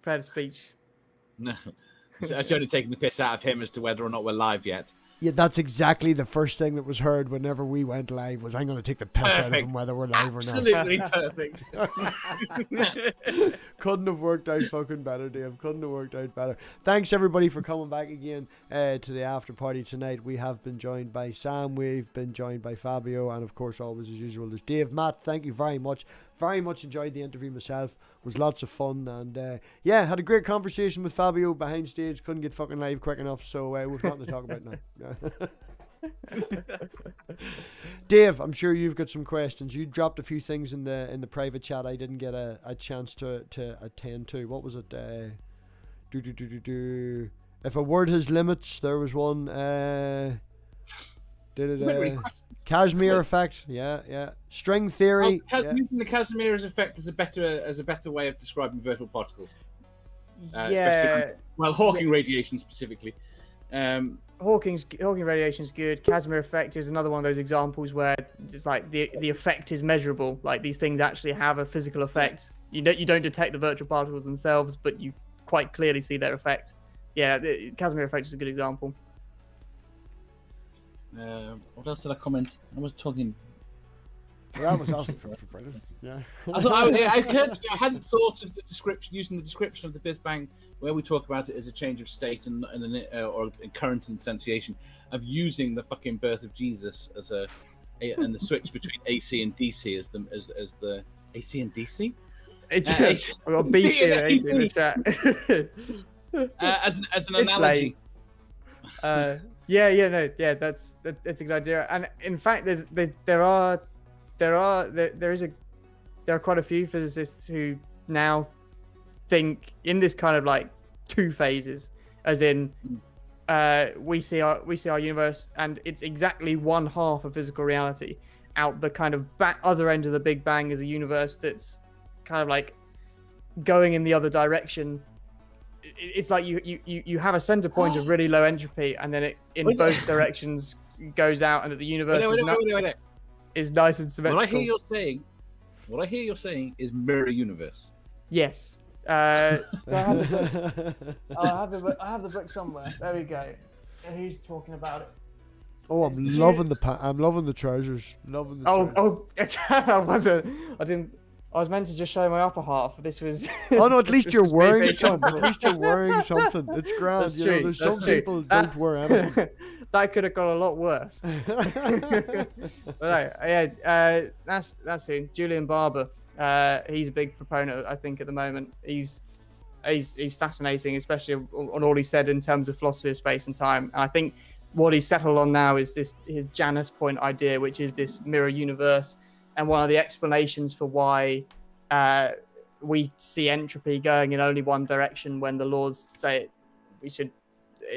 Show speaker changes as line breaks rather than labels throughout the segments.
prepared a speech.
No. I was only taking the piss out of him as to whether or not we're live yet.
Yeah, that's exactly the first thing that was heard whenever we went live was I'm going to take the piss out of him whether we're live or not.
Absolutely perfect.
Couldn't have worked out fucking better, Dave. Couldn't have worked out better. Thanks everybody for coming back again to the after party tonight. We have been joined by Sam, we've been joined by Fabio, and of course always as usual there's Dave. Matt, thank you very much. Very much enjoyed the interview myself. Was lots of fun, and yeah, had a great conversation with Fabio behind stage. Couldn't get fucking live quick enough, so we've nothing to talk about now. Dave, I'm sure you've got some questions. You dropped a few things in the private chat I didn't get a chance to attend to. What was it? If a word has limits, there was one. Casimir effect, yeah. String theory.
Using the Casimir effect as a better way of describing virtual particles.
Yeah.
Well, Hawking radiation specifically.
Hawking radiation is good. Casimir effect is another one of those examples where it's like the effect is measurable. Like these things actually have a physical effect. You don't detect the virtual particles themselves, but you quite clearly see their effect. Yeah, the Casimir effect is a good example.
What else did I comment? I was talking.
That was awesome for Brendan. Yeah.
I hadn't thought of the description, using the description of the Big Bang, where we talk about it as a change of state and or current instantiation, of using the fucking birth of Jesus as and the switch between AC and DC as the AC and DC.
I've got BC in the chat.
As an analogy.
That's a good idea. And in fact, there are quite a few physicists who now think in this kind of like two phases, as in we see our universe and it's exactly one half of physical reality. Out the kind of other end of the Big Bang is a universe that's kind of like going in the other direction. It's like you have a center point of really low entropy, and then it in both directions goes out, and that the universe is nice and symmetrical.
What I hear you're saying is mirror universe.
Yes. I have the book somewhere. There we go. Who's talking about it?
Oh, I'm loving the trousers. Loving the trousers. I was meant to just show my upper half. This was. Oh no! At least you're wearing something. At least you're wearing something. It's grand.
That's true.
There's some people don't wear anything.
That could have got a lot worse. But no, that's who. Julian Barber. He's a big proponent, I think, at the moment. He's fascinating, especially on all he said in terms of philosophy of space and time. And I think what he's settled on now is his Janus point idea, which is this mirror universe. And one of the explanations for why we see entropy going in only one direction when the laws say it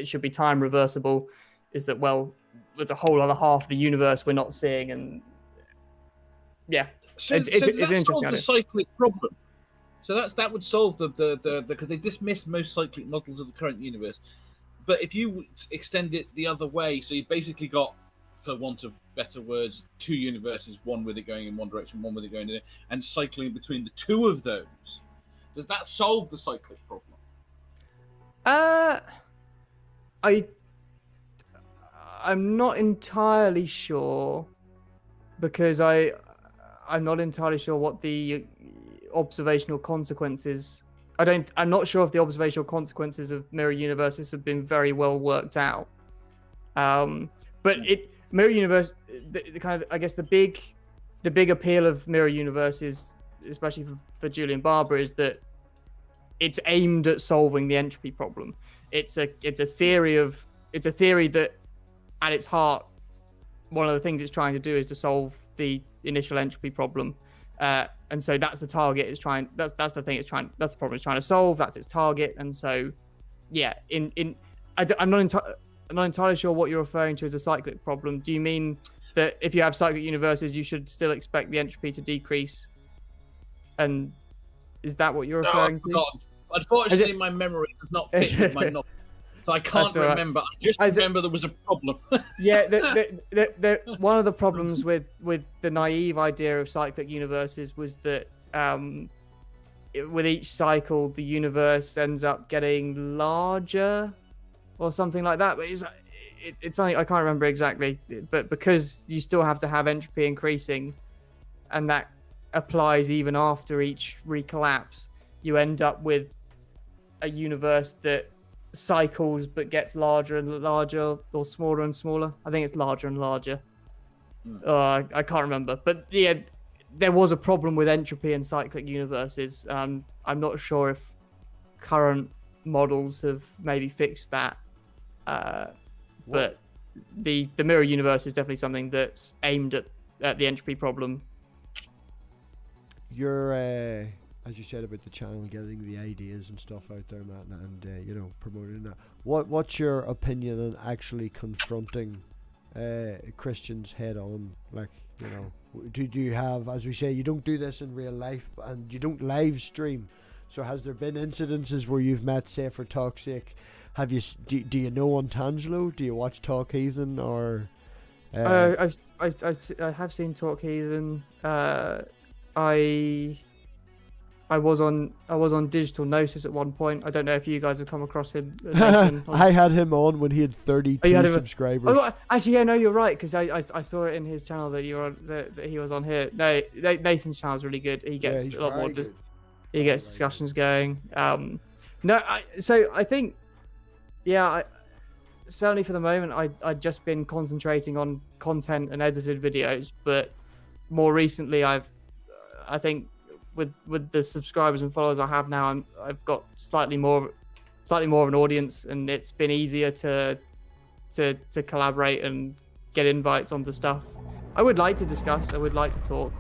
should be time reversible is that, well, there's a whole other half of the universe we're not seeing, and yeah, it's interesting.
Solve the cyclic problem. So that would solve the because they dismiss most cyclic models of the current universe. But if you extend it the other way, so you basically got, for want of better words, two universes, one with it going in one direction, one with it going in it, and cycling between the two of those, does that solve the cyclic problem?
I'm not entirely sure, because I'm not entirely sure what the observational consequences. I'm not sure if the observational consequences of mirror universes have been very well worked out. But mirror universe, the kind of, I guess the big appeal of mirror universes, especially for Julian Barber, is that it's aimed at solving the entropy problem. It's a theory that at its heart, one of the things it's trying to do is to solve the initial entropy problem. And so that's the target. That's the thing that's the problem it's trying to solve. That's its target. And so, yeah, I'm not entirely sure what you're referring to as a cyclic problem. Do you mean that if you have cyclic universes, you should still expect the entropy to decrease? And is that what you're referring to?
Unfortunately, my memory does not fit with my knowledge, so I can't remember. I just remember there was a problem.
Yeah, one of the problems with the naive idea of cyclic universes was that with each cycle, the universe ends up getting larger or something like that. But it's something I can't remember exactly. But because you still have to have entropy increasing, and that applies even after each recollapse, you end up with a universe that cycles but gets larger and larger, or smaller and smaller. I think it's larger and larger. I can't remember, but yeah, there was a problem with entropy in cyclic universes. I'm not sure if current models have maybe fixed that, but the mirror universe is definitely something that's aimed at the entropy problem.
You're as you said about the channel, getting the ideas and stuff out there, Matt, and you know, promoting that. What's your opinion on actually confronting Christians head on? Like, you know, do you have, as we say, you don't do this in real life and you don't live stream, so has there been incidences where you've met, say for talk's sake, have you do you know Untangelo? Do you watch Talk Heathen? Or
I have seen Talk Heathen. I was on Digital Gnosis at one point. I don't know if you guys have come across him.
I had him on when he had 32 subscribers.
Oh, actually, yeah, no, you're right, because I saw it in his channel that that he was on here. No, Nathan's channel is really good. He gets a lot more. He gets discussions going. So I think, yeah, certainly for the moment, I'd just been concentrating on content and edited videos, but more recently, I think with the subscribers and followers I have now, I've got slightly more of an audience, and it's been easier to collaborate and get invites onto stuff. I would like to discuss. I would like to talk.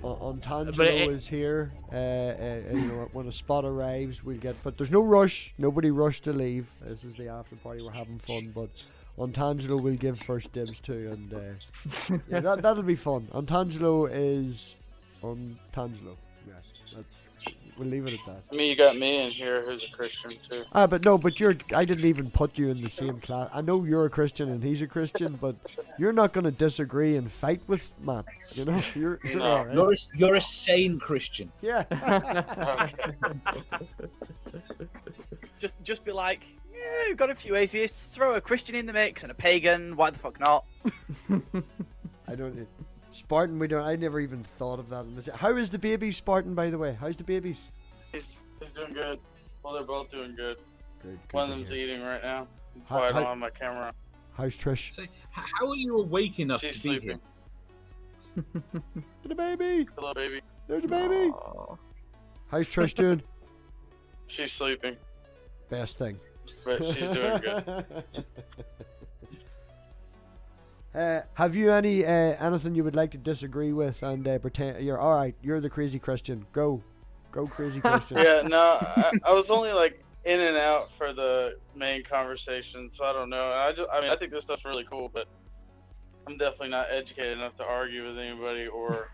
Untangelo is here. You know, when a spot arrives, we'll get. But there's no rush. Nobody rushed to leave. This is the after party. We're having fun, but Untangelo will give first dibs too, and yeah, that'll be fun. Untangelo is Untangelo. Yeah, we'll leave it at that.
I mean, you got me in here who's a Christian too.
But I didn't even put you in the same class. I know you're a Christian and he's a Christian, but you're not going to disagree and fight with Matt. You know, you're
No.
all right.
You're a sane Christian.
Yeah.
Just be like, yeah, we've got a few atheists. Throw a Christian in the mix and a pagan. Why the fuck not?
I don't. Spartan, I never even thought of that. How is the baby, Spartan? By the way, how's the babies?
He's doing good. Well, they're both doing good.
Good.
One of them's eating right now.
How-
I don't
how-
have my camera.
How's Trish?
So, how are you awake enough
She's
to be here?
sleeping.
The baby.
Hello, baby.
There's a baby. How's Trish doing?
She's sleeping,
Best thing.
but she's doing good.
Have you anything you would like to disagree with and pretend you're all right? You're the crazy Christian. Go crazy Christian.
Yeah, no, I was only like in and out for the main conversation, so I don't know. I think this stuff's really cool, but I'm definitely not educated enough to argue with anybody or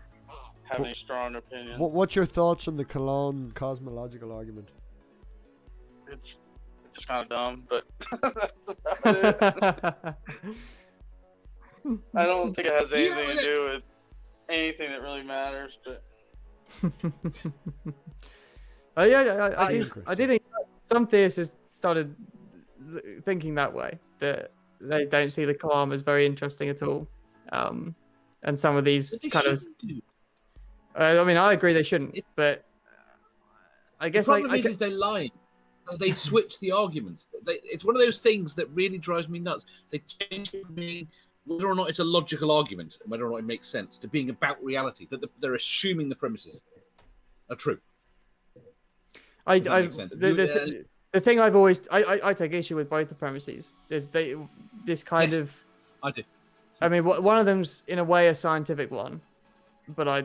have any strong opinion.
What's your thoughts on the Cologne cosmological argument?
It's just kind of dumb, but that's about it. I don't think it has anything to do with anything that really matters, but
I do think some theists started thinking that way, that they don't see the Kalam as very interesting at all, and some of these kind of. I mean, I agree they shouldn't, but I guess
the problem is they're lying. They switch the arguments. It's one of those things that really drives me nuts. They change it from being whether or not it's a logical argument and whether or not it makes sense to being about reality. That they're assuming the premises are true.
The thing I've always I take issue with both the premises. There's this kind of.
I do.
I mean, one of them's in a way a scientific one, but I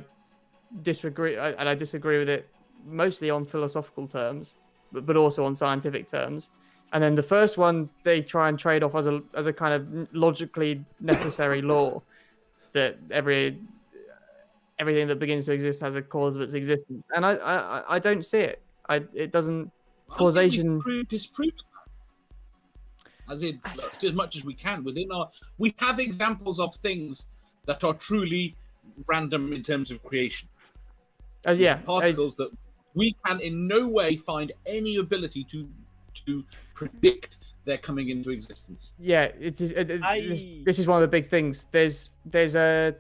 disagree, and I disagree with it mostly on philosophical terms, but also on scientific terms. And then the first one they try and trade off as a kind of logically necessary law that everything that begins to exist has a cause of its existence. And I don't see it. It doesn't causation.
Disprove that. As much as we can within our. We have examples of things that are truly random in terms of creation.
Yeah,
particles that we can in no way find any ability to predict their coming into existence.
Yeah, this is one of the big things. There's a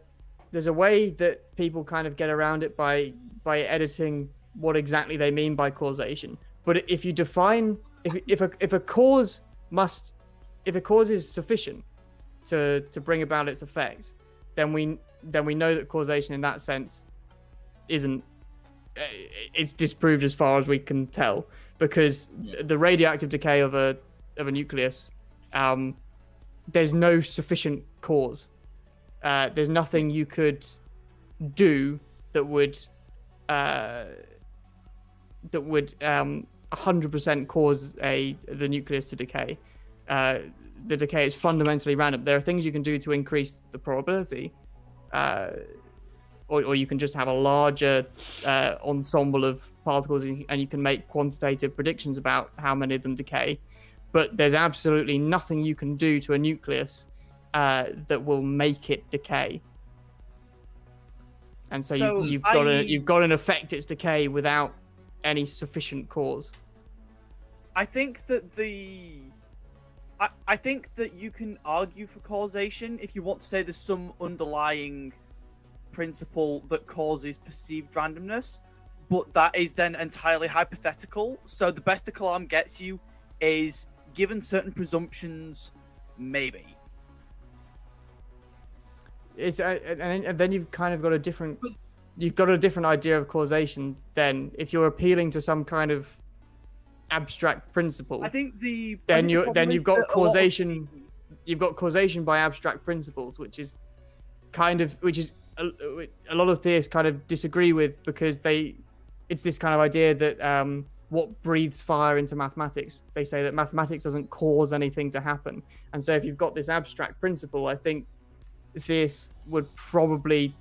way that people kind of get around it by editing what exactly they mean by causation. But if you define if a cause is sufficient to bring about its effect, then we know that causation in that sense isn't. It's disproved as far as we can tell, because the radioactive decay of a nucleus, there's no sufficient cause. There's nothing you could do that would 100% cause the nucleus to decay. The decay is fundamentally random. There are things you can do to increase the probability, or you can just have a larger ensemble of particles, and you can make quantitative predictions about how many of them decay. But there's absolutely nothing you can do to a nucleus that will make it decay. And so you've got to affect its decay without any sufficient cause.
I think that I think that you can argue for causation if you want to say there's some underlying principle that causes perceived randomness, but that is then entirely hypothetical. So the best the Kalam gets you is, given certain presumptions, maybe.
And then you've kind of got a different idea of causation. Then, if you're appealing to some kind of abstract principle,
I think
you've got causation. You've got causation by abstract principles, which is a lot of theists kind of disagree with, because it's this kind of idea that what breathes fire into mathematics. They say that mathematics doesn't cause anything to happen, and so if you've got this abstract principle, I think theists would probably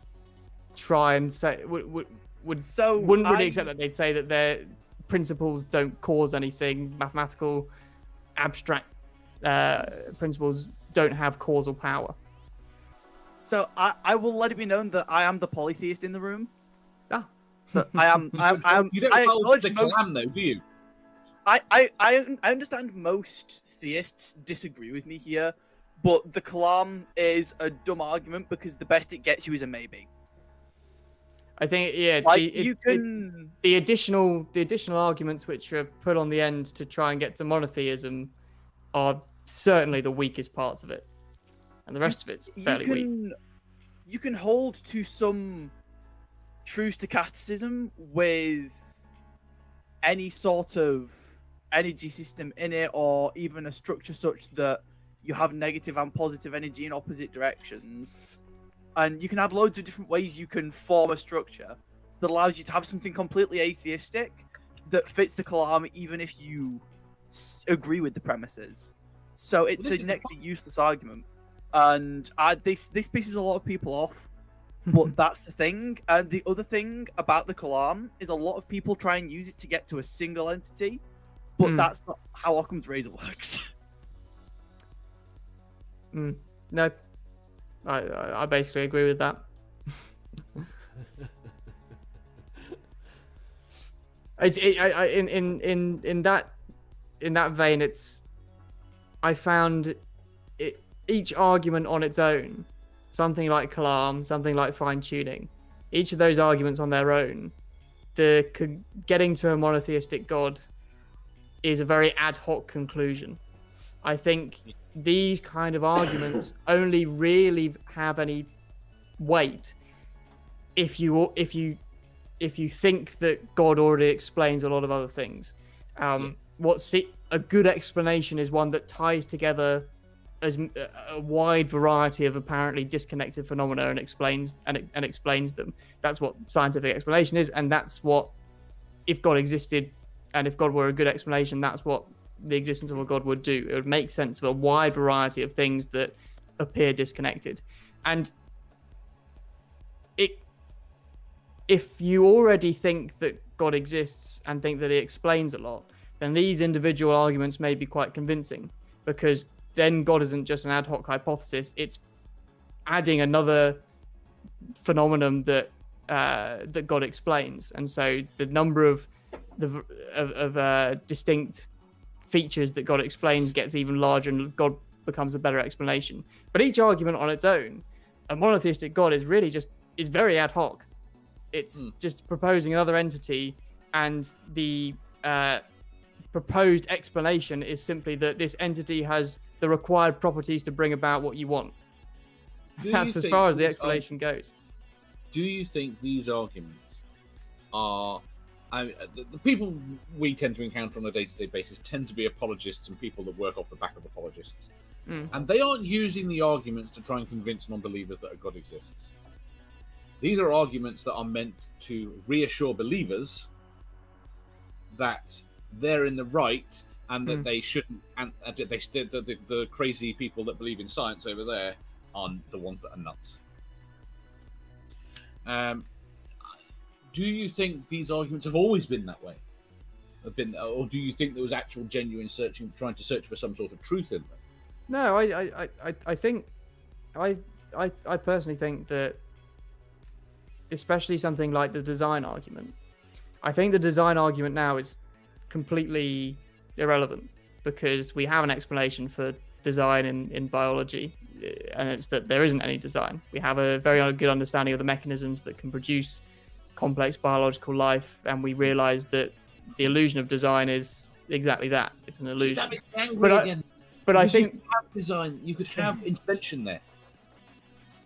try and say wouldn't really accept that. They'd say that their principles don't cause anything. Mathematical abstract principles don't have causal power.
So I will let it be known that I am the polytheist in the room.
Ah.
So I am.
You don't follow the Kalam, though, do you?
I understand most theists disagree with me here, but the Kalam is a dumb argument because the best it gets you is a maybe.
I think the additional arguments which are put on the end to try and get to monotheism are certainly the weakest parts of it, and the rest of it's fairly weak.
You can hold to some true stochasticism with any sort of energy system in it, or even a structure such that you have negative and positive energy in opposite directions. And you can have loads of different ways you can form a structure that allows you to have something completely atheistic that fits the Kalam, even if you agree with the premises. So it's a next to useless argument. And this pisses a lot of people off, but that's the thing. And the other thing about the Kalam is a lot of people try and use it to get to a single entity, but that's not how Occam's razor works.
No, I basically agree with that. In that vein, I found each argument on its own, something like Kalam, something like fine tuning, each of those arguments on their own, getting to a monotheistic God is a very ad hoc conclusion. I think these kind of arguments only really have any weight if you think that God already explains a lot of other things. A good explanation is one that ties together as a wide variety of apparently disconnected phenomena and explains them. That's what scientific explanation is, and that's what, if God existed and if God were a good explanation, that's what the existence of a God would do. It would make sense of a wide variety of things that appear disconnected. And if you already think that God exists and think that he explains a lot, then these individual arguments may be quite convincing, because then God isn't just an ad hoc hypothesis, it's adding another phenomenon that God explains. And so the number of distinct features that God explains gets even larger and God becomes a better explanation. But each argument on its own, a monotheistic God is really is very ad hoc. It's just proposing another entity, and the proposed explanation is simply that this entity has the required properties to bring about what you want. That's as far as the explanation goes.
Do you think these arguments are... the people we tend to encounter on a day-to-day basis tend to be apologists and people that work off the back of apologists. And they aren't using the arguments to try and convince non-believers that a God exists. These are arguments that are meant to reassure believers that they're in the right and that they shouldn't, and the crazy people that believe in science over there are the ones that are nuts. Do you think these arguments have always been that way? Or do you think there was actual genuine trying to search for some sort of truth in them?
No, I think, I personally think that, especially something like the design argument, I think the design argument now is completely irrelevant because we have an explanation for design in biology, and it's that there isn't any design. We have a very good understanding of the mechanisms that can produce complex biological life, and we realize that the illusion of design is exactly that. It's an illusion.
That makes me angry again.
But I think
you could have design, you could have invention there.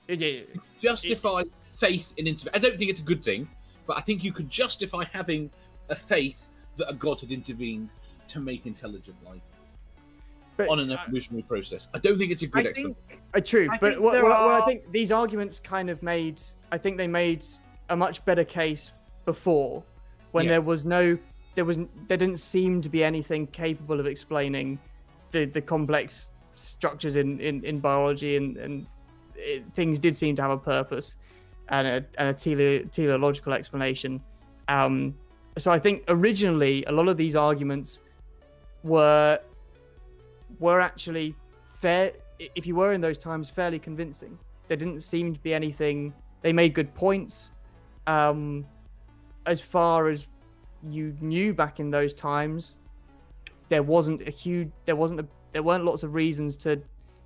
Yeah,
Justify faith in intervention. I don't think it's a good thing, but I think you could justify having a faith that a god had intervened to make intelligent life on an evolutionary process. I don't think it's a good explanation.
True, but what I think these arguments kind of made, I think they made a much better case before, when there didn't seem to be anything capable of explaining the complex structures in biology, and things did seem to have a purpose and a teleological explanation. So I think originally a lot of these arguments were actually fair, if you were in those times, fairly convincing. There didn't seem to be anything. They made good points. As far as you knew back in those times, there weren't lots of reasons to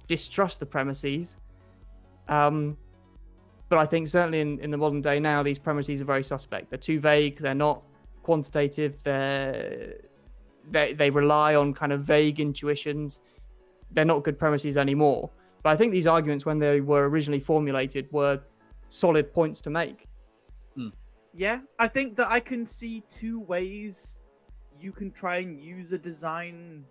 distrust the premises. But I think certainly in the modern day now, these premises are very suspect. They're too vague. They're not quantitative. They rely on kind of vague intuitions. They're not good premises anymore. But I think these arguments, when they were originally formulated, were solid points to make.
Yeah, I think that I can see two ways you can try and use a design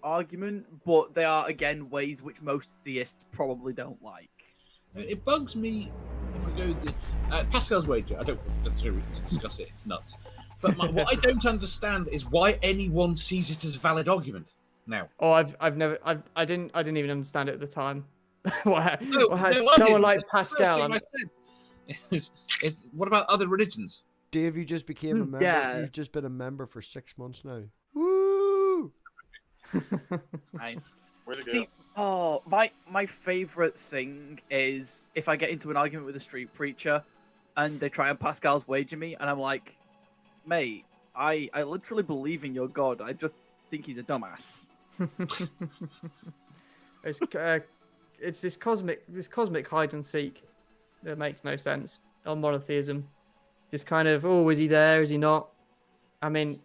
argument, but they are, again, ways which most theists probably don't like.
It bugs me if we go Pascal's wager. I don't necessarily discuss it. It's nuts. But what I don't understand is why anyone sees it as a valid argument now.
Oh, I didn't even understand it at the time.
Someone
like Pascal.
What about other religions?
Dave, you just became a member.
Yeah.
You've just been a member for 6 months now. Woo!
Nice.
Way to go.
See, my favorite thing is if I get into an argument with a street preacher and they try and Pascal's wager me, and I'm like, mate, I literally believe in your God. I just think he's a dumbass.
It's this cosmic hide and seek that makes no sense on monotheism. This kind of, is he there? Is he not? I mean,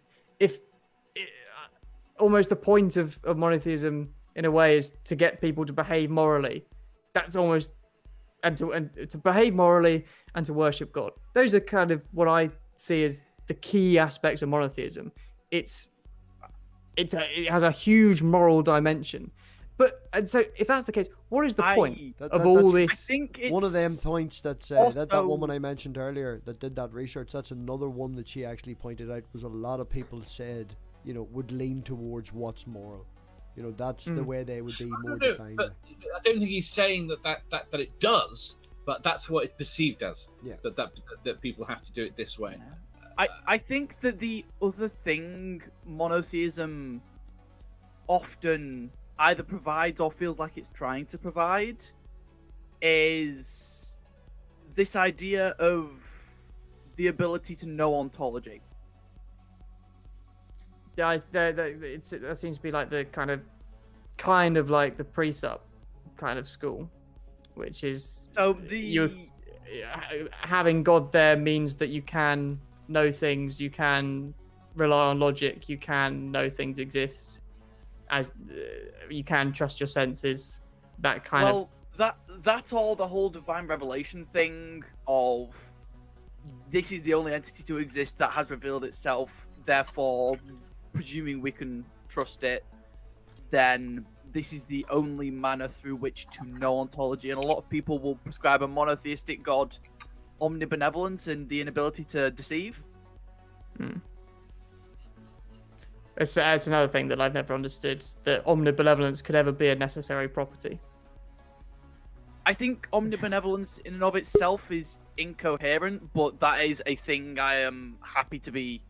almost the point of monotheism in a way is to get people to behave morally. That's almost and to behave morally and to worship God. Those are kind of what I see as the key aspects of monotheism. It has a huge moral dimension. And so if that's the case, what is the point of all this?
I think it's
one of them points that that woman I mentioned earlier that did that research, that's another one that she actually pointed out, was a lot of people said, would lean towards what's moral. That's the way they would be more defined.
But I don't think he's saying that it does, but that's what it's perceived as.
Yeah.
That people have to do it this way.
I think that the other thing monotheism often either provides or feels like it's trying to provide is this idea of the ability to know ontology.
that seems to be like the kind of like the presup kind of school, which is
So
having God there means that you can know things, you can rely on logic, you can know things exist, as you can trust your senses. That kind of
that's all the whole divine revelation thing of this is the only entity to exist that has revealed itself, therefore presuming we can trust it, then this is the only manner through which to know ontology. And a lot of people will prescribe a monotheistic God omnibenevolence and the inability to deceive.
It's another thing that I've never understood, that omnibenevolence could ever be a necessary property.
I think omnibenevolence in and of itself is incoherent, but that is a thing I am happy to be.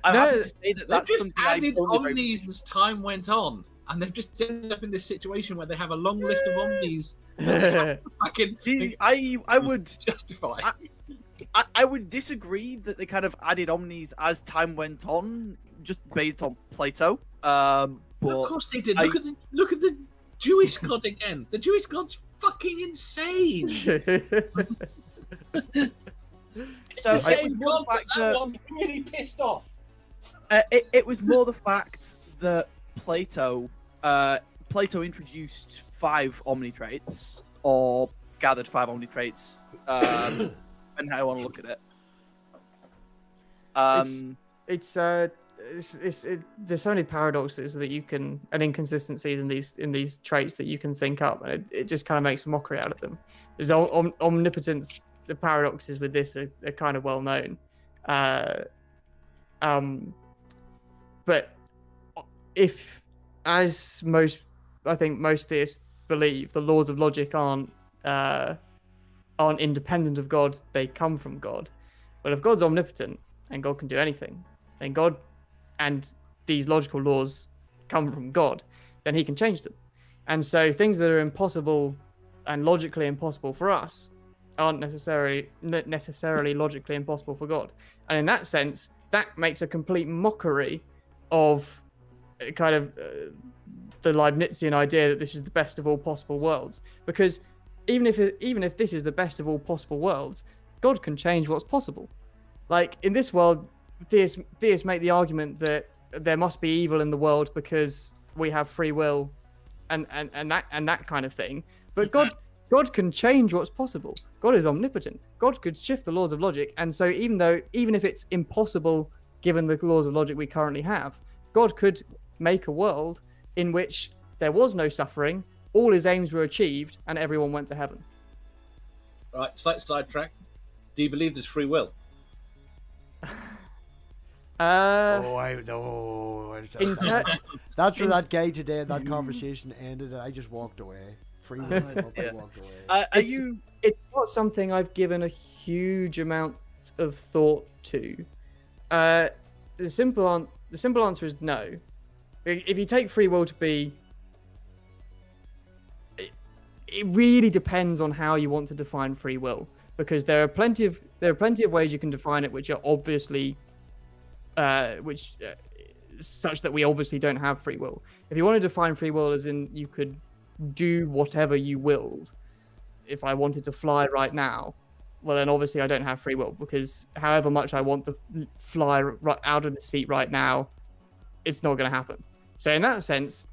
I'm happy to say that that's
just
something
added
I only
omnis as time went on, and they've just ended up in this situation where they have a long list of omnis. I can
I would
justify.
I would disagree that they kind of added omnis as time went on, just based on Plato. But
of course they did. Look at the Jewish God again. The Jewish God's fucking insane.
So
Same
it was more
God,
the
but
fact
that
that
one's really pissed off.
it was more the fact that Plato introduced 5 omni traits, or gathered 5 omni traits, and how I want to look at it.
There's so many paradoxes that you can, and inconsistencies in these traits that you can think up, and it just kind of makes a mockery out of them. There's omnipotence. The paradoxes with this are kind of well known, but if, as most theists believe, the laws of logic aren't independent of God, they come from God. Well, if God's omnipotent and God can do anything, then God and these logical laws come from God, then he can change them. And so things that are impossible and logically impossible for us aren't necessarily logically impossible for God. And in that sense, that makes a complete mockery of kind of the Leibnizian idea that this is the best of all possible worlds. Because even if this is the best of all possible worlds, God can change what's possible. Like in this world, theists make the argument that there must be evil in the world because we have free will, and that kind of thing. But God can change what's possible. God is omnipotent. God could shift the laws of logic, and so even if it's impossible given the laws of logic we currently have, God could make a world in which there was no suffering, all his aims were achieved, and everyone went to heaven.
Right, slight sidetrack. Do you believe there's free will?
That's where that guy today in that conversation ended, and I just walked away. Free will, I walked away.
It's not something I've given a huge amount of thought to. The simple answer is no. If you take free will to be, it really depends on how you want to define free will, because there are plenty of ways you can define it which are obviously such that we obviously don't have free will. If you want to define free will as in you could do whatever you willed, if I wanted to fly right now, well then obviously I don't have free will, because however much I want to fly right out of the seat right now, it's not going to happen. So in that sense,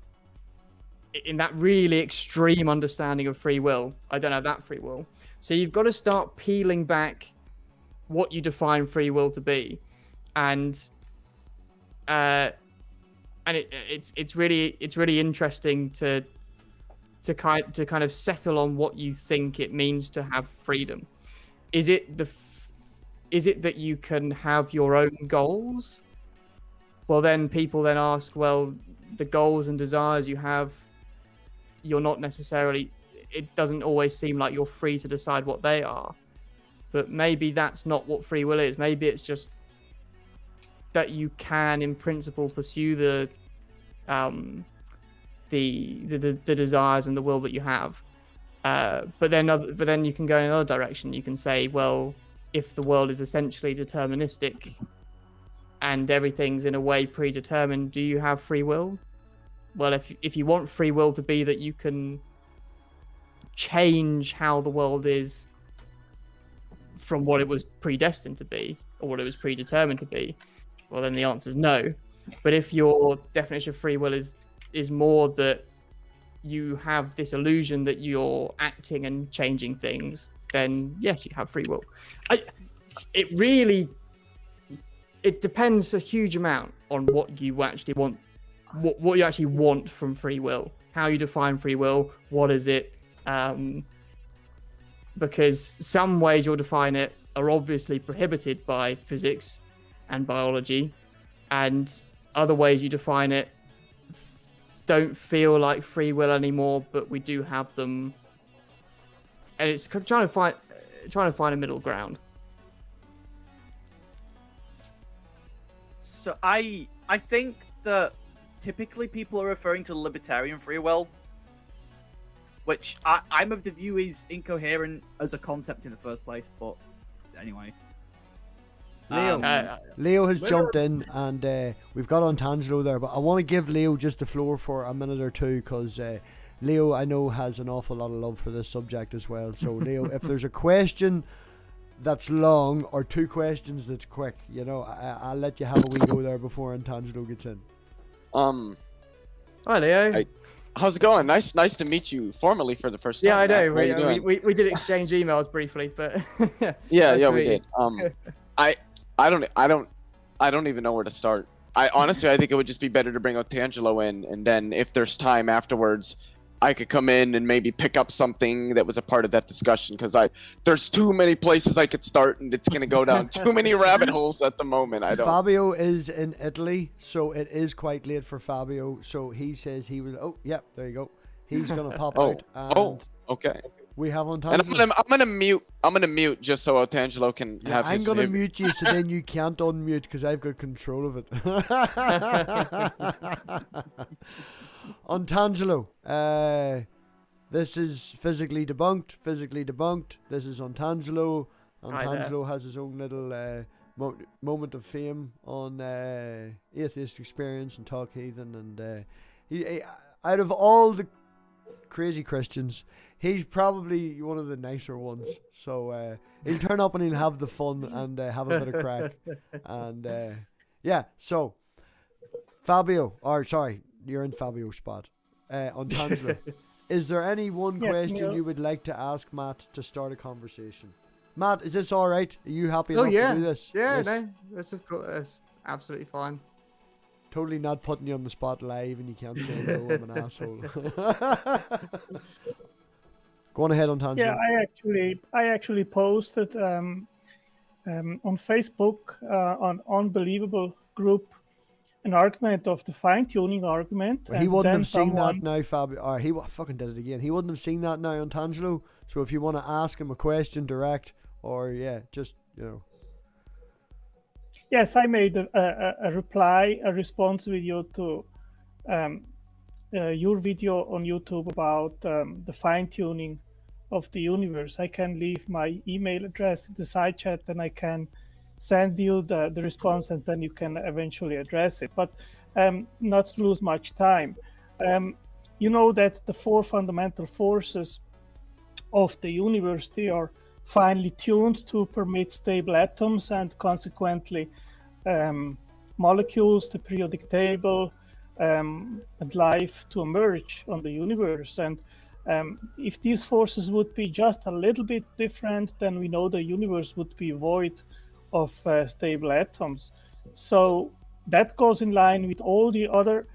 in that really extreme understanding of free will, I don't have that free will. So you've got to start peeling back what you define free will to be, and it's really interesting to kind of settle on what you think it means to have freedom. Is it that you can have your own goals? Well, then people then ask, well, the goals and desires you have, you're not necessarily, it doesn't always seem like you're free to decide what they are. But maybe that's not what free will is. Maybe it's just that you can, in principle, pursue the desires and the will that you have. But then you can go in another direction. You can say, well, if the world is essentially deterministic, and everything's in a way predetermined, do you have free will? Well, if you want free will to be that you can change how the world is from what it was predestined to be or what it was predetermined to be, well, then the answer is no. But if your definition of free will is more that you have this illusion that you're acting and changing things, then yes, you have free will. It depends a huge amount on what you actually want, what you actually want from free will, how you define free will, what is it, because some ways you'll define it are obviously prohibited by physics and biology, and other ways you define it don't feel like free will anymore, but we do have them, and it's trying to find a middle ground.
So I think that typically people are referring to libertarian free will, which I'm of the view is incoherent as a concept in the first place. But anyway,
Leo has jumped in, and we've got Antangelo there, but I want to give Leo just the floor for a minute or two, because Leo, I know, has an awful lot of love for this subject as well. So Leo, if there's a question that's long or two questions that's quick, you know, I'll let you have a wee go there before Antangelo gets in.
Hi, Leo.
How's it going? Nice to meet you formally for the first time.
Yeah, I know.
Matt.
We did exchange emails briefly, but
yeah, we did. I don't even know where to start. Honestly, I think it would just be better to bring Antangelo in, and then if there's time afterwards, I could come in and maybe pick up something that was a part of that discussion, because there's too many places I could start, and it's gonna go down too many rabbit holes at the moment.
Fabio is in Italy, so it is quite late for Fabio. So he says he will. Oh, yeah, there you go. He's gonna pop out. And
okay.
We have Antangelo.
And I'm gonna mute just so Antangelo can have.
I'm gonna mute you, so then you can't unmute because I've got control of it. Antangelo, this is Physically Debunked. This is Antangelo. Antangelo has his own little moment of fame on Atheist Experience and Talk Heathen, and he out of all the crazy Christians, he's probably one of the nicer ones. So he'll turn up and he'll have the fun and have a bit of crack. And yeah, so Fabio, or sorry, you're in Fabio's spot. Antangelo, is there any one question you would like to ask Matt to start a conversation? Matt, is this all right? Are you happy enough to do this?
Yeah,
yes.
No, that's of course, that's absolutely fine.
Totally not putting you on the spot live, and you can't say no. I'm an asshole. Go on ahead, Antangelo.
Yeah, I actually posted on Facebook on Unbelievable group an argument of the fine-tuning argument.
Well, he wouldn't have seen that now, Fabio. Or he fucking did it again. He wouldn't have seen that now, Antangelo. So if you want to ask him a question direct, or just
Yes, I made a response video to your video on YouTube about the fine-tuning of the universe. I can leave my email address in the side chat, and I can send you the response, and then you can eventually address it. But not to lose much time, you know that the four fundamental forces of the universe, they are finely tuned to permit stable atoms and consequently molecules, the periodic table, and life to emerge on the universe. And if these forces would be just a little bit different, then we know the universe would be void of stable atoms. So that goes in line with all the other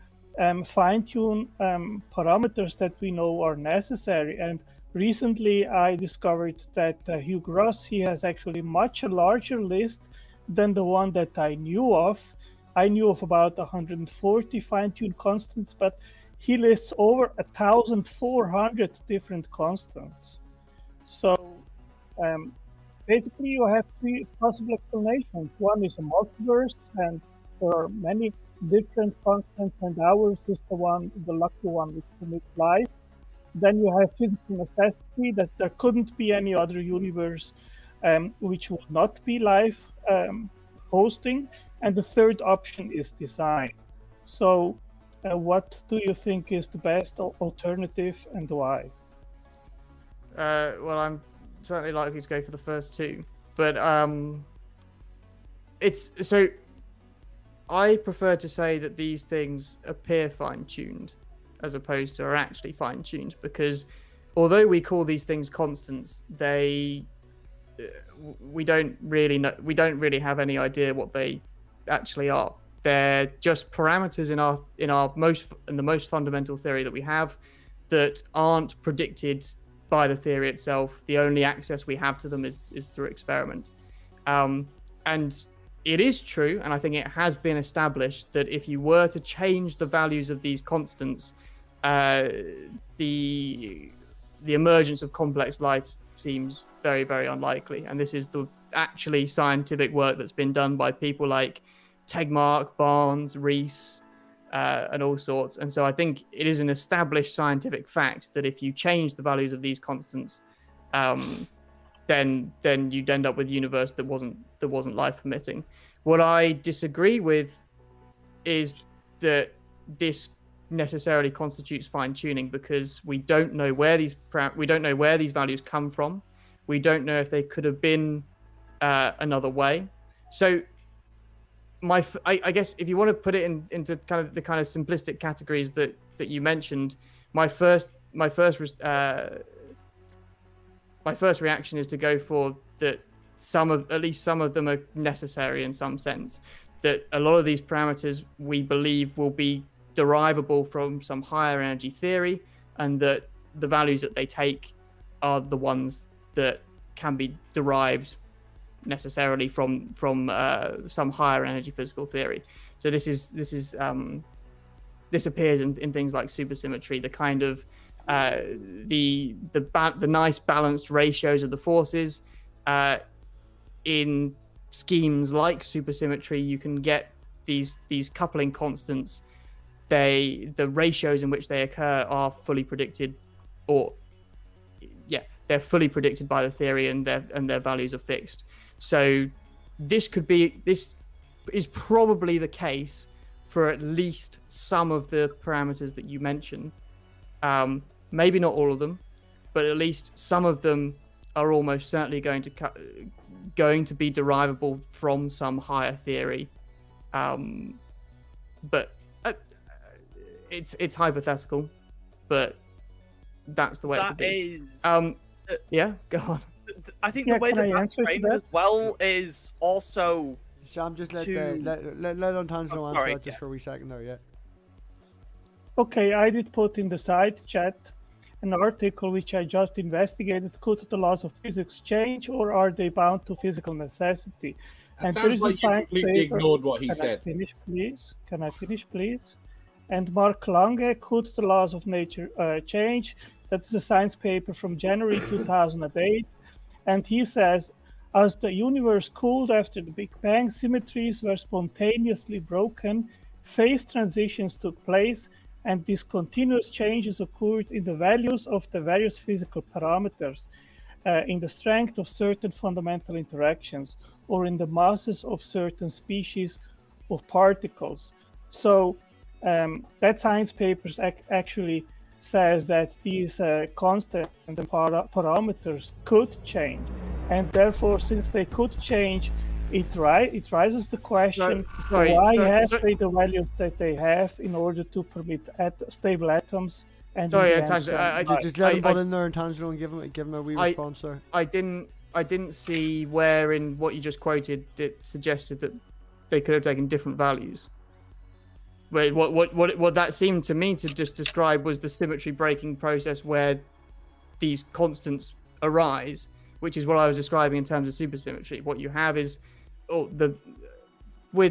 fine-tune parameters that we know are necessary. And recently I discovered that Hugh Ross, he has actually much larger list than the one that I knew of. I knew of about 140 fine-tuned constants, but he lists over 1,400 different constants. So basically you have three possible explanations. One is a multiverse, and there are many different constants, and ours is the lucky one which permits life. Then you have physical necessity, that there couldn't be any other universe which would not be life hosting. and the third option is design. So, what do you think is the best alternative and why?
Well, I'm certainly likely to go for the first two, but it's so. I prefer to say that these things appear fine-tuned, as opposed to are actually fine-tuned, because although we call these things constants, we don't really have any idea what they actually are. They're just parameters in the most fundamental theory that we have that aren't predicted by the theory itself. The only access we have to them is through experiment. And it is true, and I think it has been established, that if you were to change the values of these constants, the emergence of complex life seems very, very unlikely. And this is the actually scientific work that's been done by people like Tegmark, Barnes, Rees, and all sorts. And so I think it is an established scientific fact that if you change the values of these constants, then you'd end up with a universe that wasn't life permitting. What I disagree with is that this necessarily constitutes fine tuning, because we don't know where these values come from. We don't know if they could have been another way. So I guess if you want to put it into kind of the kind of simplistic categories that you mentioned, my first reaction is to go for that at least some of them are necessary in some sense, that a lot of these parameters we believe will be derivable from some higher energy theory, and that the values that they take are the ones that can be derived necessarily from some higher energy physical theory. So this appears in things like supersymmetry, the kind of the nice balanced ratios of the forces. In schemes like supersymmetry, you can get these coupling constants. The ratios in which they occur are fully predicted, they're fully predicted by the theory, and their values are fixed. So this is probably the case for at least some of the parameters that you mentioned. Maybe not all of them, but at least some of them are almost certainly going to be derivable from some higher theory. But it's hypothetical, but that's the way
That
it could be.
is.
Yeah, go on.
I think the way
can I
that's
answer to
framed
that?
as well is also.
Sam, just let
to-
Untangelo answer
sorry,
that just for a wee second there, yeah.
Okay, I did put in the side chat an article which I just investigated. Could the laws of physics change, or are they bound to physical necessity?
That
And there
sounds
is a
like you
science
completely
paper.
ignored what he
Can
said.
I finish, please? Can I finish, please? And Mark Lange, could the laws of nature change? That's a science paper from January 2008. And he says, as the universe cooled after the Big Bang, symmetries were spontaneously broken, phase transitions took place, and these continuous changes occurred in the values of the various physical parameters, in the strength of certain fundamental interactions, or in the masses of certain species of particles. So that science paper actually says that these constant parameters could change, and therefore, since they could change, it raises the question: why have they the values that they have in order to permit stable atoms? And
Sorry,
in the end,
Tangelo,
Just let him butt in there and Tangelo and give him a wee response there.
I didn't see where in what you just quoted it suggested that they could have taken different values. Wait, what that seemed to me to just describe was the symmetry breaking process where these constants arise, which is what I was describing in terms of supersymmetry. What you have is, we're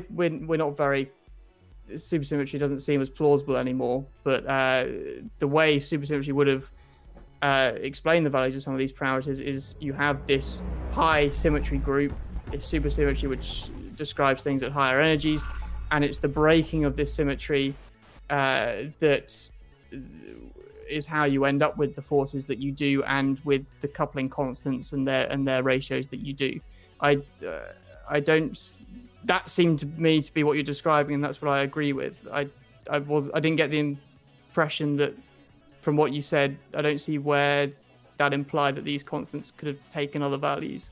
not very, supersymmetry doesn't seem as plausible anymore, but the way supersymmetry would have explained the values of some of these parameters is you have this high symmetry group, this supersymmetry, which describes things at higher energies, and it's the breaking of this symmetry that is how you end up with the forces that you do, and with the coupling constants and their ratios that you do. I don't that seemed to me to be what you're describing, and that's what I agree with. I didn't get the impression that from what you said, I don't see where that implied that these constants could have taken other values.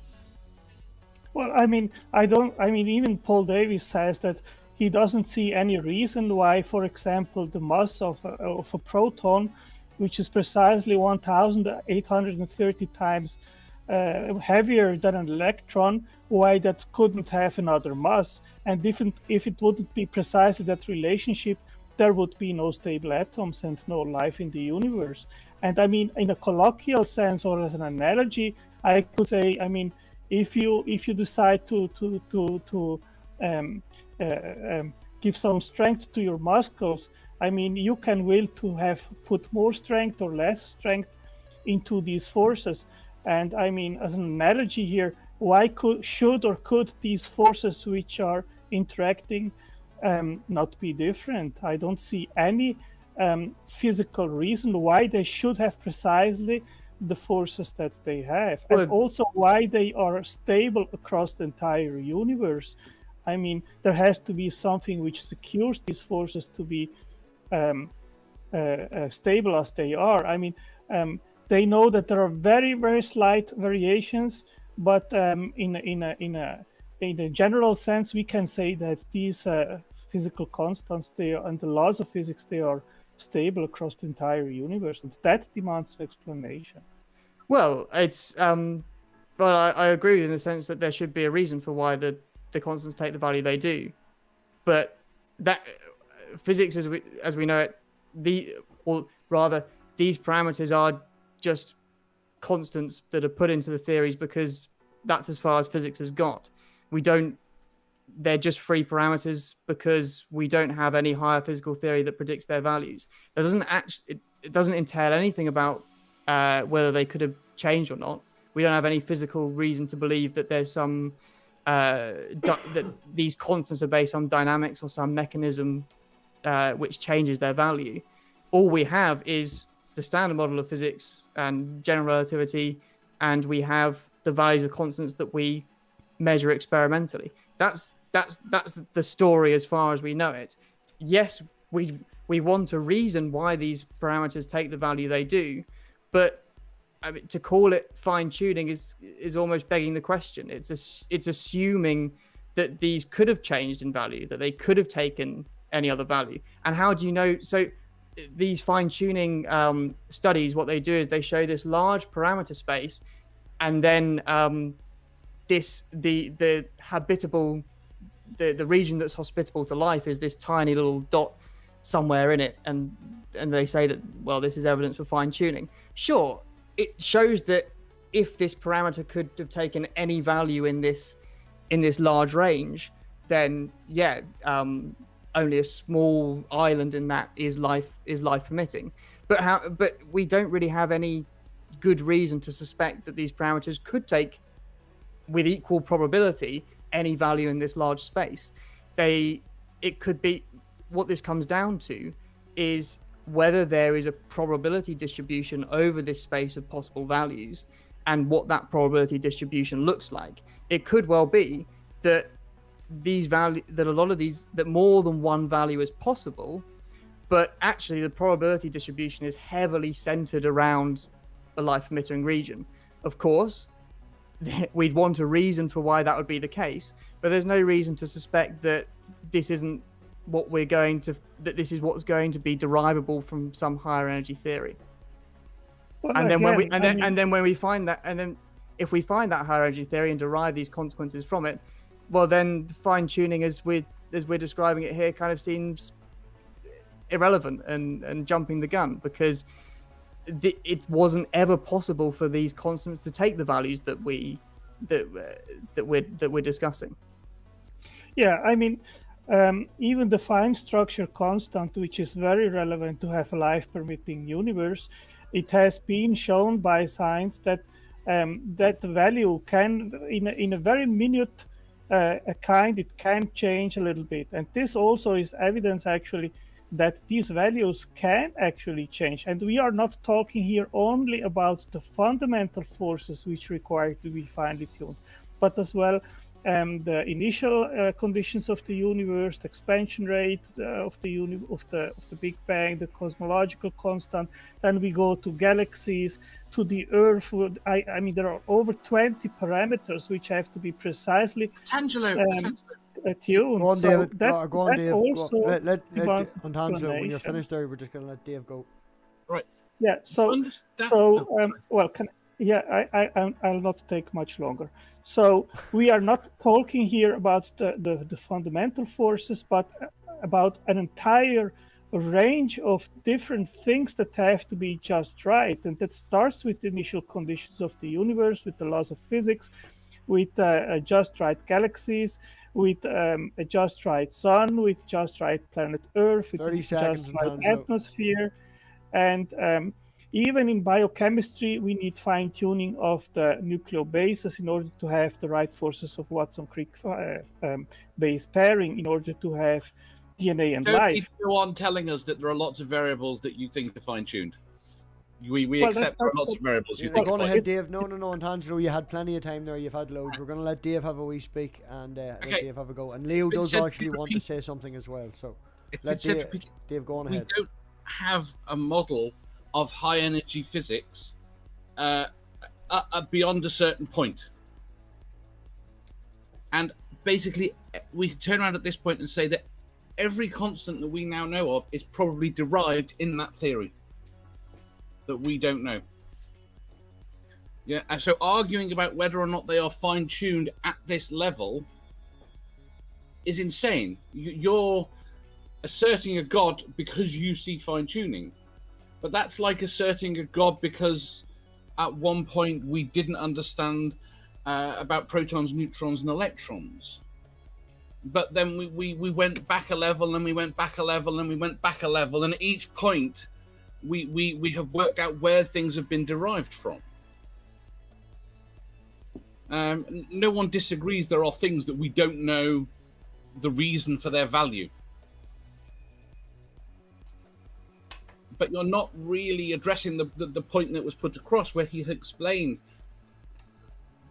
Well, I mean, even Paul Davies says that he doesn't see any reason why, for example, the mass of a proton, which is precisely 1,830 times heavier than an electron, why that couldn't have another mass. And if it wouldn't be precisely that relationship, there would be no stable atoms and no life in the universe. And I mean, in a colloquial sense or as an analogy, I could say, I mean, if you decide to give some strength to your muscles, I mean, you can will to have put more strength or less strength into these forces. And I mean, as an analogy here, why should or could these forces which are interacting not be different? I don't see any physical reason why they should have precisely the forces that they have, and also why they are stable across the entire universe. I mean, there has to be something which secures these forces to be stable as they are. I mean, they know that there are very, very slight variations, but in a general sense, we can say that these physical constants, and the laws of physics, they are stable across the entire universe, and that demands an explanation.
Well, it's I agree in the sense that there should be a reason for why the constants take the value they do, but that physics as we know it, these parameters are just constants that are put into the theories because that's as far as physics has got. They're just free parameters because we don't have any higher physical theory that predicts their values. It doesn't entail anything about whether they could have changed or not. We don't have any physical reason to believe that there's some that these constants are based on dynamics or some mechanism which changes their value. All we have is the standard model of physics and general relativity, and we have the values of constants that we measure experimentally. That's the story as far as we know it. Yes, we want a reason why these parameters take the value they do, but I mean, to call it fine-tuning is almost begging the question. It's assuming that these could have changed in value, that they could have taken any other value. And how do you know? So these fine-tuning studies, what they do is they show this large parameter space, and then the habitable, the region that's hospitable to life is this tiny little dot somewhere in it, and they say that, well, this is evidence for fine-tuning. Sure, it shows that if this parameter could have taken any value in this large range, then yeah, only a small island in that is life permitting. But we don't really have any good reason to suspect that these parameters could take, with equal probability, any value in this large space. It could be, what this comes down to is whether there is a probability distribution over this space of possible values and what that probability distribution looks like. It could well be that that more than one value is possible, but actually the probability distribution is heavily centered around a life emitting region. Of course, we'd want a reason for why that would be the case, but there's no reason to suspect that this isn't that this is what's going to be derivable from some higher energy theory.
Well,
and then
again,
when we find that, and then if we find that higher energy theory and derive these consequences from it, well, then fine tuning as we're describing it here kind of seems irrelevant and jumping the gun, because it wasn't ever possible for these constants to take the values that we're discussing.
Yeah, I mean, even the fine structure constant, which is very relevant to have a life-permitting universe, it has been shown by science that that value can, in a very minute kind, it can change a little bit. And this also is evidence, actually, that these values can actually change. And we are not talking here only about the fundamental forces which require to be finely tuned, but as well the initial conditions of the universe, the expansion rate of the Big Bang, the cosmological constant. Then we go to galaxies, to the Earth. I mean, there are over 20 parameters which have to be precisely
Tangelo,
tuned.
Go on,
So
David.
that,
Go on,
that
Dave.
also
Let
demands
Angelo, when you're
explanation.
finished there, we're just going to let Dave go.
Yeah. So
Understand.
well, I'll not take much longer. So we are not talking here about the fundamental forces, but about an entire range of different things that have to be just right. And that starts with the initial conditions of the universe, with the laws of physics, with just right galaxies, with a just right sun, with just right planet Earth, with
30
a
seconds
just
and
right
time's up.
atmosphere. And even in biochemistry, we need fine-tuning of the nucleobases in order to have the right forces of Watson-Crick base pairing in order to have DNA and
Don't
life.
go on telling us that there are lots of variables that you think are fine-tuned. We
Well,
accept
that's
there are
not
lots of variables you
Yeah,
think
go
are
on
fine.
ahead, Dave. No, Angelo, you had plenty of time there. You've had loads. We're going to let Dave have a wee speak and let
Okay.
Dave have a go. And Leo
been
does
said to
actually
be
want to
repeated.
say something as well. So
It's
let
been said
Dave,
repeatedly,
Dave, go on
we
ahead.
don't have a model of high-energy physics beyond a certain point. And basically, we can turn around at this point and say that every constant that we now know of is probably derived in that theory that we don't know. Yeah, and so arguing about whether or not they are fine-tuned at this level is insane. You're asserting a god because you see fine-tuning, but that's like asserting a god because at one point we didn't understand about protons, neutrons, and electrons. But then we went back a level, and we went back a level, and we went back a level, and at each point we have worked out where things have been derived from. No one disagrees there are things that we don't know the reason for their value. But you're not really addressing the point that was put across, where he had explained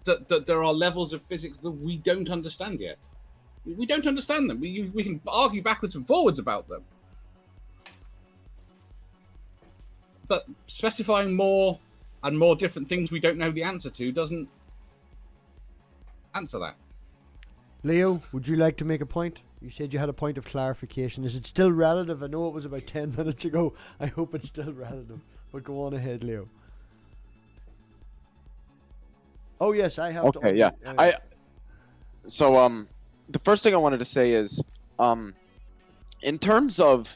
that there are levels of physics that we don't understand yet. We don't understand them. We can argue backwards and forwards about them. But specifying more and more different things we don't know the answer to doesn't answer that.
Leo, would you like to make a point? You said you had a point of clarification. Is it still relative? I know it was about 10 minutes ago. I hope it's still relative. But go on ahead, Leo. Oh yes, I have to.
Okay, yeah. The first thing I wanted to say is, in terms of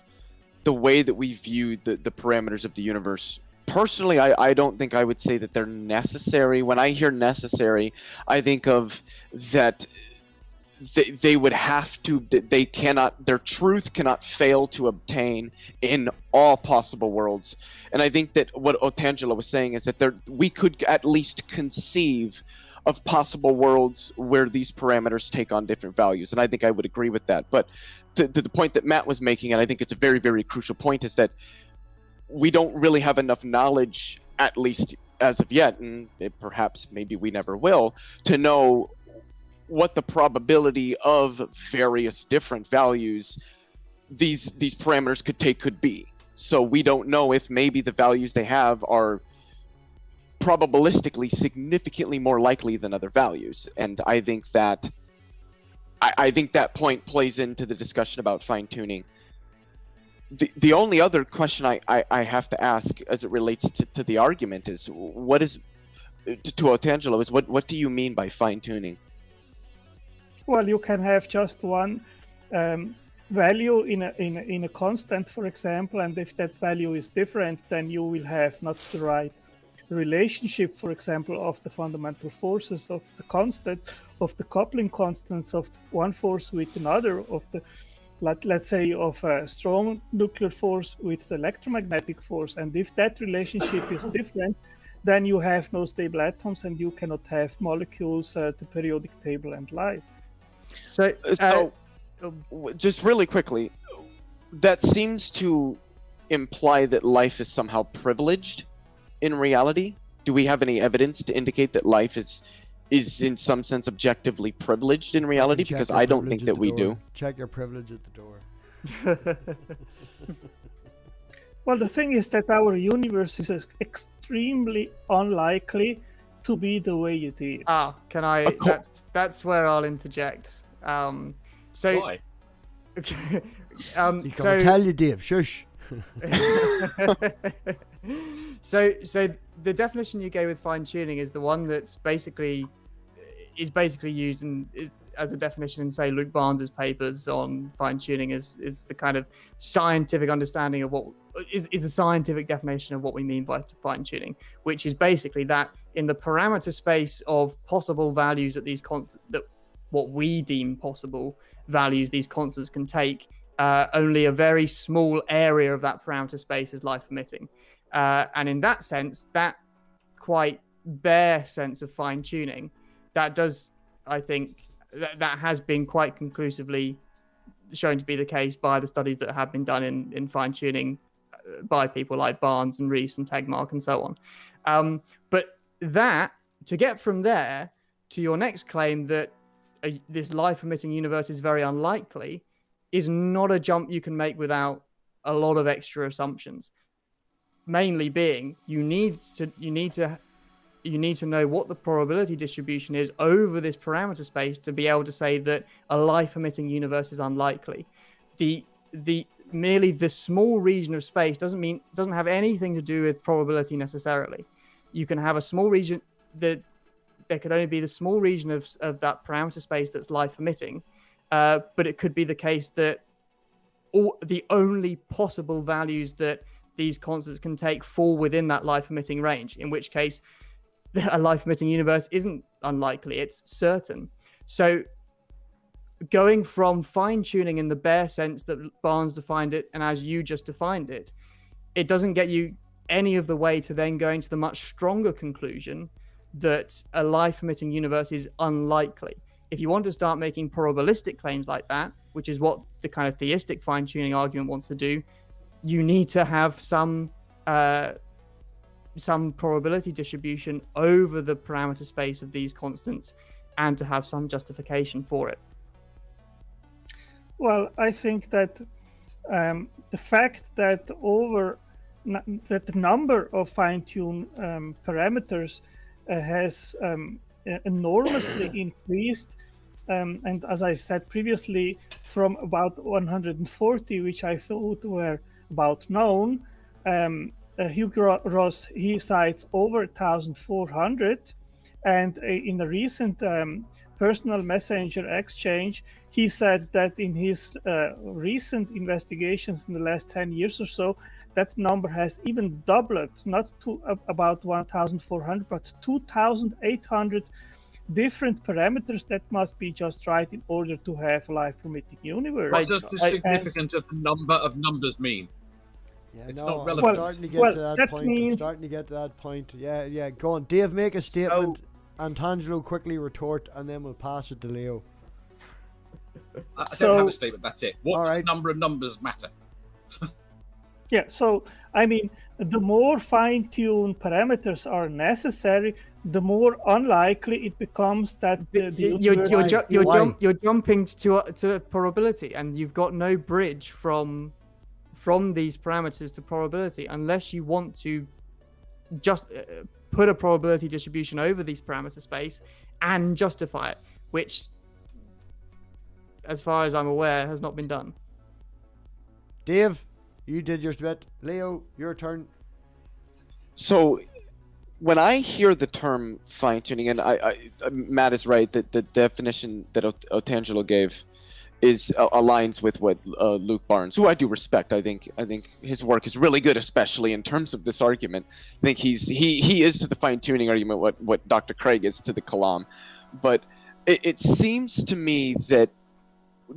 the way that we view the parameters of the universe, personally, I don't think I would say that they're necessary. When I hear necessary, I think of that they would have to, they cannot, their truth cannot fail to obtain in all possible worlds. And I think that what Otangelo was saying is that we could at least conceive of possible worlds where these parameters take on different values. And I think I would agree with that. But to the point that Matt was making, and I think it's a very, very crucial point, is that we don't really have enough knowledge, at least as of yet, and perhaps maybe we never will, to know what the probability of various different values these parameters could be. So we don't know if maybe the values they have are probabilistically significantly more likely than other values. And I think that I think that point plays into the discussion about fine-tuning. The only other question I have to ask as it relates to the argument is, what is, to Otangelo, is what do you mean by fine-tuning?
Well, you can have just one value in a constant, for example, and if that value is different, then you will have not the right relationship, for example, of the fundamental forces of the constant, of the coupling constants of one force with another, of the, let's say, of a strong nuclear force with the electromagnetic force. And if that relationship is different, then you have no stable atoms and you cannot have molecules, the periodic table, and life.
So,
just really quickly, that seems to imply that life is somehow privileged in reality. Do we have any evidence to indicate that life is is in some sense objectively privileged in reality,
Check
because
your
I don't
privilege
think
at
that
the
we
door.
do.
Check your privilege at the door.
Well, the thing is that our universe is extremely unlikely to be the way it is.
Can I? That's where I'll interject. So,
Why?
He's gonna tell you, Dave. Shush.
so the definition you gave with fine tuning is the one that's basically used as a definition in, say, Luke Barnes's papers on fine tuning is the kind of scientific understanding of what is the scientific definition of what we mean by fine tuning, which is basically that in the parameter space of possible values that these constants, that what we deem possible values these constants can take, only a very small area of that parameter space is life emitting. And in that sense, that quite bare sense of fine tuning, that does, I think, that has been quite conclusively shown to be the case by the studies that have been done in fine tuning by people like Barnes and Rees and Tegmark and so on. But that, to get from there to your next claim that this life emitting universe is very unlikely, is not a jump you can make without a lot of extra assumptions. Mainly being you need to know what the probability distribution is over this parameter space to be able to say that a life emitting universe is unlikely. The merely the small region of space doesn't have anything to do with probability necessarily. You can have a small region that there could only be the small region of that parameter space that's life emitting, but it could be the case that the only possible values that these constants can take fall within that life emitting range, in which case a life emitting universe isn't unlikely, it's certain. So going from fine tuning in the bare sense that Barnes defined it and as you just defined it, it doesn't get you any of the way to then going to the much stronger conclusion that a life emitting universe is unlikely. If you want to start making probabilistic claims like that, which is what the kind of theistic fine tuning argument wants to do, you need to have some probability distribution over the parameter space of these constants and to have some justification for it.
Well, I think that the fact that that the number of fine-tuned parameters has enormously increased, and as I said previously, from about 140, which I thought were about known, Hugo Ross, he cites over 1,400, and in a recent personal messenger exchange, he said that in his recent investigations in the last 10 years or so, that number has even doubled, not to about 1,400, but 2,800 different parameters that must be just right in order to have a life-permitting universe.
What does the significance of the number of numbers mean?
Yeah,
It's
no,
not
I'm
relevant.
starting to get to that
that
point.
means-
I'm starting to get to that point. Yeah. Go on, Dave. Make a statement, and Tangelo quickly retort, and then we'll pass it to Leo.
I
So-
don't have a statement. That's it. What
All right.
number of numbers matter?
Yeah, so I mean, the more fine-tuned parameters are necessary, the more unlikely it becomes that the universe...
You're jumping to probability, and you've got no bridge from these parameters to probability unless you want to just put a probability distribution over these parameter space and justify it, which, as far as I'm aware, has not been done.
Dave, you did your bit. Leo, your turn.
So, when I hear the term fine tuning, and Matt is right that the definition that Otangelo gave aligns with what Luke Barnes, who I do respect. I think his work is really good, especially in terms of this argument. I think he is to the fine tuning argument what Dr. Craig is to the Kalam, but it seems to me that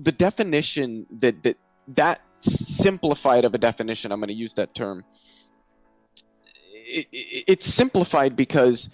the definition that simplified of a definition, I'm going to use that term. It's simplified because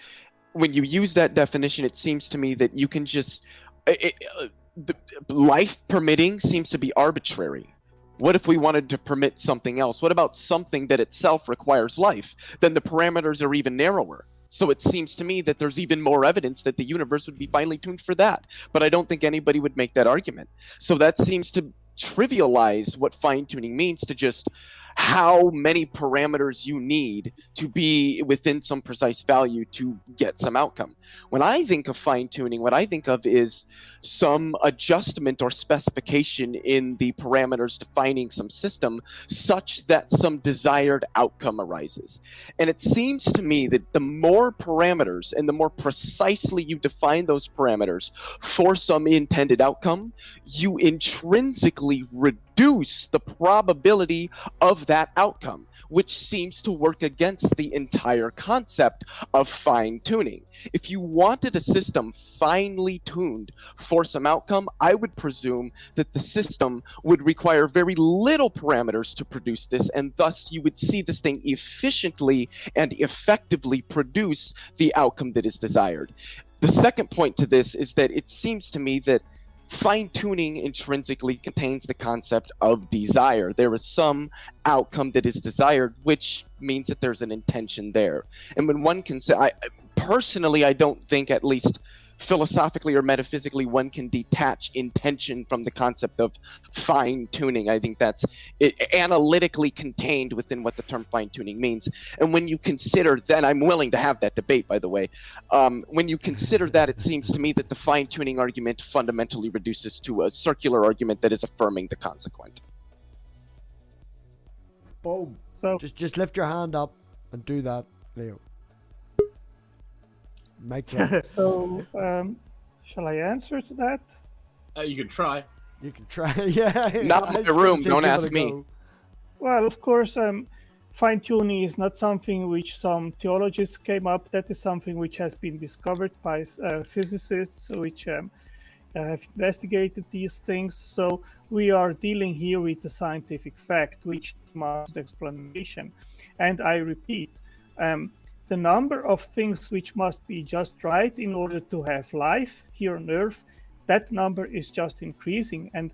when you use that definition, it seems to me that you can just the life permitting seems to be arbitrary. What if we wanted to permit something else? What about something that itself requires life? Then the parameters are even narrower. So it seems to me that there's even more evidence that the universe would be finely tuned for that. But I don't think anybody would make that argument. So that seems to trivialize what fine tuning means to just how many parameters you need to be within some precise value to get some outcome. When I think of fine tuning, what I think of is some adjustment or specification in the parameters defining some system such that some desired outcome arises. And it seems to me that the more parameters and the more precisely you define those parameters for some intended outcome, you intrinsically reduce the probability of that outcome, which seems to work against the entire concept of fine tuning. If you wanted a system finely tuned for some outcome, I would presume that the system would require very little parameters to produce this, and thus you would see this thing efficiently and effectively produce the outcome that is desired. The second point to this is that it seems to me that fine-tuning intrinsically contains the concept of desire. There is some outcome that is desired, which means that there's an intention there. And when one can say, personally, I don't think, at least philosophically or metaphysically, one can detach intention from the concept of fine-tuning. I think that's analytically contained within what the term fine-tuning means. And when you consider that, I'm willing to have that debate, by the way, when you consider that, it seems to me that the fine-tuning argument fundamentally reduces to a circular argument that is affirming the consequent.
Boom.
So
Just lift your hand up and do that, Leo. Mic drop.
so shall I answer to that?
You can try.
You can try. Yeah.
Not
I
in
was
my
gonna
room,
say
don't
give it
ask
a
me.
go.
Well, of course, fine-tuning is not something which some theologists came up. That is something which has been discovered by physicists which have investigated these things. So we are dealing here with the scientific fact, which demands explanation. And I repeat, the number of things which must be just right in order to have life here on Earth, that number is just increasing. And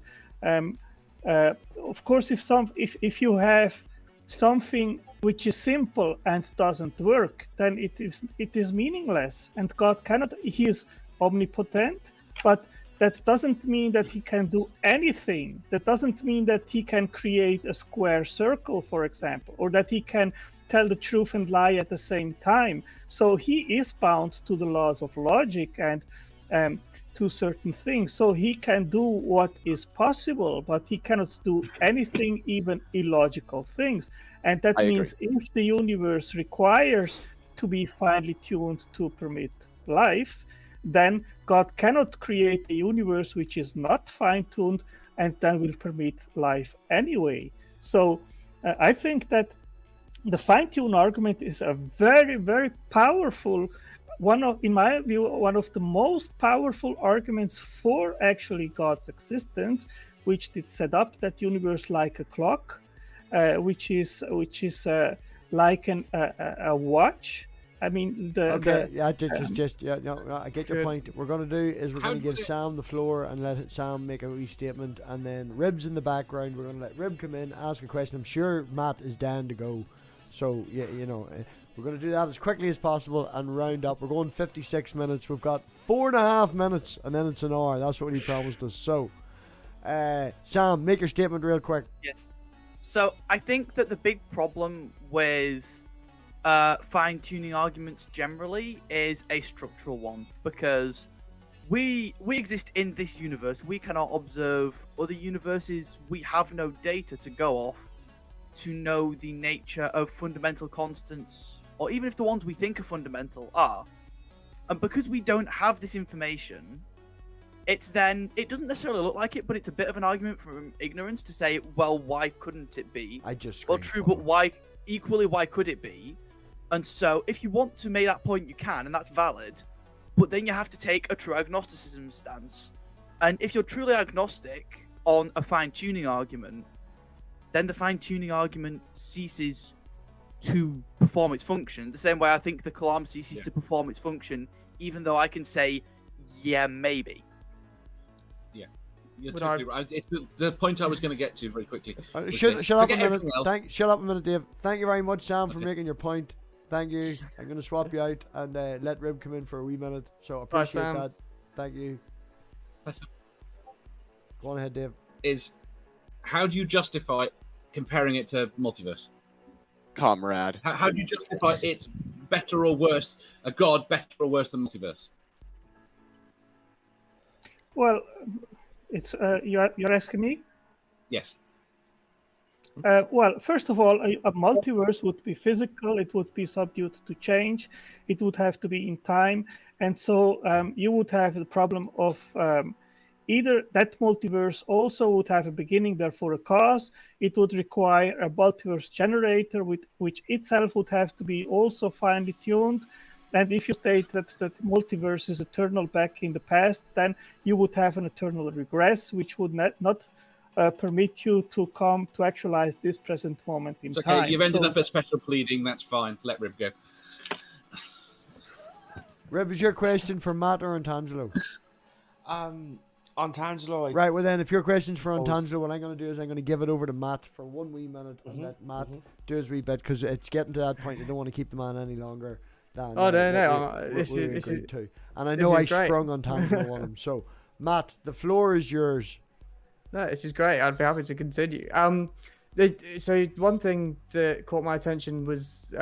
of course, if you have something which is simple and doesn't work, then it is meaningless. And God cannot. He is omnipotent, but that doesn't mean that he can do anything. That doesn't mean that he can create a square circle, for example, or that he can tell the truth and lie at the same time. So he is bound to the laws of logic and to certain things. So he can do what is possible, but he cannot do anything, even illogical things. And that means if the universe requires to be finely tuned to permit life, then God cannot create a universe which is not fine-tuned and then will permit life anyway. So I think that the fine-tune argument is a very, very powerful in my view, one of the most powerful arguments for actually God's existence, which did set up that universe like a clock, which is like a watch. I mean, I get your point. What we're going to do is we're going to give Sam the floor and let Sam make a wee statement, and then Rib's in the background. We're going to let Rib come in, ask a question. I'm sure Matt is down to go. So, yeah, we're going to do that as quickly as possible and round up. We're going 56 minutes. We've got 4.5 minutes, and then it's an hour. That's what he promised us. So, Sam, make your statement real quick.
Yes. So, I think that the big problem with fine-tuning arguments generally is a structural one, because we exist in this universe. We cannot observe other universes. We have no data to go off to know the nature of fundamental constants, or even if the ones we think are fundamental are. And because we don't have this information, it doesn't necessarily look like it, but it's a bit of an argument from ignorance to say, well, why couldn't it be? Well, true, but why could it be? And so if you want to make that point, you can, and that's valid, but then you have to take a true agnosticism stance. And if you're truly agnostic on a fine-tuning argument, then the fine-tuning argument ceases to perform its function. The same way I think the Kalam ceases to perform its function, even though I can say, yeah, maybe.
Yeah, you're totally right. It's the point I was going to get to very quickly.
Shut up a minute. Shut up a minute, Dave. Thank you very much, Sam, for making your point. Thank you. I'm going to swap you out and let Rib come in for a wee minute. So
Bye,
appreciate
Sam.
that. Thank you. Go on ahead, Dave.
Is how do you justify comparing it to multiverse?
Comrade.
How do you justify it better or worse? A god better or worse than multiverse?
Well, it's you're asking me.
Yes.
Well, first of all, a multiverse would be physical. It would be subject to change. It would have to be in time, and so you would have the problem of either that multiverse also would have a beginning, therefore a cause. It would require a multiverse generator, which itself would have to be also finely tuned. And if you state that multiverse is eternal back in the past, then you would have an eternal regress, which would not permit you to come to actualize this present moment in
It's okay.
time.
You've ended up at special pleading. That's fine. Let Rib go.
Rib, is your question for Matt or Antangelo?
On Tangelo,
Right, well then, if your question's for Antangelo, what I'm going to do is I'm going to give it over to Matt for 1 wee minute and let Matt do his wee bit, because it's getting to that point. I don't want to keep the man any longer than
this is
too. And I know I
great.
sprung on Tangelo on him. So, Matt, the floor is yours.
No, this is great. I'd be happy to continue. So one thing that caught my attention was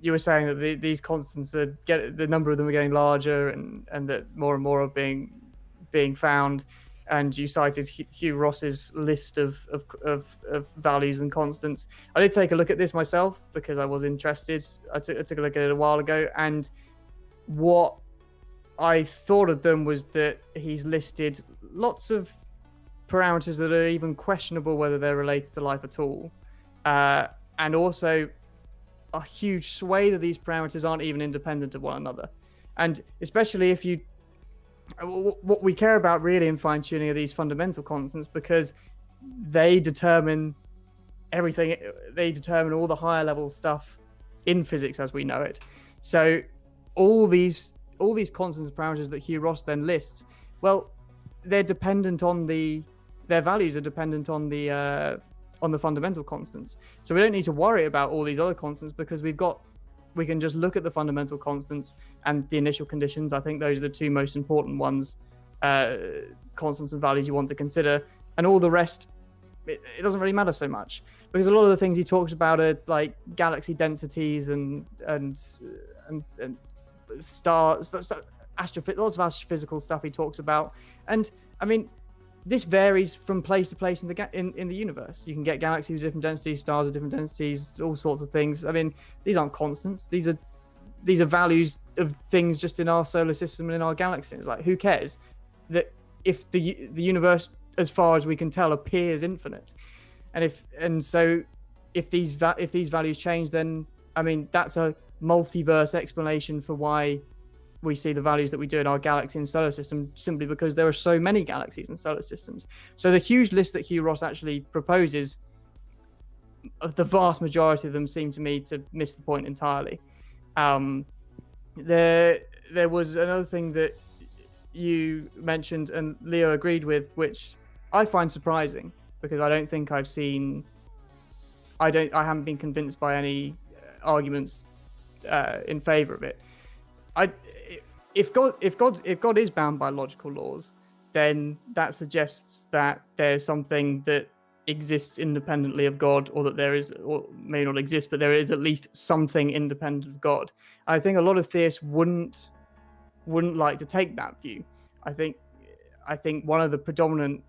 you were saying that these constants the number of them are getting larger, and that more and more are being found. And you cited Hugh Ross's list of values and constants. I did take a look at this myself because I was interested. I took a look at it a while ago, and what I thought of them was that he's listed lots of parameters that are even questionable whether they're related to life at all, and also a huge swathe of these parameters aren't even independent of one another. And especially if you, what we care about really in fine-tuning are these fundamental constants, because they determine everything. They determine all the higher level stuff in physics as we know it. So all these constants and parameters that Hugh Ross then lists, well, they're dependent on their values are dependent on the fundamental constants. So we don't need to worry about all these other constants, because we can just look at the fundamental constants and the initial conditions. I think those are the two most important ones, constants and values you want to consider, and all the rest, it doesn't really matter so much, because a lot of the things he talks about are like galaxy densities and stars, lots of astrophysical stuff he talks about. And I mean, this varies from place to place in the universe. You can get galaxies with different densities, stars with different densities, all sorts of things. I mean, these aren't constants. These are values of things just in our solar system and in our galaxy. It's like, who cares that if the universe, as far as we can tell, appears infinite? And so if these values change, then I mean, that's a multiverse explanation for why we see the values that we do in our galaxy and solar system, simply because there are so many galaxies and solar systems. So the huge list that Hugh Ross actually proposes, the vast majority of them seem to me to miss the point entirely. There was another thing that you mentioned and Leo agreed with, which I find surprising, because I don't think I haven't been convinced by any arguments in favor of it. If God is bound by logical laws, then that suggests that there's something that exists independently of God, or that there is, or may not exist, but there is at least something independent of God. I think a lot of theists wouldn't like to take that view. I think one of the predominant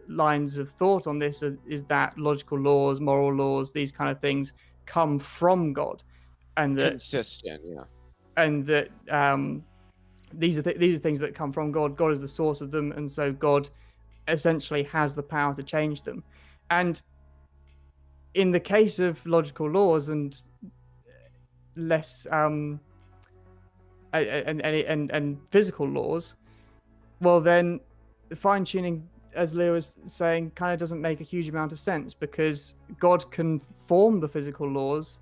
lines of thought on this is that logical laws, moral laws, these kind of things come from God, and that
Consistent, yeah.
And that these are things that come from God. God is the source of them, and so God essentially has the power to change them. And in the case of logical laws and less and physical laws, well, then fine tuning, as Leo was saying, kind of doesn't make a huge amount of sense, because God can form the physical laws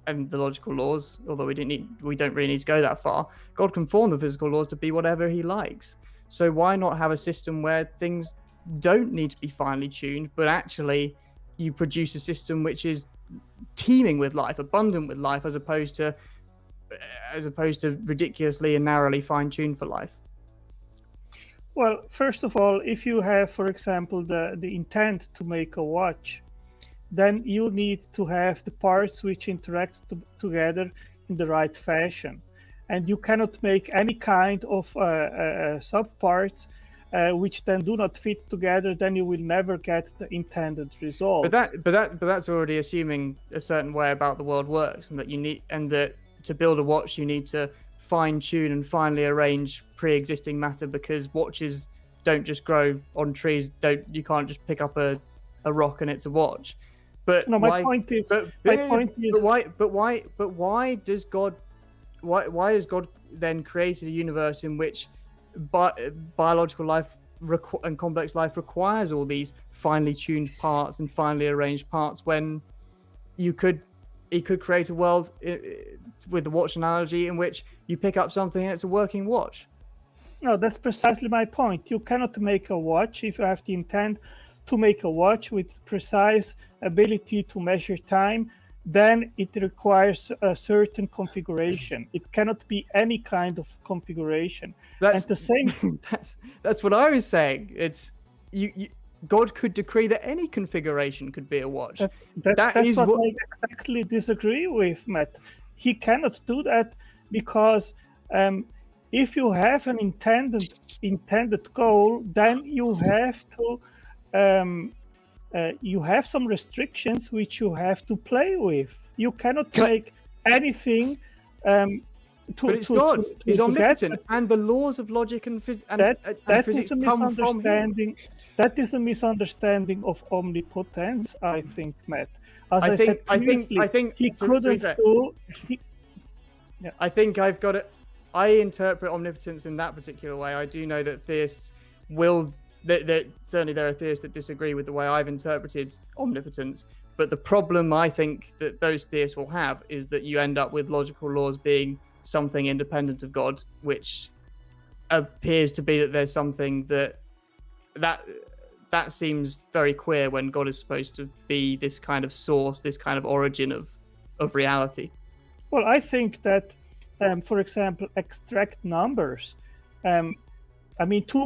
and the logical laws, although we don't really need to go that far. God can form the physical laws to be whatever he likes. So why not have a system where things don't need to be finely tuned, but actually you produce a system which is teeming with life, abundant with life, as opposed to ridiculously and narrowly fine-tuned for life?
Well, first of all, if you have, for example, the intent to make a watch, then you need to have the parts which interact together in the right fashion. And you cannot make any kind of subparts which then do not fit together, then you will never get the intended result.
But that's already assuming a certain way about the world works, and that to build a watch you need to fine-tune and finely arrange pre-existing matter, because watches don't just grow on trees. You can't just pick up a rock and it's a watch. But
no,
why,
my point is
why has God then created a universe in which biological life and complex life requires all these finely tuned parts and finely arranged parts, when he could create a world, with the watch analogy, in which you pick up something and it's a working watch?
No, that's precisely my point. You cannot make a watch if you have the intent to make a watch with precise ability to measure time. Then it requires a certain configuration. It cannot be any kind of configuration.
That's
and the same.
That's what I was saying. It's you. God could decree that any configuration could be a watch.
That's what I exactly disagree with, Matt. He cannot do that because if you have an intended goal, then you have to you have some restrictions which you have to play with. You cannot make anything.
But it's God. He's omnipotent, and the laws of logic and physics come from him.
That is a misunderstanding of omnipotence, I think, Matt. As I said previously,
I think
he couldn't do.
Yeah. I think I've got it. I interpret omnipotence in that particular way. I do know that theists will. That certainly there are theists that disagree with the way I've interpreted omnipotence. But the problem I think that those theists will have is that you end up with logical laws being something independent of God, which appears to be that there's something that seems very queer when God is supposed to be this kind of source, this kind of origin of reality.
Well, I think that, for example, abstract numbers. 2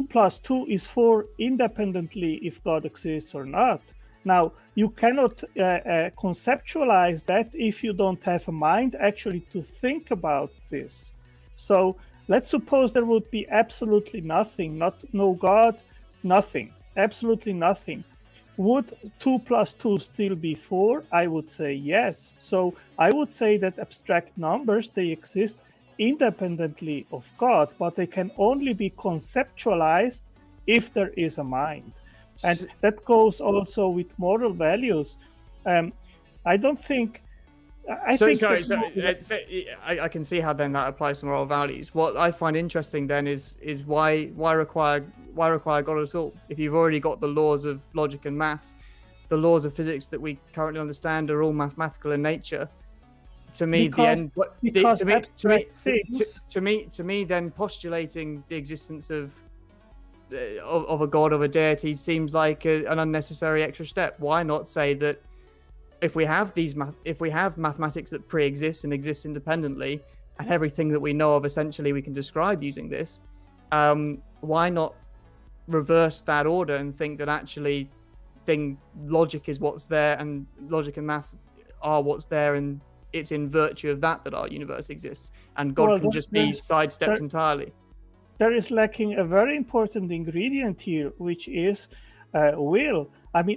plus 2 is 4 independently if God exists or not. Now, you cannot conceptualize that if you don't have a mind actually to think about this. So let's suppose there would be absolutely nothing, no God, nothing, absolutely nothing. Would 2 plus 2 still be 4? I would say yes. So I would say that abstract numbers, they exist independently of God, but they can only be conceptualized if there is a mind. And that goes also with moral values. I don't think. I
can see how then that applies to moral values. What I find interesting then is why require God at all? If you've already got the laws of logic and maths, the laws of physics that we currently understand are all mathematical in nature. To me, to me, then postulating the existence of a god, of a deity, seems like an unnecessary extra step. Why not say that if we have mathematics that pre-exist and exist independently, and everything that we know of essentially we can describe using this, why not reverse that order and think that actually logic is what's there, and logic and maths are what's there, and it's in virtue of that our universe exists, and God can just be sidestepped entirely.
There is lacking a very important ingredient here, which is will.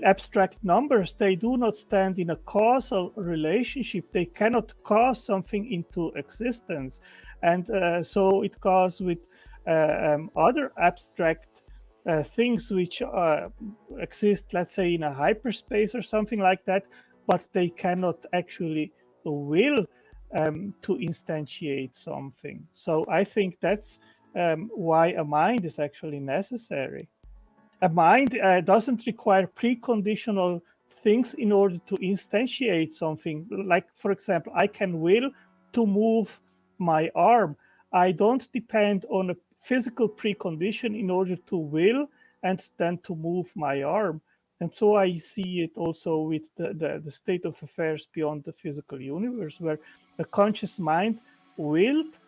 Abstract numbers, they do not stand in a causal relationship. They cannot cause something into existence. And so it goes with other abstract things which exist, let's say, in a hyperspace or something like that, but they cannot actually will to instantiate something. So I think that's why a mind is actually necessary. A mind doesn't require preconditional things in order to instantiate something. Like, for example, I can will to move my arm. I don't depend on a physical precondition in order to will and then to move my arm. And so I see it also with the state of affairs beyond the physical universe, where a conscious mind willed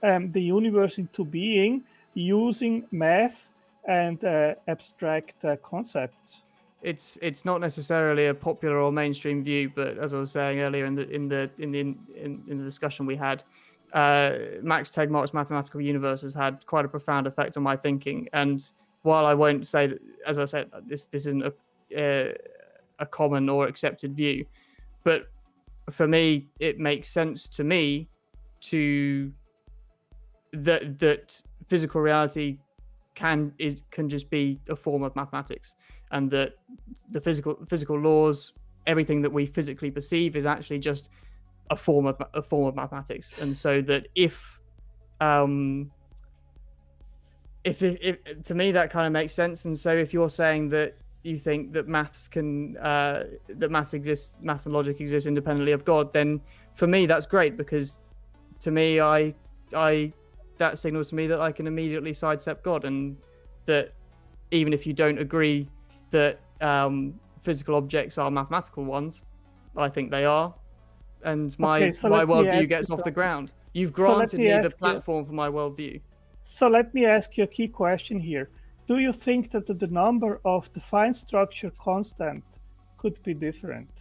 the universe into being using math and abstract concepts.
It's not necessarily a popular or mainstream view, but as I was saying earlier in the discussion we had, Max Tegmark's mathematical universe has had quite a profound effect on my thinking. And while I won't say that, as I said, this isn't a common or accepted view, but for me, it makes sense to me that physical reality can just be a form of mathematics, and that the physical laws, everything that we physically perceive, is actually just a form of mathematics. And so that if to me that kind of makes sense. And so if you're saying that you think that maths and logic exist independently of God, then for me that's great, because to me I that signals to me that I can immediately sidestep God, and that even if you don't agree that physical objects are mathematical ones, I think they are, and my worldview gets off the ground. You've granted me the platform for my worldview.
So let me ask you a key question here. Do you think that the number of the fine structure constant could be different?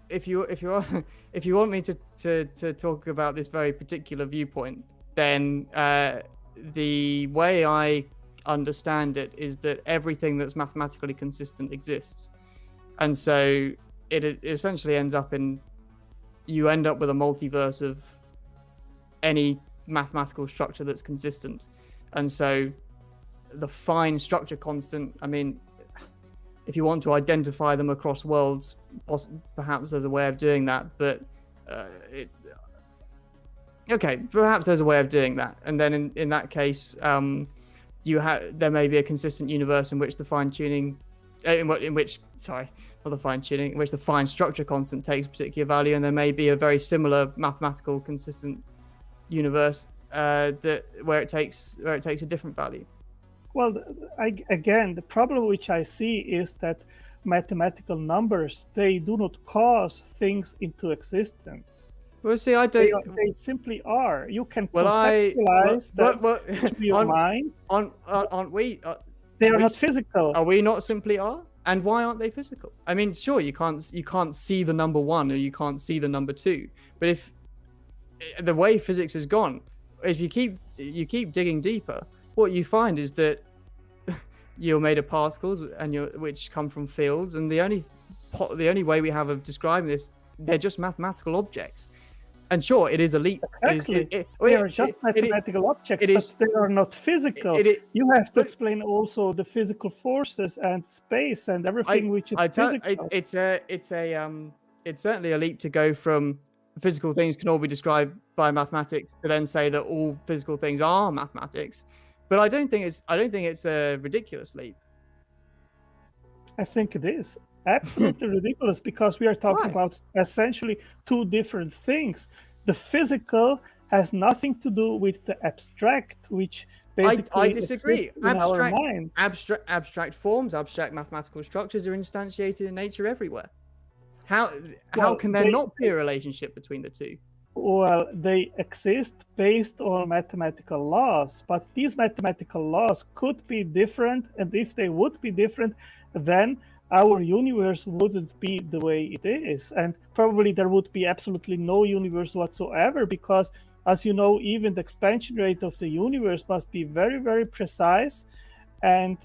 If you want me to talk about this very particular viewpoint, then the way I understand it is that everything that's mathematically consistent exists, and so it essentially ends up with a multiverse of any mathematical structure that's consistent. And so the fine structure constant, I mean, if you want to identify them across worlds, perhaps there's a way of doing that, but perhaps there's a way of doing that. And then in that case, there may be a consistent universe in which the fine-tuning, in which the fine structure constant takes a particular value, and there may be a very similar mathematical consistent universe where it takes a different value.
Well, again, the problem which I see is that mathematical numbers, they do not cause things into existence.
Well, see, I don't.
They simply are. You can conceptualize them to your mind.
Aren't we?
They are not physical.
Are we not simply are? And why aren't they physical? I mean, sure, you can't see the number 1 or you can't see the number 2, but if the way physics has gone, if you keep digging deeper, what you find is that you're made of particles which come from fields, and the only way we have of describing this, they're just mathematical objects. And sure, it is a leap.
Exactly. They are just mathematical objects, but they are not physical. You have to explain also the physical forces and space and everything which is physical.
It's certainly a leap to go from physical things can all be described by mathematics to then say that all physical things are mathematics. But I don't think it's a ridiculous leap.
I think it is absolutely ridiculous, because we are talking about essentially two different things. The physical has nothing to do with the abstract, which basically
I disagree.
In our minds.
Abstract forms, abstract mathematical structures are instantiated in nature everywhere. How can there not be a relationship between the two?
Well, they exist based on mathematical laws, but these mathematical laws could be different, and if they would be different, then our universe wouldn't be the way it is, and probably there would be absolutely no universe whatsoever, because, as you know, even the expansion rate of the universe must be very, very precise, and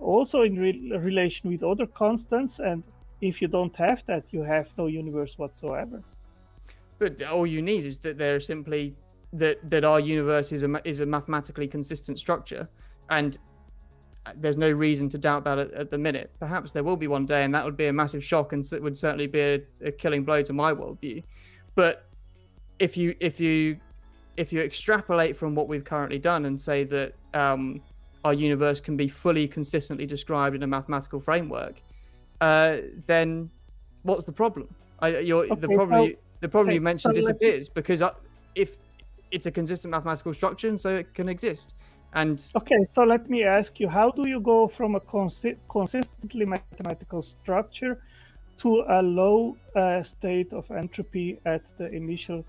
also in relation with other constants, and if you don't have that, you have no universe whatsoever.
But all you need is that there simply that our universe is a mathematically consistent structure, and there's no reason to doubt that at the minute. Perhaps there will be one day, and that would be a massive shock, and it would certainly be a killing blow to my worldview. But if you extrapolate from what we've currently done and say that our universe can be fully consistently described in a mathematical framework, then what's the problem? The problem you mentioned disappears, because if it's a consistent mathematical structure, and so it can exist. And
Okay, so let me ask you, how do you go from a consistently mathematical structure to a low state of entropy at the initial,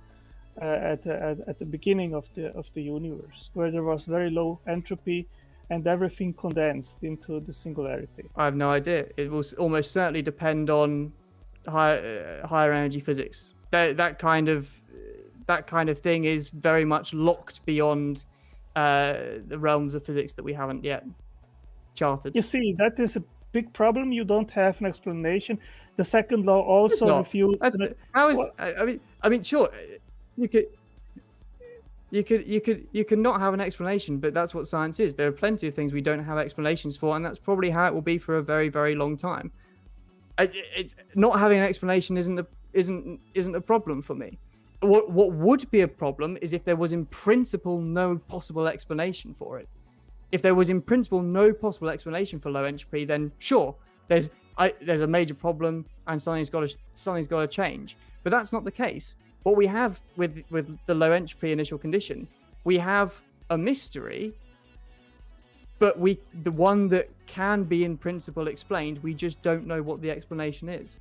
at the beginning of the universe, where there was very low entropy and everything condensed into the singularity?
I have no idea. It will almost certainly depend on higher energy physics. That kind of thing is very much locked beyond the realms of physics that we haven't yet charted.
You see, that is a big problem. You don't have an explanation. The second law also refutes.
How is? I mean, sure, you could not have an explanation, but that's what science is. There are plenty of things we don't have explanations for, and that's probably how it will be for a very, very long time. It's not having an explanation isn't a problem for me. What would be a problem is if there was in principle no possible explanation for it. If there was in principle no possible explanation for low entropy, then sure, there's a major problem and something's got to change. But that's not the case. What we have with the low entropy initial condition, we have a mystery, but the one that can be in principle explained, we just don't know what the explanation is.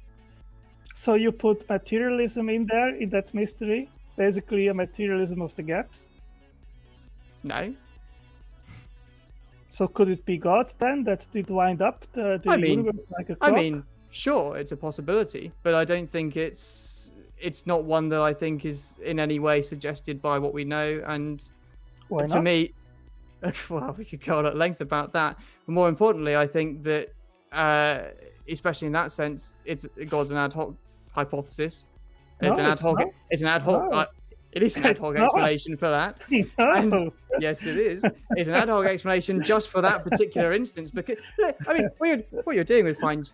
So you put materialism in there, in that mystery, basically a materialism of the gaps?
No.
So could it be God then that did wind up the universe like a clock?
I mean, sure, it's a possibility, but I don't think it's not one that I think is in any way suggested by what we know. And
Why
to
not?
me, well, we could go on at length about that. But more importantly, I think that, especially in that sense, God's an ad hoc hypothesis. It's an ad hoc.
not.
It's an ad hoc.
No.
It is an ad
It's
hoc
not.
explanation for that.
No.
And yes, it is. It's an ad hoc explanation just for that particular instance. Because look, I mean, what you're doing with fine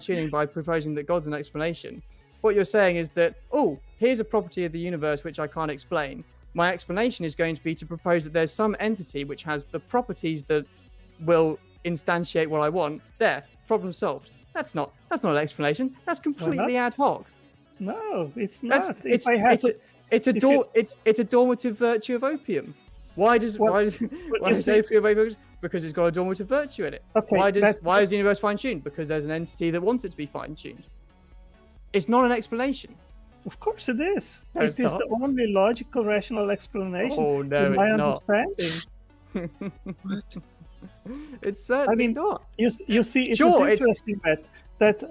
tuning by proposing that God's an explanation, what you're saying is that, oh, here's a property of the universe which I can't explain. My explanation is going to be to propose that there's some entity which has the properties that will instantiate what I want. There, problem solved. That's not an explanation. That's completely ad hoc.
No, it's not.
It's a dormative virtue of opium. Why does opium? Because it's got a dormative virtue in it.
Okay,
why is the universe fine-tuned? Because there's an entity that wants it to be fine-tuned. It's not an explanation.
Of course it is.
No,
It
it's
is
not.
the only logical, rational explanation.
Oh no,
in my
it's not.
understanding.
It's certainly not.
You see, it
Sure,
is interesting that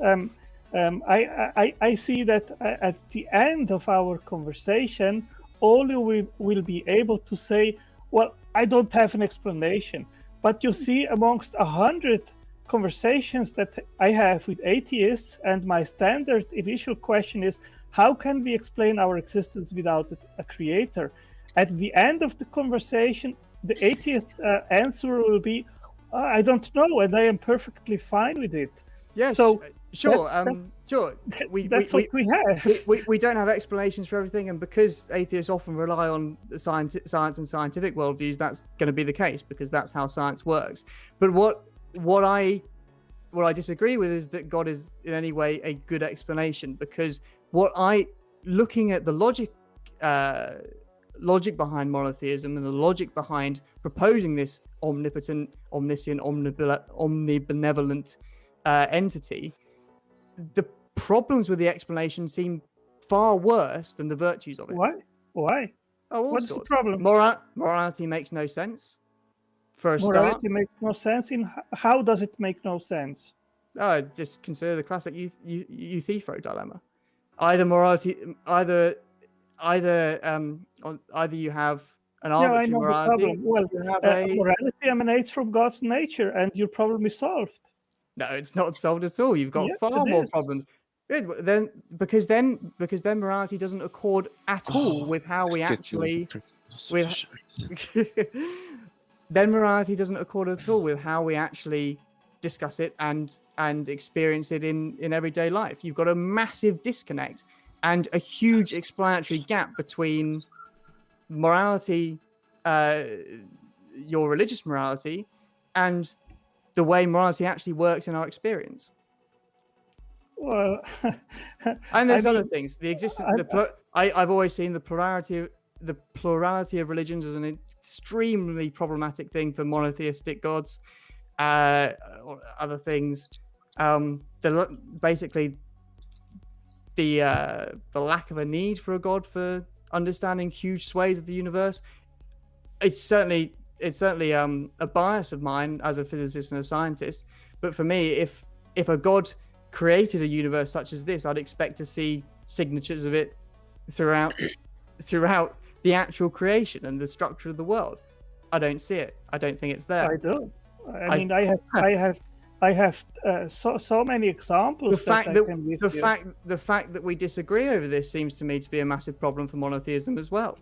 I see that at the end of our conversation, all you will be able to say, well, I don't have an explanation. But you see, amongst 100 conversations that I have with atheists, and my standard initial question is, how can we explain our existence without a creator? At the end of the conversation, the atheist's answer will be, I don't know, and I am perfectly fine with it.
Yes.
So
sure.
that's-
Sure.
That's what we have.
We don't have explanations for everything, and because atheists often rely on science and scientific worldviews, that's going to be the case because that's how science works. But what I disagree with is that God is in any way a good explanation, because looking at the logic behind monotheism and the logic behind proposing this omnipotent, omniscient, omnibenevolent entity, the problems with the explanation seem far worse than the virtues of it.
Why?
Oh, all
What's
sorts.
the problem?
Morality makes no sense. For a start,
Morality makes no sense. How does it make no sense?
just consider the classic Euthyphro dilemma. Either morality, either you have an arbitrary morality.
The problem. Well, morality emanates from God's nature, and your problem is solved.
No, it's not solved at all. You've got
Yes,
far
it
more
is.
problems. Because then morality doesn't accord at all with how we actually then morality doesn't accord at all with how we actually discuss it and experience it in everyday life. You've got a massive disconnect and a huge explanatory gap between morality, your religious morality, and the way morality actually works in our experience.
Well,
And there's other things. The existence, I've always seen the plurality the plurality of religions is an extremely problematic thing for monotheistic gods or other things. Basically, the lack of a need for a god for understanding huge swathes of the universe. It's certainly a bias of mine as a physicist and a scientist. But for me, if a god created a universe such as this, I'd expect to see signatures of it throughout the actual creation and the structure of the world. I don't see it. I don't think it's there.
I do. I mean, I have so many examples.
The fact that we disagree over this seems to me to be a massive problem for monotheism as well.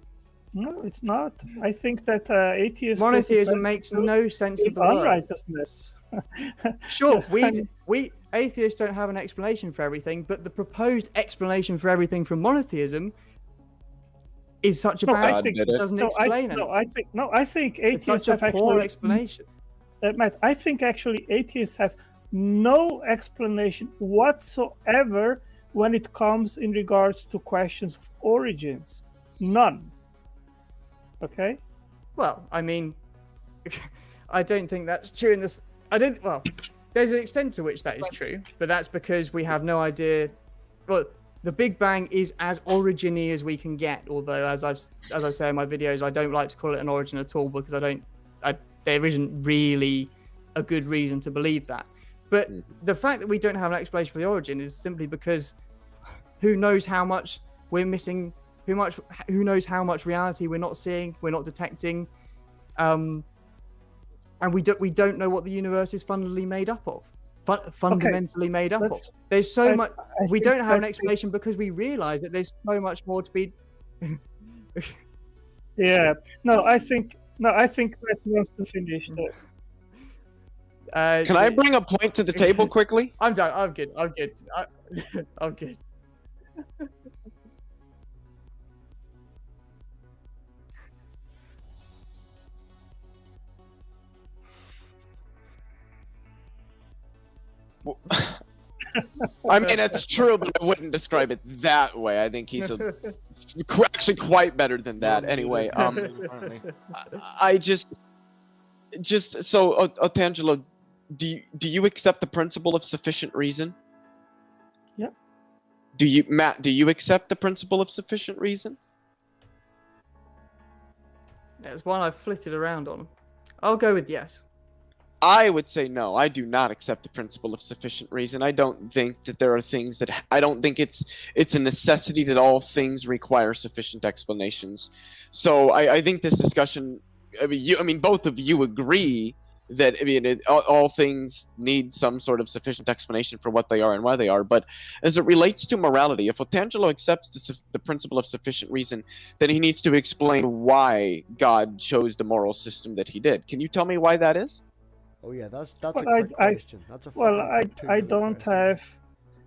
No, it's not. I think that atheists
monotheism makes no sense of the world.
Unrighteousness.
Sure, we atheists don't have an explanation for everything, but the proposed explanation for everything from monotheism is such a bad thing. It doesn't explain it.
I think atheists have actually
poor explanation.
Matt, I think actually atheists have no explanation whatsoever when it comes in regards to questions of origins. None. Okay?
Well, I mean, I don't think that's true in this. There's an extent to which that is true, but that's because we have no idea. Well, the Big Bang is as origin-y as we can get, although as I say in my videos, I don't like to call it an origin at all because there isn't really a good reason to believe that. But the fact that we don't have an explanation for the origin is simply because who knows how much we're missing, who knows how much reality we're not seeing, we're not detecting, and we don't know what the universe is fundamentally made up of. Made up of. There's so much. We don't have an explanation because we realize that there's so much more to be.
Yeah. I think that wants to finish that.
Can I bring a point to the table quickly?
I'm done. I'm good. I'm good.
I mean, it's true, but I wouldn't describe it that way. I think he's actually quite better than that. Anyway, I just so Otangelo, do you accept the principle of sufficient reason?
Yeah.
Matt, do you accept the principle of sufficient reason?
That's one I've flitted around on. I'll go with yes.
I would say no. I do not accept the principle of sufficient reason. I don't think that there are things that I don't think it's a necessity that all things require sufficient explanations. So I think this discussion. I mean, both of you agree that all things need some sort of sufficient explanation for what they are and why they are. But as it relates to morality, if Otangelo accepts the principle of sufficient reason, then he needs to explain why God chose the moral system that he did. Can you tell me why that is?
Oh yeah, that's a quick question. That's a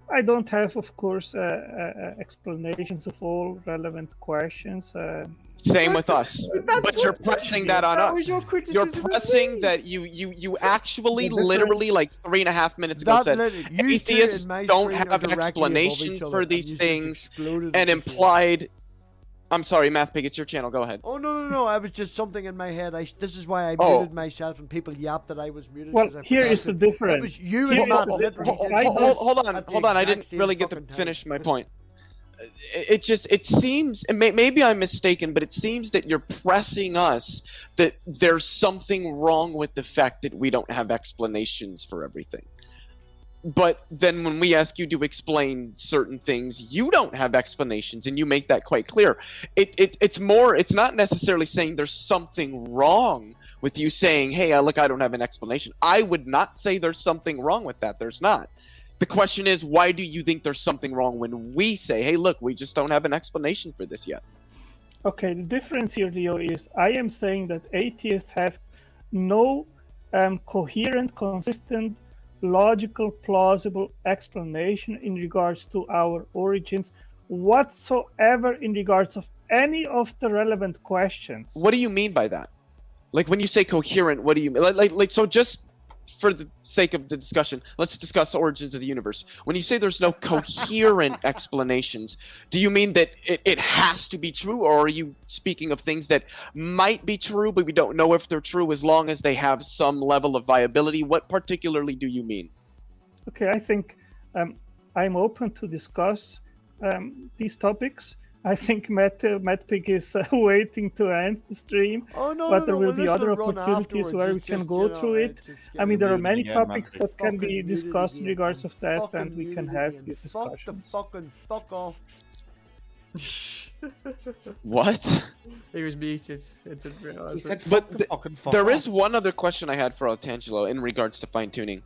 I don't have, of course, explanations of all relevant questions.
Same with us, but you're pressing that on us. You're pressing that you actually literally like 3.5 minutes ago said atheists don't have explanations for these things and implied. I'm sorry, MathPig, it's your channel. Go ahead.
Oh, no. I was just something in my head. This is why I muted myself and people yapped that I was muted.
Well, here is the difference.
It was you and Matt literally.
Hold on. I didn't really get to finish my point. It seems, and maybe I'm mistaken, but it seems that you're pressing us that there's something wrong with the fact that we don't have explanations for everything. But then when we ask you to explain certain things, you don't have explanations, and you make that quite clear. It's not necessarily saying there's something wrong with you saying, hey, look, I don't have an explanation. I would not say there's something wrong with that. There's not. The question is, why do you think there's something wrong when we say, hey, look, we just don't have an explanation for this yet?
Okay, the difference here, Leo, is I am saying that atheists have no coherent, consistent, logical, plausible explanation in regards to our origins whatsoever in regards of any of the relevant questions.
What do you mean by that? Like when you say coherent, what do you mean? Like so just for the sake of the discussion, let's discuss origins of the universe. When you say there's no coherent explanations, do you mean that it has to be true, or are you speaking of things that might be true, but we don't know if they're true as long as they have some level of viability? What particularly do you mean?
Okay, I think I'm open to discuss these topics. I think MathPig is waiting to end the stream, but there will be other opportunities where we can go through it. I mean, there are many topics that can be discussed in regards of that, and we can have these discussions.
Fuck off.
What?
He was muted. I didn't realize.
He said,
But
fuck
there
off.
is one other question I had for Altangelo in regards to fine-tuning.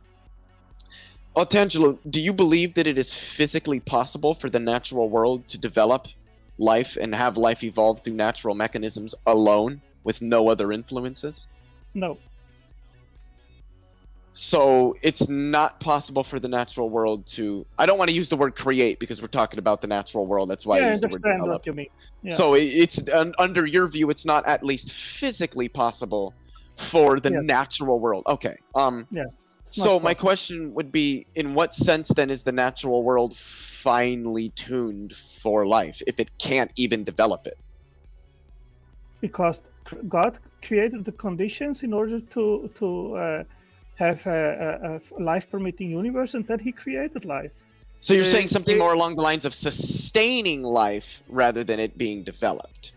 Altangelo, do you believe that it is physically possible for the natural world to develop life and have life evolve through natural mechanisms alone with no other influences?
No.
So it's not possible for the natural world to... I don't want to use the word create because we're talking about the natural world. That's why I use the word
understand
develop.
what you mean. Yeah.
So it's under your view, it's not at least physically possible for the natural world. Okay.
Yes.
So my question would be, in what sense then is the natural world finely tuned for life if it can't even develop it?
Because God created the conditions in order to have a life-permitting universe, and then He created life.
So you're saying something more along the lines of sustaining life rather than it being developed?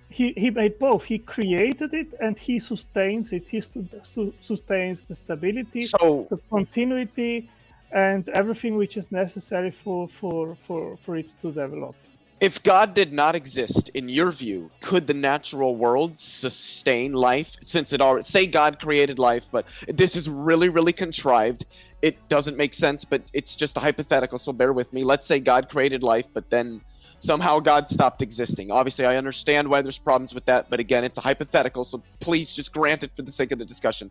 He made both. He created it and He sustains it. He sustains the stability, the continuity, and everything which is necessary for it to develop.
If God did not exist, in your view, could the natural world sustain life? Since it already, say God created life, but this is really, really contrived. It doesn't make sense, but it's just a hypothetical, so bear with me. Let's say God created life, but then somehow God stopped existing. Obviously, I understand why there's problems with that, but again, it's a hypothetical, so please just grant it for the sake of the discussion.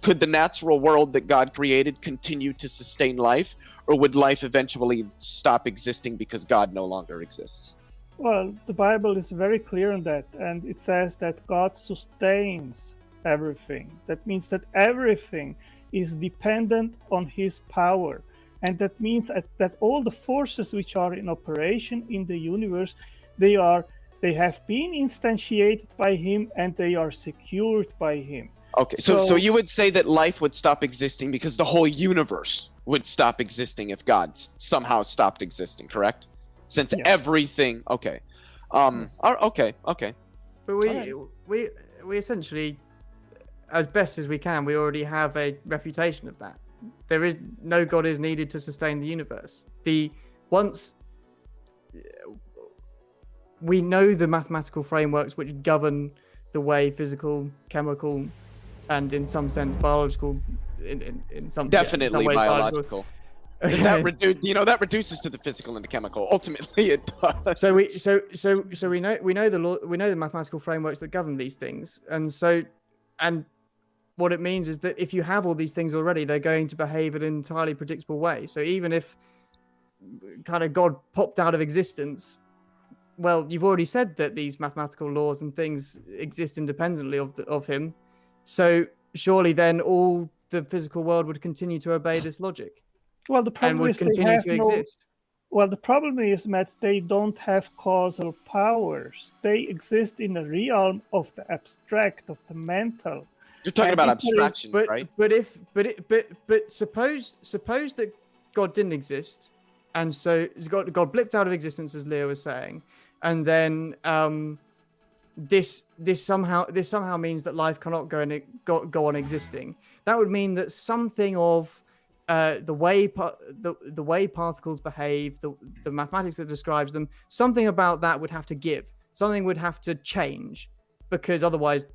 Could the natural world that God created continue to sustain life, or would life eventually stop existing because God no longer exists?
Well, the Bible is very clear on that, and it says that God sustains everything. That means that everything is dependent on His power. And that means that all the forces which are in operation in the universe, they have been instantiated by Him and they are secured by Him.
Okay, so you would say that life would stop existing because the whole universe would stop existing if God somehow stopped existing, correct? Since everything, okay. Okay.
But we essentially, as best as we can, we already have a reputation of that. There is no God is needed to sustain the universe. Once we know the mathematical frameworks which govern the way physical, chemical, and in some sense biological, in some
definitely
ways,
biological. Does that that reduces to the physical and the chemical. Ultimately, it does.
So we know the law, we know the mathematical frameworks that govern these things, and what it means is that if you have all these things already, they're going to behave in an entirely predictable way. So even if kind of God popped out of existence, well, you've already said that these mathematical laws and things exist independently of Him. So surely then all the physical world would continue to obey this logic.
Well, the problem is
continue to exist.
Well, the problem is that they don't have causal powers. They exist in the realm of the abstract, of the mental.
You're talking about abstractions, right?
But suppose that God didn't exist, and so God blipped out of existence, as Leo was saying, and then this somehow means that life cannot go on existing. That would mean that something of the way particles behave, the mathematics that describes them, something about that would have to give. Something would have to change, because otherwise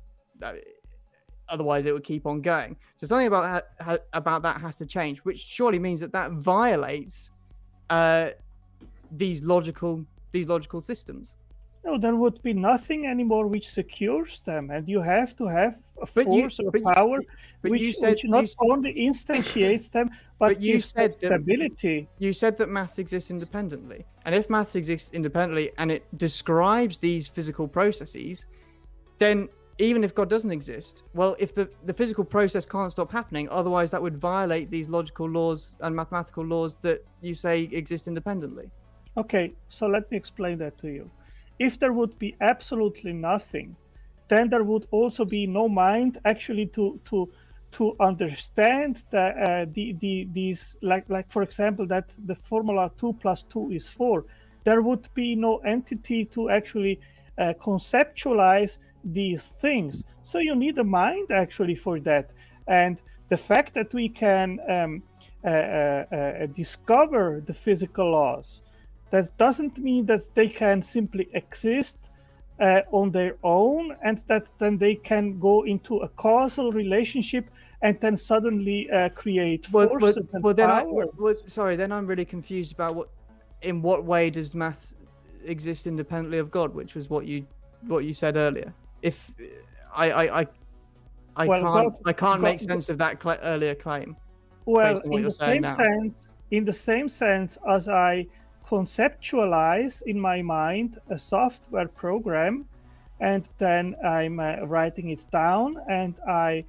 it would keep on going. So something about that has to change, which surely means that violates these logical systems.
No, there would be nothing anymore which secures them, and you have to have a force or power which not only instantiates them, but gives them stability.
You said that maths exists independently, and if maths exists independently and it describes these physical processes, then even if God doesn't exist, well, if the physical process can't stop happening, otherwise that would violate these logical laws and mathematical laws that you say exist independently.
Okay, so let me explain that to you. If there would be absolutely nothing, then there would also be no mind actually to understand these, like for example, that the formula 2 + 2 is 4. There would be no entity to actually conceptualize these things. So you need a mind actually for that. And the fact that we can discover the physical laws, that doesn't mean that they can simply exist on their own, and that then they can go into a causal relationship and then suddenly create forces and power.
Sorry, then I'm really confused about in what way does math exist independently of God, which was what you said earlier. If I can't make sense of that earlier claim.
Well,
based on what
in
you're
the
saying
same sense as I conceptualize in my mind a software program, and then I'm writing it down, and I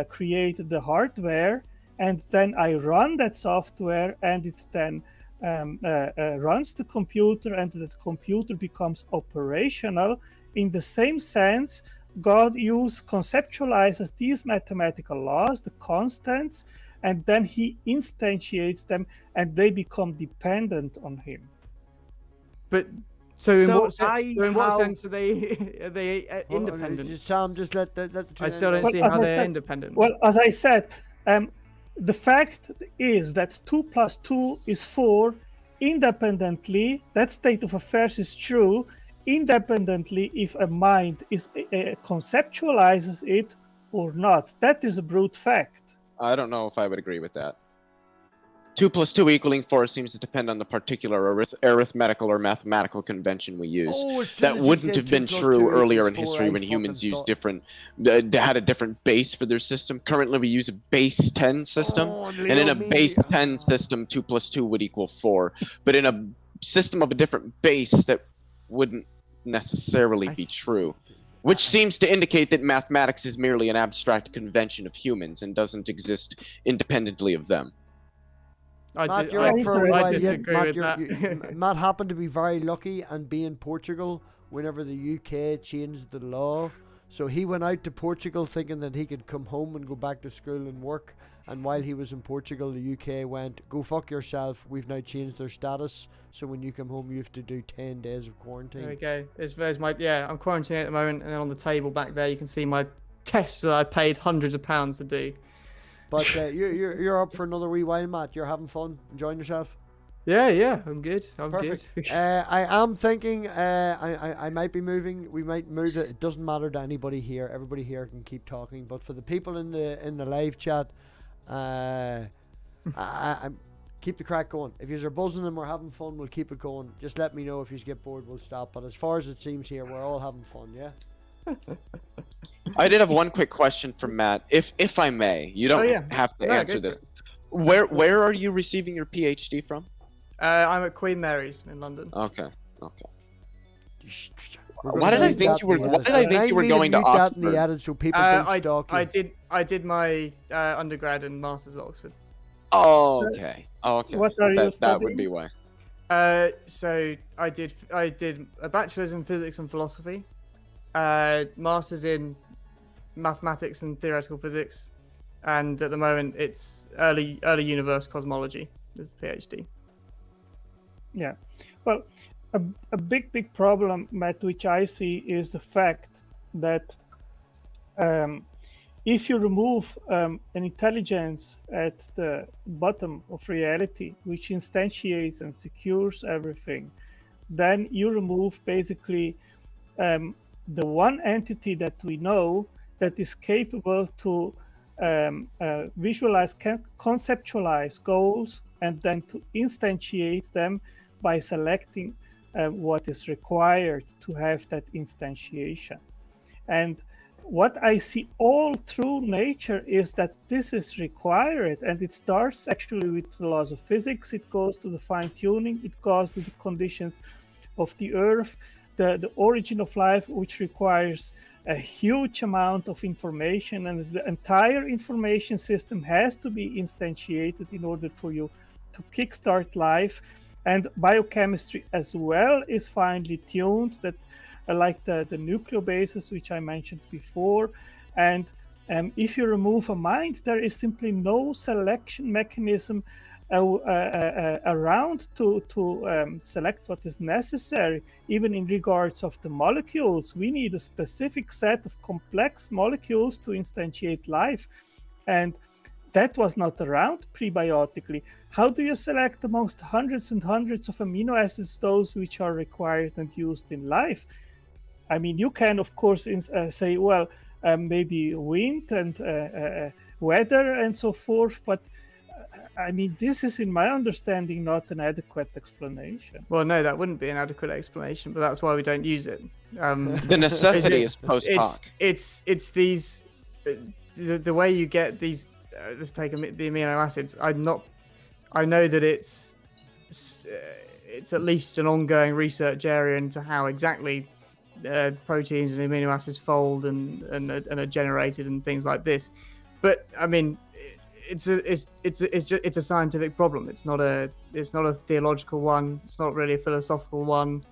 create the hardware, and then I run that software, and it then runs the computer, and the computer becomes operational. In the same sense, God conceptualizes these mathematical laws, the constants, and then he instantiates them, and they become dependent on him.
But in what sense are they independent?
Sam, just let the
I still don't see how they're independent.
Well, as I said, the fact is that 2 + 2 is 4 independently. That state of affairs is true independently if a mind conceptualizes it or not. That is a brute fact.
I don't know if I would agree with that. 2 + 2 = 4 seems to depend on the particular arithmetical or mathematical convention we use. That wouldn't have been true earlier in history when humans used had a different base for their system. Currently, we use a base 10 system, and in a base 10 system, 2 + 2 would equal 4. But in a system of a different base, that wouldn't necessarily be true. Which seems to indicate that mathematics is merely an abstract convention of humans and doesn't exist independently of them.
Matt, Matt happened to be very lucky and be in Portugal whenever the UK changed the law. So he went out to Portugal thinking that he could come home and go back to school and work. And while he was in Portugal, the UK went, go fuck yourself. We've now changed their status. So when you come home, you have to do 10 days of quarantine.
There we go. There's my, I'm quarantining at the moment. And then on the table back there, you can see my tests that I paid hundreds of pounds to do.
But you're up for another wee while, Matt. You're having fun, enjoying yourself.
Yeah, I'm good. I'm
Perfect.
good.
I am thinking I might be moving. We might move it. It doesn't matter to anybody here. Everybody here can keep talking. But for the people in the live chat, I keep the crack going. If you're buzzing and we're having fun, we'll keep it going. Just let me know if you get bored. We'll stop. But as far as it seems here, we're all having fun. Yeah.
I did have one quick question for Matt, if I may. You don't have to answer this. Where are you receiving your PhD from?
I'm at Queen Mary's in London.
Okay. Why did I think you were going to Oxford?
So people don't stalk you.
I did my undergrad and masters at Oxford.
Oh, okay.
What are you studying?
That would be why.
So I did a bachelor's in physics and philosophy, master's in mathematics and theoretical physics, and at the moment it's early universe cosmology with PhD.
Yeah, well, a big problem, Matt, which I see is the fact that if you remove an intelligence at the bottom of reality, which instantiates and secures everything, then you remove basically the one entity that we know that is capable to visualize, conceptualize goals, and then to instantiate them by selecting what is required to have that instantiation. And what I see all through nature is that this is required, and it starts actually with the laws of physics. It goes to the fine-tuning, it goes to the conditions of the earth, the origin of life, which requires a huge amount of information, and the entire information system has to be instantiated in order for you to kickstart life. And biochemistry as well is finely tuned, that like the nucleobases, which I mentioned before. And if you remove a mind, there is simply no selection mechanism around to select what is necessary. Even in regards of the molecules, we need a specific set of complex molecules to instantiate life, and that was not around prebiotically. How do you select amongst hundreds and hundreds of amino acids those which are required and used in life? I mean, you can of course say, well, maybe wind and weather and so forth, but I mean, this is, in my understanding, not an adequate explanation.
Well, no, that wouldn't be an adequate explanation, but that's why we don't use it.
The necessity is post hoc.
It's these the way you get these. Let's take the amino acids. I know that it's at least an ongoing research area into how exactly proteins and amino acids fold and are generated and things like this. But I mean, it's a scientific problem. It's not a theological one. It's not really a philosophical one.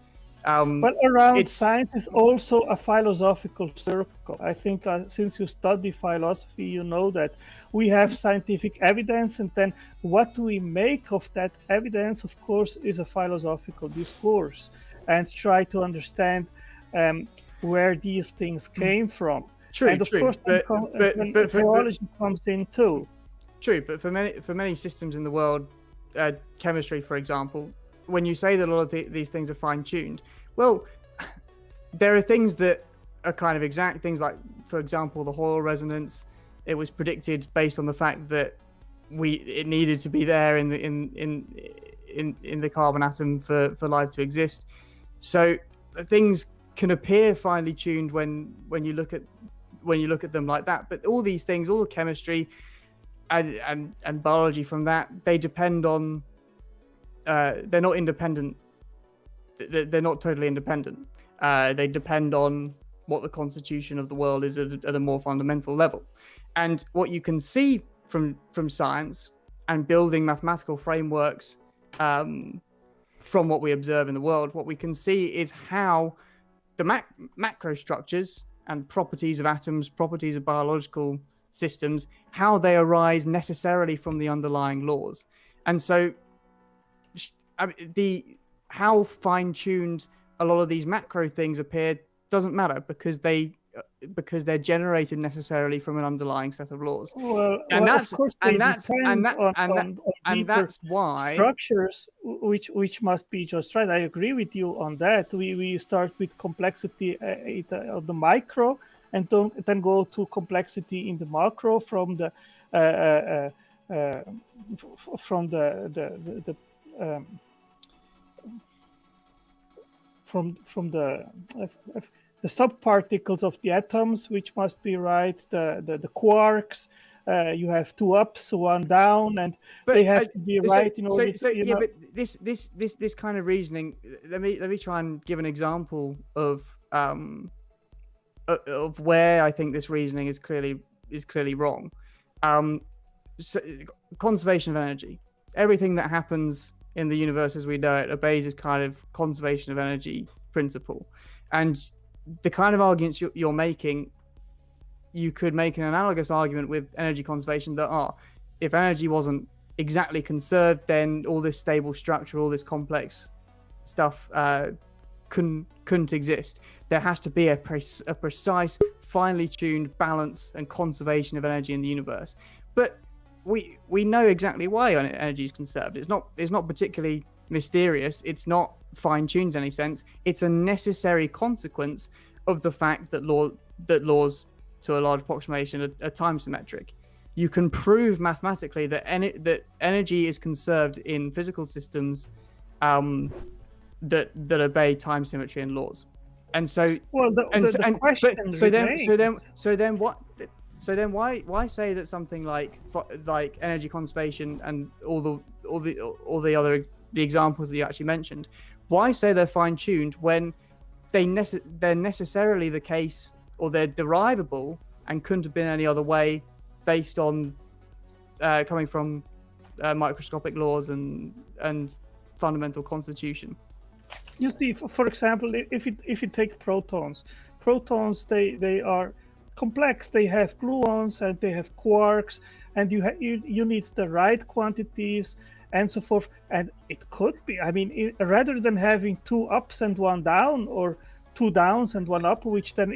But around science is also a philosophical circle. I think since you study philosophy, you know that we have scientific evidence, and then what do we make of that evidence, of course, is a philosophical discourse, and try to understand where these things came from.
True,
and of course,
but
theology comes in too.
True, but for many systems in the world, chemistry, for example, when you say that a lot of these things are fine-tuned, well, there are things that are kind of exact. Things like, for example, the Hoyle resonance. It was predicted based on the fact that it needed to be there in the carbon atom for life to exist. So things can appear finely tuned when you look at them like that. But all these things, all the chemistry and biology from that, they depend on. They're not independent. They're not totally independent. They depend on what the constitution of the world is at a more fundamental level. And what you can see from science and building mathematical frameworks from what we observe in the world, what we can see is how the macro structures and properties of atoms, properties of biological systems, how they arise necessarily from the underlying laws. And so how fine-tuned a lot of these macro things appear doesn't matter, because they're generated necessarily from an underlying set of laws.
Well,
that's
of course that's
why
structures which must be just right. I agree with you on that. We start with complexity of the micro, and then go to complexity in the macro from the subparticles of the atoms, which must be right. The quarks. You have two ups, one down, and they have to be right in order.
But this kind of reasoning. Let me try and give an example of where I think this reasoning is clearly wrong. So, conservation of energy. Everything that happens in the universe as we know it obeys this kind of conservation of energy principle. And the kind of arguments you're making, you could make an analogous argument with energy conservation that if energy wasn't exactly conserved, then all this stable structure, all this complex stuff couldn't exist. There has to be a precise, finely tuned balance and conservation of energy in the universe. But we know exactly why energy is conserved. It's not particularly mysterious. It's not fine-tuned in any sense. It's a necessary consequence of the fact that laws, to a large approximation, are time symmetric. You can prove mathematically that energy is conserved in physical systems that obey time symmetry and laws. And so, then why say that something like energy conservation and all the other examples that you actually mentioned, why say they're fine-tuned when they're necessarily the case or they're derivable and couldn't have been any other way based on coming from microscopic laws and fundamental constitution.
You see, for example, if you take protons, they are complex. They have gluons and they have quarks, and you need the right quantities and so forth. And it could be, I mean, rather than having 2 ups and 1 down, or 2 downs and 1 up, which then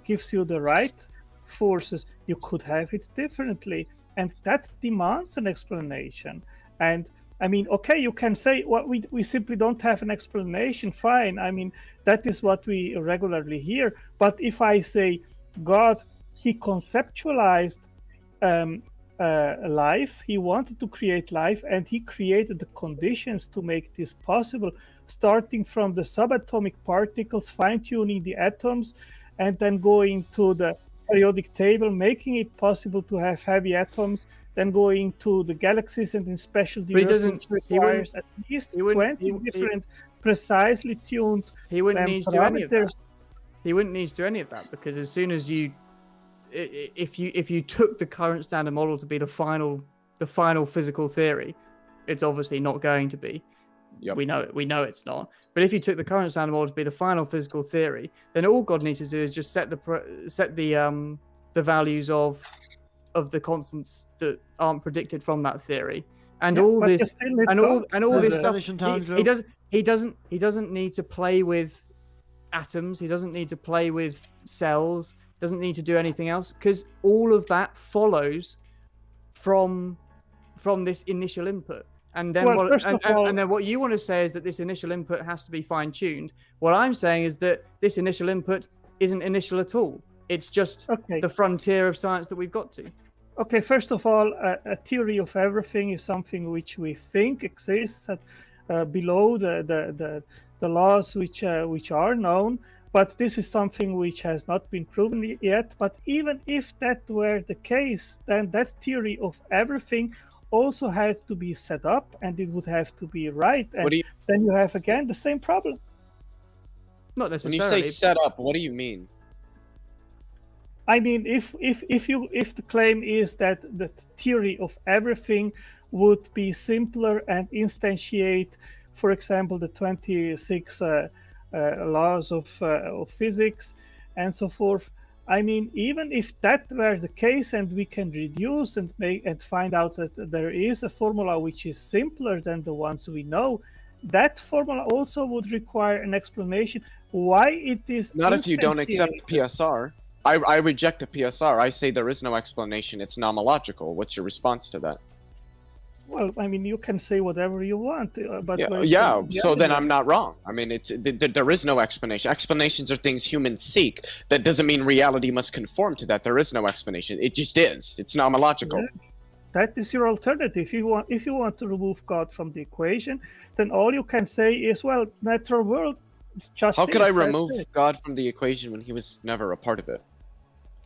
gives you the right forces, you could have it differently, and that demands an explanation. And I mean, okay, you can say, well, we simply don't have an explanation. Fine. I mean, that is what we regularly hear. But if I say God, he conceptualized life, he wanted to create life, and he created the conditions to make this possible, starting from the subatomic particles, fine-tuning the atoms, and then going to the periodic table, making it possible to have heavy atoms, then going to the galaxies and in special universe, which requires at least 20 different precisely tuned
he wouldn't need to do any of that.
parameters.
He wouldn't need to do any of that, because as soon as if you took the current standard model to be the final physical theory, it's obviously not going to be.
Yep.
We know it's not. But if you took the current standard model to be the final physical theory, then all God needs to do is just set the values of the constants that aren't predicted from that theory, and all this stuff. He doesn't need to play with atoms. He doesn't need to play with cells. Doesn't need to do anything else, because all of that follows from this initial input. And then what you want to say is that this initial input has to be fine-tuned. What I'm saying is that this initial input isn't initial at all. It's just the frontier of science that we've got to.
Okay, first of all, a theory of everything is something which we think exists below the laws which are known, but this is something which has not been proven yet. But even if that were the case, then that theory of everything also had to be set up, and it would have to be right, and then you have again the same problem.
Not necessarily.
When you say set up, what do you mean?
I mean, if the claim is that the theory of everything would be simpler and instantiate, for example, the 26 laws of physics and so forth. I mean, even if that were the case, and we can reduce and find out that there is a formula which is simpler than the ones we know, that formula also would require an explanation why it is.
Not if you don't accept PSR. I reject a PSR. I say there is no explanation. It's nomological. What's your response to that?
Well, I mean, you can say whatever you want, but
so then I'm not wrong. I mean, there is no explanation. Explanations are things humans seek. That doesn't mean reality must conform to that. There is no explanation. It just is. It's nomological.
Yeah. That is your alternative. If you want to remove God from the equation, then all you can say is, well, natural world. Just
how could I remove God from the equation when he was never a part of it?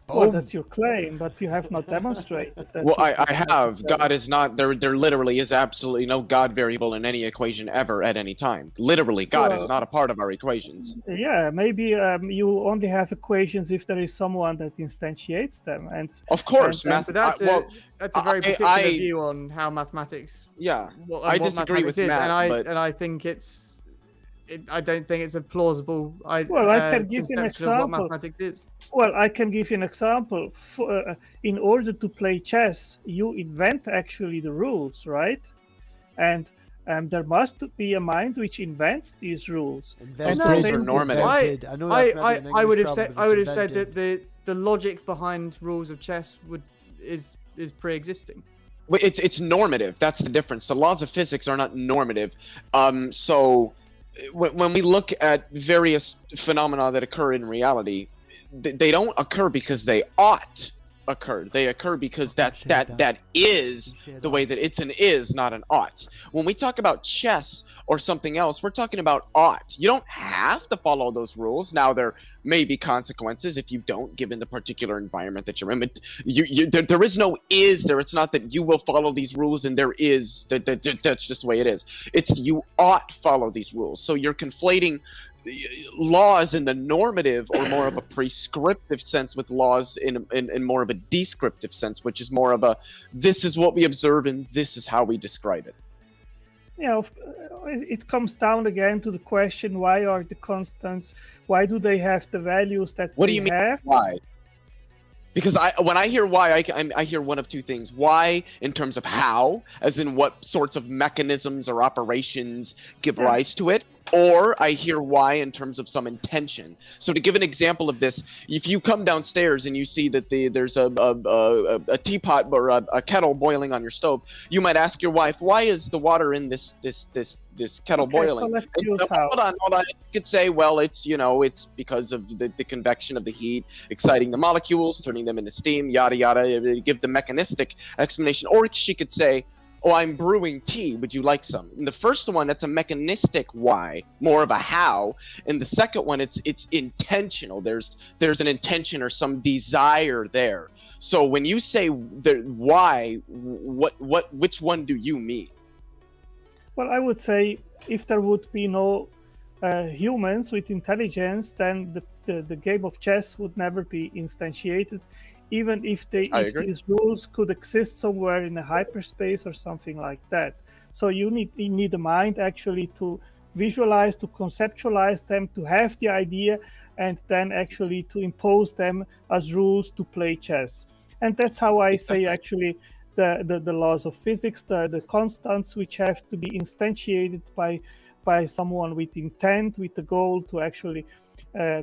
Well, that's your claim, but you have not demonstrated that.
Well, I have. God is not there. There literally is absolutely no God variable in any equation ever at any time. Literally, God is not a part of our equations.
Yeah, maybe you only have equations if there is someone that instantiates them, and
of course,
that's a very particular view on how mathematics.
Yeah, I disagree with Matt,
and
I think I don't think it's a plausible.
I can give you an example.
What mathematics is.
Well, I can give you an example. In order to play chess, you invent actually the rules, right? And there must be a mind which invents these rules.
Those rules are normative.
I would have said that the logic behind rules of chess is pre-existing.
It's normative. That's the difference. The laws of physics are not normative. So when we look at various phenomena that occur in reality, they don't occur because they ought occur. They occur because that is the way that it's an is, not an ought. When we talk about chess or something else, we're talking about ought. You don't have to follow those rules. Now, there may be consequences if you don't, given the particular environment that you're in. But there is no is there. It's not that you will follow these rules and there is. That's just the way it is. It's you ought follow these rules. So you're conflating laws in the normative or more of a prescriptive sense, with laws in more of a descriptive sense, which is more of a this is what we observe and this is how we describe it.
Yeah, it comes down again to the question: why are the constants? Why do they have the values that
What
they
do you mean?
have?
Why? Because when I hear why, I hear one of two things. Why, in terms of how, as in what sorts of mechanisms or operations give rise to it, or I hear why in terms of some intention. So to give an example of this, if you come downstairs and you see that there's a teapot or a kettle boiling on your stove, you might ask your wife, why is the water in this kettle boiling?
So let's
And,
use how.
hold on. You could say, well, it's because of the convection of the heat, exciting the molecules, turning them into steam, yada yada. Give the mechanistic explanation. Or she could say, oh, I'm brewing tea. Would you like some? In the first one, that's a mechanistic why, more of a how. In the second one, it's intentional. There's an intention or some desire there. So when you say why, which one do you mean?
Well, I would say if there would be no humans with intelligence, then the game of chess would never be instantiated, even if these rules could exist somewhere in a hyperspace or something like that. So you need a mind actually to visualize, to conceptualize them, to have the idea, and then actually to impose them as rules to play chess. And that's how I say actually the laws of physics, the constants which have to be instantiated by someone with intent, with the goal to actually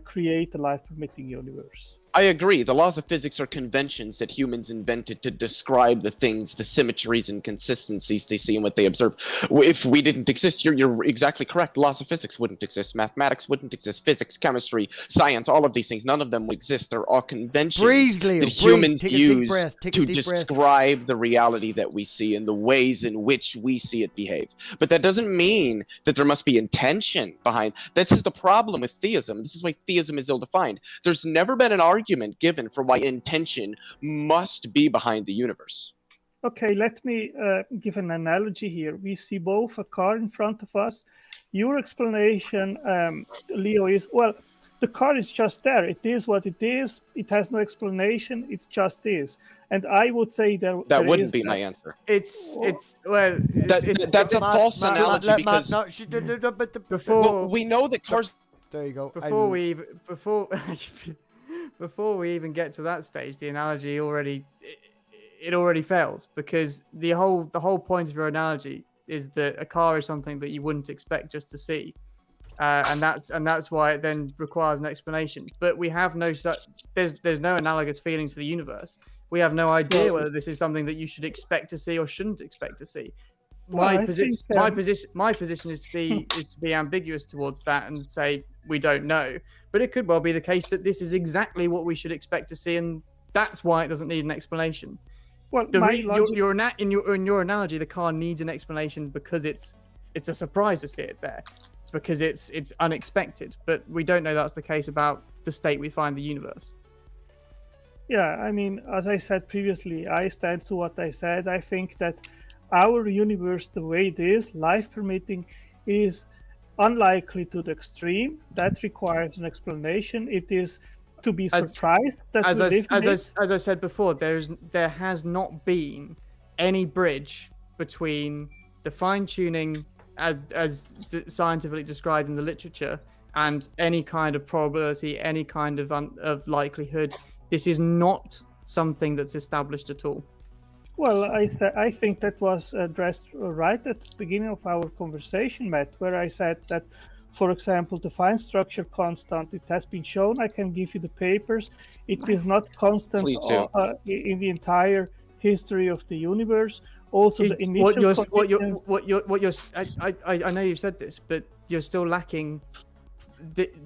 create a life-permitting universe.
I agree. The laws of physics are conventions that humans invented to describe the things, the symmetries and consistencies they see in what they observe. If we didn't exist, you're exactly correct. Laws of physics wouldn't exist. Mathematics wouldn't exist. Physics, chemistry, science, all of these things, none of them would exist. They're all conventions that humans use to describe the reality that we see and the ways in which we see it behave. But that doesn't mean that there must be intention behind. This is the problem with theism. This is why theism is ill-defined. There's never been an argument given for why intention must be behind the universe.
Okay, let me give an analogy here. We see both a car in front of us. Your explanation, Leo, is, well, the car is just there. It is what it is. It has no explanation. It just is. And I would say that
wouldn't be my answer.
That's
a false analogy because we know that cars.
There you go.
Before we even get to that stage, the analogy already fails, because the whole point of your analogy is that a car is something that you wouldn't expect just to see, and that's why it then requires an explanation. But we have no such. There's no analogous feelings to the universe. We have no idea whether this is something that you should expect to see or shouldn't expect to see. My position is to be ambiguous towards that and say we don't know. But it could well be the case that this is exactly what we should expect to see, and that's why it doesn't need an explanation.
Well,
in your analogy, the car needs an explanation because it's a surprise to see it there, because it's unexpected. But we don't know that's the case about the state we find the universe.
Yeah, I mean, as I said previously, I stand to what I said. I think that our universe, the way it is, life permitting, is unlikely to the extreme. That requires an explanation. It is to be surprised that
as I said before, there has not been any bridge between the fine-tuning as scientifically described in the literature and any kind of probability, any kind of likelihood. This is not something that's established at all.
Well, I think that was addressed right at the beginning of our conversation, Matt, where I said that, for example, the fine structure constant, it has been shown. I can give you the papers. It is not constant in the entire history of the universe. Also, the initial
I know you've said this, but you're still lacking.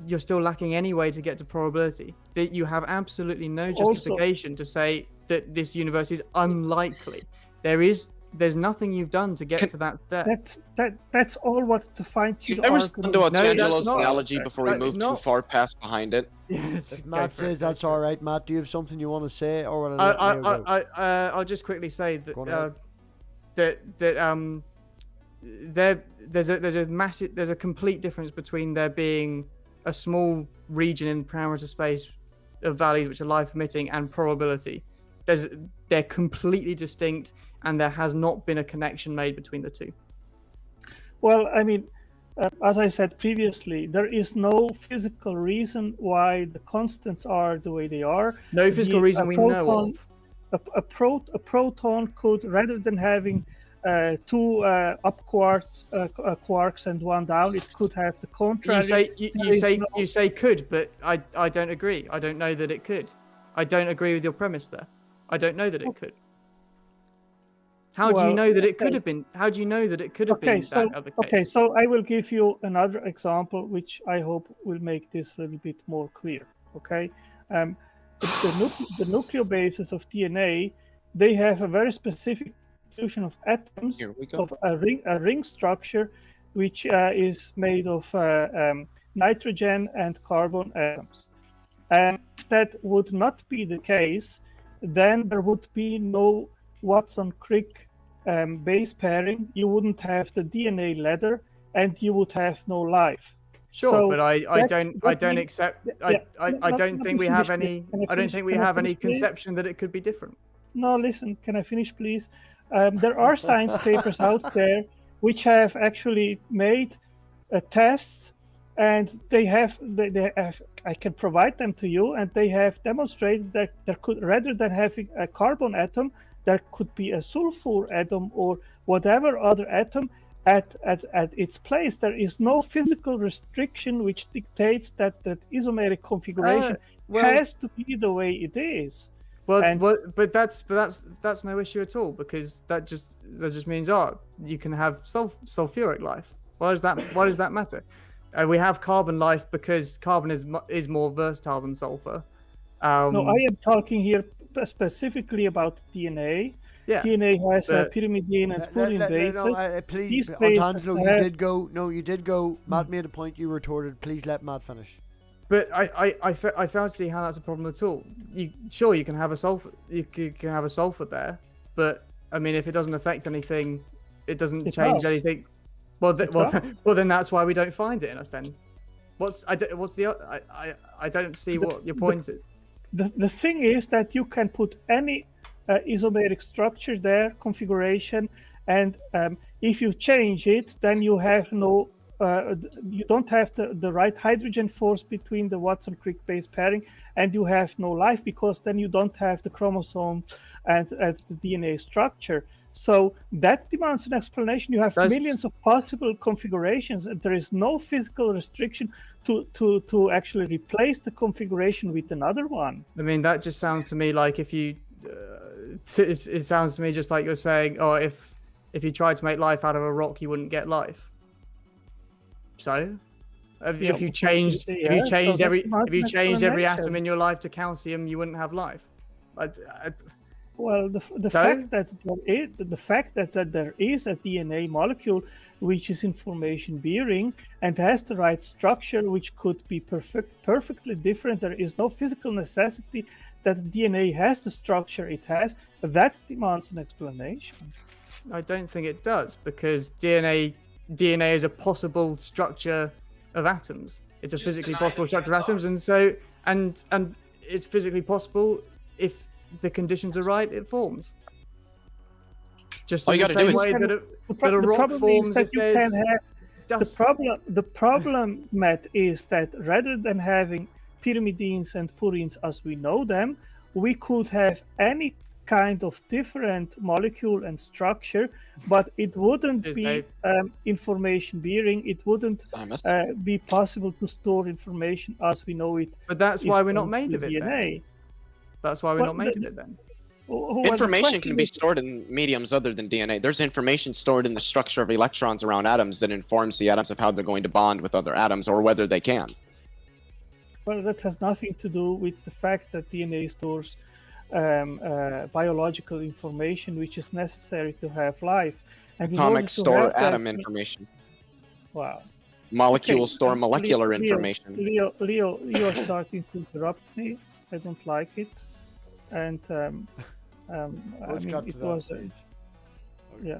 You're still lacking any way to get to probability. That you have absolutely no justification to say that this universe is unlikely. There's nothing you've done to get to that step.
That's all what the fine-tune.
Can I respond to Angelo's analogy before we move too far past behind it?
Yes,
if Matt says that's all right, Matt, do you have something you want to say, or
I'll just quickly say that there's a complete difference between there being a small region in parameter space of values which are life permitting and probability. They're completely distinct, and there has not been a connection made between the two.
Well, I mean, as I said previously, there is no physical reason why the constants are the way they are.
No physical reason we know of.
A proton could, rather than having two up quarks and one down, it could have the contrary.
You say could, but I don't agree. I don't know that it could. I don't agree with your premise there. I don't know that it could. How do you know that it could have been? How do you know that it could have been that other case?
Okay, so I will give you another example, which I hope will make this a little bit more clear. Okay, the nucleobases of DNA, they have a very specific constitution of atoms of a ring structure, which is made of nitrogen and carbon atoms. And if that would not be the case, then there would be no Watson-Crick base pairing. You wouldn't have the DNA ladder, and you would have no life.
Sure, so but I don't accept. I don't think we have any. I don't think we have any conception that it could be different.
No, listen. Can I finish, please? There are science papers out there which have actually made tests, and they have. I can provide them to you, and they have demonstrated that there could, rather than having a carbon atom, there could be a sulfur atom or whatever other atom at its place. There is no physical restriction which dictates that isomeric configuration has to be the way it is.
But that's no issue at all, because that just means you can have sulfuric life. Why does that matter? We have carbon life because carbon is more versatile than sulfur.
No, I am talking here specifically about DNA. Yeah. DNA has pyrimidine and purine bases.
Please, Antangelo, you did go. Matt made a point, you retorted. Please let Matt finish.
But I fail to see how that's a problem at all. You can have a sulfur. You can have a sulfur there, but I mean, if it doesn't affect anything, it doesn't change anything. Well, then that's why we don't find it in us. Then, I don't see what your point is.
The thing is that you can put any isomeric structure there, configuration, and if you change it, then you have no. You don't have the right hydrogen force between the Watson-Crick base pairing, and you have no life, because then you don't have the chromosome and the DNA structure. So that demands an explanation. You have millions of possible configurations, and there is no physical restriction to actually replace the configuration with another one.
I mean, that just sounds to me like if you, it sounds to me just like you're saying, oh, if you tried to make life out of a rock, you wouldn't get life. So, if you changed every atom in your life to calcium, you wouldn't have life.
Well, the fact that there is a DNA molecule which is information bearing and has the right structure, which could be perfectly different. There is no physical necessity that DNA has the structure it has. That demands an explanation.
I don't think it does, because DNA is a possible structure of atoms. It's a physically possible structure of atoms, and it's physically possible if the conditions are right, it forms. Just in the same way that a rock forms if there's dust.
The problem, Matt, is that rather than having pyrimidines and purines as we know them, we could have any kind of different molecule and structure, but it wouldn't be information bearing. It wouldn't be possible to store information as we know it.
But that's why we're not made of it. DNA. That's why we're not made of it then.
Information can be stored in mediums other than DNA. There's information stored in the structure of electrons around atoms that informs the atoms of how they're going to bond with other atoms, or whether they can.
Well, that has nothing to do with the fact that DNA stores biological information which is necessary to have life. And
atomics store atom information.
Wow.
Molecules store molecular information.
Leo, you are starting to interrupt me. I don't like it. And I mean, it was yeah.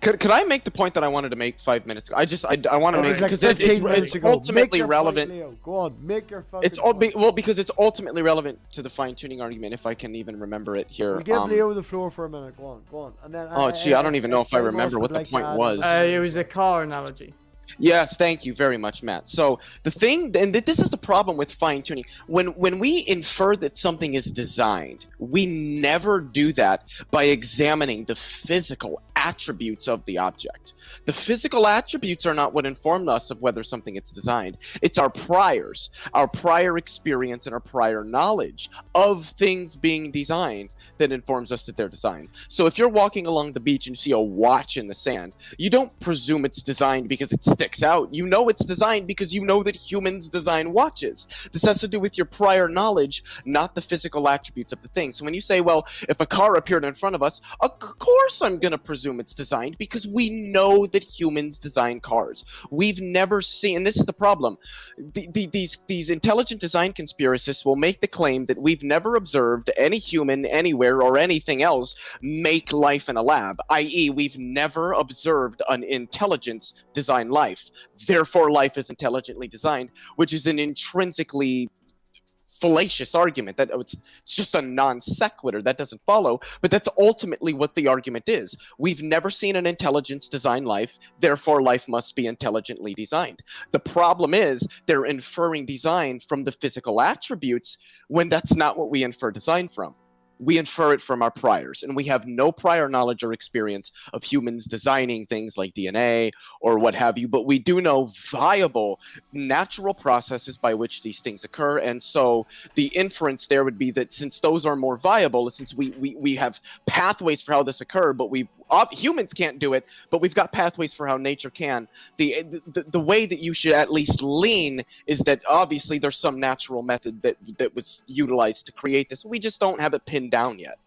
Could I make the point that I wanted to make 5 minutes ago? I want to
It
make
was like
because
15 minutes
it's
ago. Make
ultimately
your point,
relevant.
Leo. Go on, make your fucking
It's all
point.
well because it's ultimately relevant to the fine-tuning argument. If I can even remember it here.
We'll give Leo the floor for a minute. Go on. And then,
Oh, gee, I don't even know if I
Samos
remember
would
what the
like to
point
add
was.
anything
It
as
was a
well.
car analogy.
Yes, thank you very much, Matt. So the thing, and this is the problem with fine-tuning. When we infer that something is designed, we never do that by examining the physical attributes of the object. The physical attributes are not what inform us of whether something is designed. It's our priors, our prior experience, and our prior knowledge of things being designed that informs us that they're designed. So if you're walking along the beach and you see a watch in the sand, you don't presume it's designed because it sticks out. You know it's designed because you know that humans design watches. This has to do with your prior knowledge, not the physical attributes of the thing. So when you say, well, if a car appeared in front of us, of course I'm going to presume it's designed because we know that humans design cars. We've never seen, and this is the problem, these intelligent design conspiracists will make the claim that we've never observed any human anywhere or anything else make life in a lab, i.e. we've never observed an intelligence design life. Therefore, life is intelligently designed, which is an intrinsically fallacious argument. That it's just a non sequitur. That doesn't follow, but that's ultimately what the argument is. We've never seen an intelligence design life, therefore life must be intelligently designed. The problem is they're inferring design from the physical attributes when that's not what we infer design from. We infer it from our priors, and we have no prior knowledge or experience of humans designing things like DNA or what have you, but we do know viable natural processes by which these things occur, and so the inference there would be that since those are more viable, since we have pathways for how this occur, but humans can't do it, but we've got pathways for how nature can. The way that you should at least lean is that obviously there's some natural method that was utilized to create this. We just don't have it pinned down yet.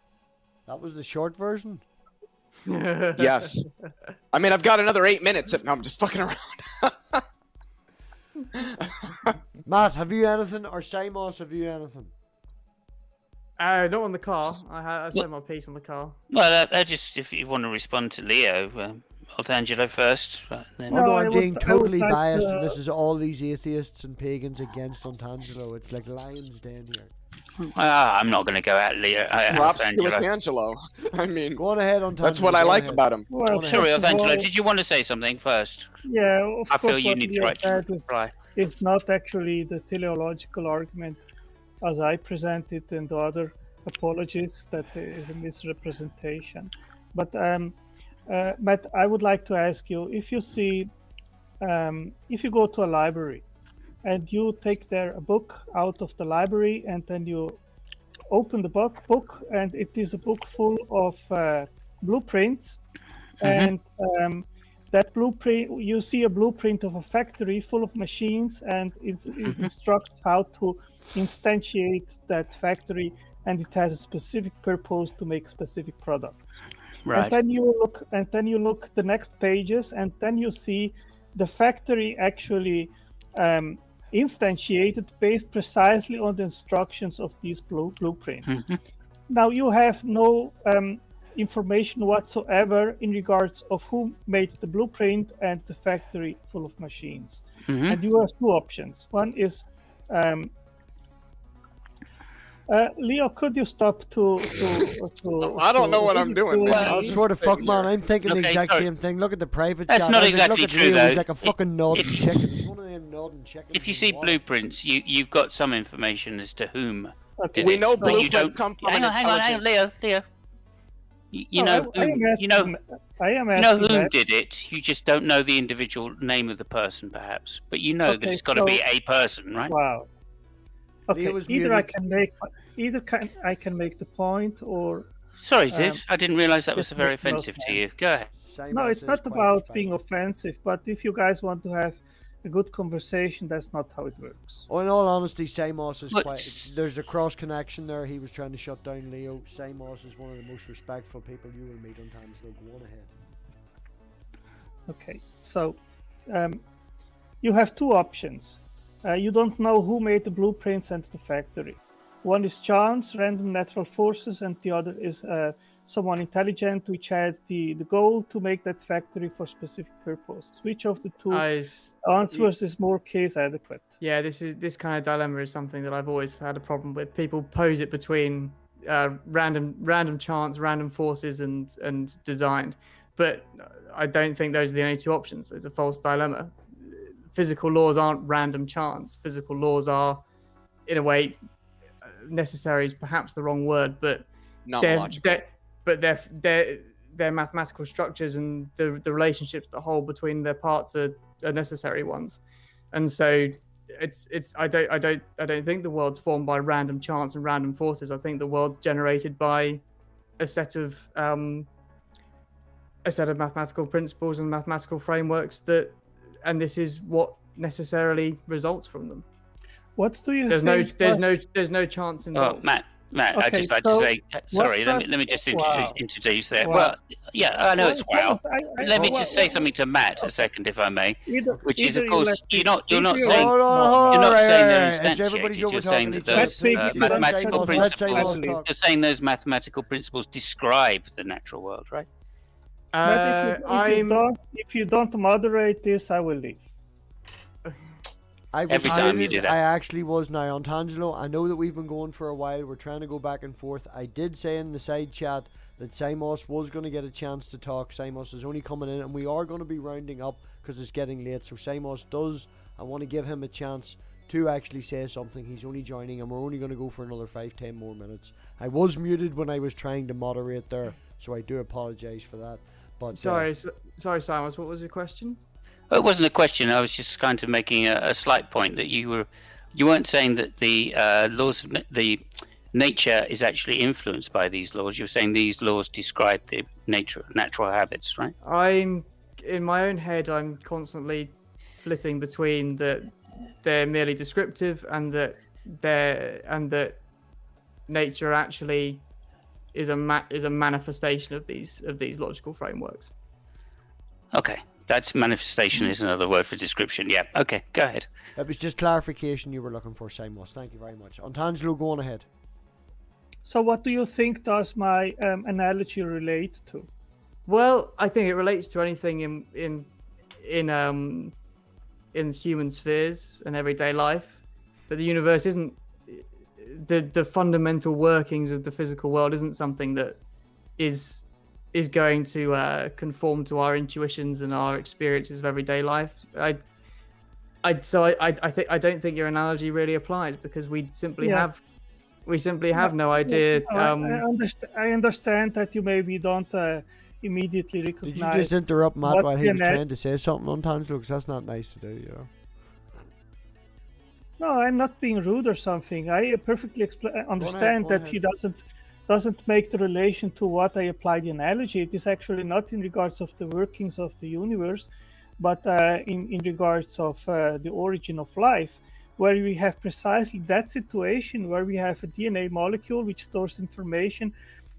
That was the short version?
Yes. I mean, I've got another 8 minutes. No, I'm just fucking around.
Matt, have you anything? Or Samos, have you anything?
Not on the car. I said my piece on the car.
Well, I just, if you want to respond to Leo, Angelo first. Then...
Although
No,
I'm being totally
like
biased,
to-
and this is all these atheists and pagans against Antangelo. It's like lions den here.
I'm not going to go at Leo.
Props to
Angelo.
Angelo. I mean,
Go on ahead, Antangelo.
that's what I
go
like
ahead.
about him.
Well,
Sorry,
first of
Angelo,
all,
did you want to say something first?
Yeah, of
I
course,
feel you
what
need the
Leo
right to
said
reply.
is not actually the teleological argument as I present it and the other apologists, that is a misrepresentation. But Matt, I would like to ask you, if you see, if you go to a library and you take there a book out of the library and then you open the book and it is a book full of blueprints, and that blueprint, you see a blueprint of a factory full of machines, and it instructs how to instantiate that factory, and it has a specific purpose to make specific products.
Right.
And then you look the next pages, and then you see the factory actually instantiated based precisely on the instructions of these blueprints. Now you have no information whatsoever in regards of who made the blueprint and the factory full of machines. And you have two options. One is, Leo, could you stop to
I don't know what I'm doing, man.
I swear to fuck, man, I'm thinking the
Okay,
exact
sorry.
same thing. Look at the private
That's
chat.
not
I was like,
exactly
look at
true,
Leo, he's
though.
like a fucking nodding chicken. He's one of them nodding chickens.
If you see blueprints, you've got some information as to whom did
We
it,
know
but you
blueprints
don't.
come from
Hang
an
on, Leo. You
No,
know,
I am asking,
you know
asking
who
that.
did it. You just don't know the individual name of the person, perhaps. But you know that
Okay,
it's got to be
so-
a person, right?
Wow. Okay,
Leo was
either
muted.
I can make the point, or
Sorry, dude. I didn't realise that was
this
very
makes no
offensive to
sense.
you. Go ahead.
no, it's not about being offensive, but if you guys want to have a good conversation, that's not how it works.
Oh, in all honesty, Samos is
But-
quite. There's a cross connection there. He was trying to shut down Leo. Samos is one of the most respectful people you will meet on time, so go on ahead.
Okay, so you have two options. You don't know who made the blueprints and the factory. One is chance, random natural forces, and the other is someone intelligent which had the goal to make that factory for specific purposes. Which of the two answers is more case adequate?
Yeah, this kind of dilemma is something that I've always had a problem with. People pose it between random chance, random forces, and designed, but I don't think those are the only two options. It's a false dilemma. Physical laws aren't random chance. Physical laws are, in a way, necessary is perhaps the wrong word, but their mathematical structures and the relationships that hold between their parts are necessary ones. And so I don't think the world's formed by random chance and random forces. I think the world's generated by a set of mathematical principles and mathematical frameworks and this is what necessarily results from them.
What do you
think? There's no chance involved.
Oh, Matt,
okay,
I'd just like to say, sorry, let me just introduce there. Well, yeah, I know it's wow. Let me just say something to Matt a second, if I may. Which is, of course, you're not saying they're instantiated. You're saying that those mathematical principles. You're saying those mathematical principles describe the natural world, right?
If you don't moderate this, I will leave.
Every time you do that.
I actually was now on Tangelo. I know that we've been going for a while. We're trying to go back and forth. I did say in the side chat that Simos was going to get a chance to talk. Simos is only coming in, and we are going to be rounding up because it's getting late. So Simos I want to give him a chance to actually say something. He's only joining, and we're only going to go for another 5-10 more minutes. I was muted when I was trying to moderate there, so I do apologise for that. But
sorry, Simos. What was your question?
It wasn't a question. I was just kind of making a slight point that you weren't saying that the laws of the nature is actually influenced by these laws. You were saying these laws describe the natural habits, right?
I'm in my own head. I'm constantly flitting between that they're merely descriptive and that nature actually is a manifestation of these logical frameworks.
Okay. That's manifestation is another word for description. Yeah. Okay. Go ahead.
It was just clarification you were looking for, Simos. Thank you very much. On Tangelo, go on ahead.
So, what do you think does my analogy relate to?
Well, I think it relates to anything in human spheres and everyday life. But the universe isn't the fundamental workings of the physical world isn't something that is going to conform to our intuitions and our experiences of everyday life. I don't think your analogy really applies because we simply have no idea.
I understand that you maybe don't immediately recognize.
Did you just interrupt Matt while he was trying to say something on Tangelo? Because that's not nice to do, you know.
No, I'm not being rude or something. I perfectly understand that he doesn't make the relation to what I apply the analogy. It is actually not in regards of the workings of the universe, but in regards of the origin of life, where we have precisely that situation where we have a DNA molecule which stores information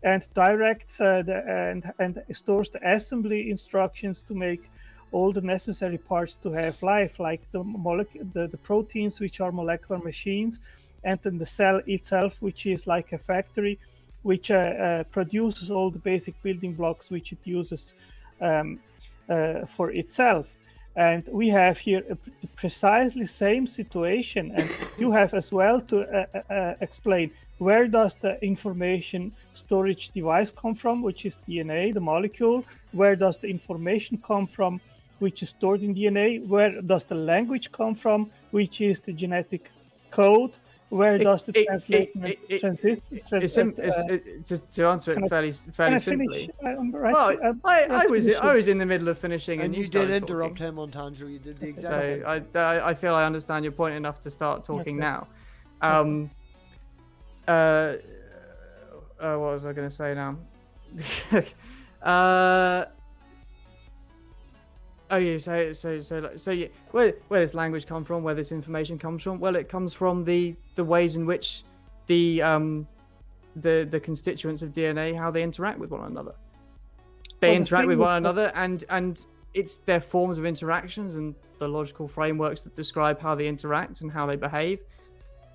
and directs and stores the assembly instructions to make all the necessary parts to have life, like the proteins, which are molecular machines, and then the cell itself, which is like a factory, which produces all the basic building blocks which it uses for itself. And we have here a precisely same situation, and you have as well to explain where does the information storage device come from, which is DNA, the molecule, where does the information come from, which is stored in DNA, where does the language come from, which is the genetic code, where does the translation
just to answer it fairly simply. I was in the middle of finishing, and you
did interrupt him on Tangelo. You did the exact same.
So I feel I understand your point enough to start talking now. What was I going to say now? Where does language come from? Where this information comes from? Well, it comes from the ways in which the constituents of DNA, how they interact with one another. They interact with one another, and it's their forms of interactions and the logical frameworks that describe how they interact and how they behave.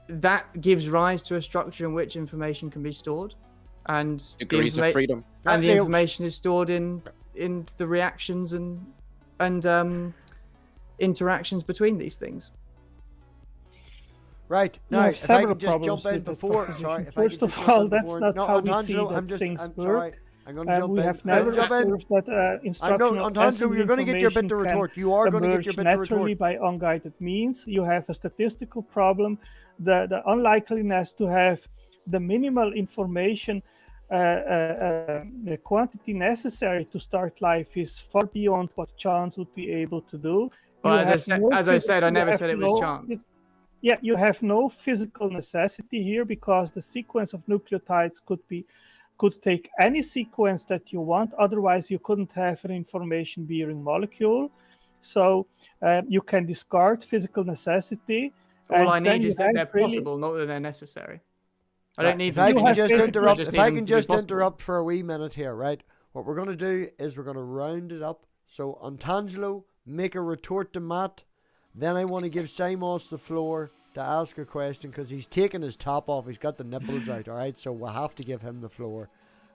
That gives rise to a structure in which information can be stored. and
Degrees of freedom.
And the information is stored in the reactions and interactions between these things.
Right. Now, if I could just jump in before... Sorry,
first of all, that's not how we see that things work.
I'm going to jump in.
We have never observed that instructional
Angelo, you're going to get your bit to retort. You are going to get your bit to retort.
Naturally by unguided means. You have a statistical problem. The unlikeliness to have the minimal information, the quantity necessary to start life is far beyond what chance would be able to do.
Well, as I said, I never said it was chance.
Yeah, you have no physical necessity here because the sequence of nucleotides could take any sequence that you want. Otherwise, you couldn't have an information-bearing molecule. So you can discard physical necessity.
All I need is that they're possible, not that they're necessary. I don't need.
If I can just interrupt for a wee minute here, right? What we're going to do is we're going to round it up. So Antangelo, make a retort to Matt. Then I want to give Simos the floor to ask a question because he's taking his top off. He's got the nipples out, all right? So we'll have to give him the floor.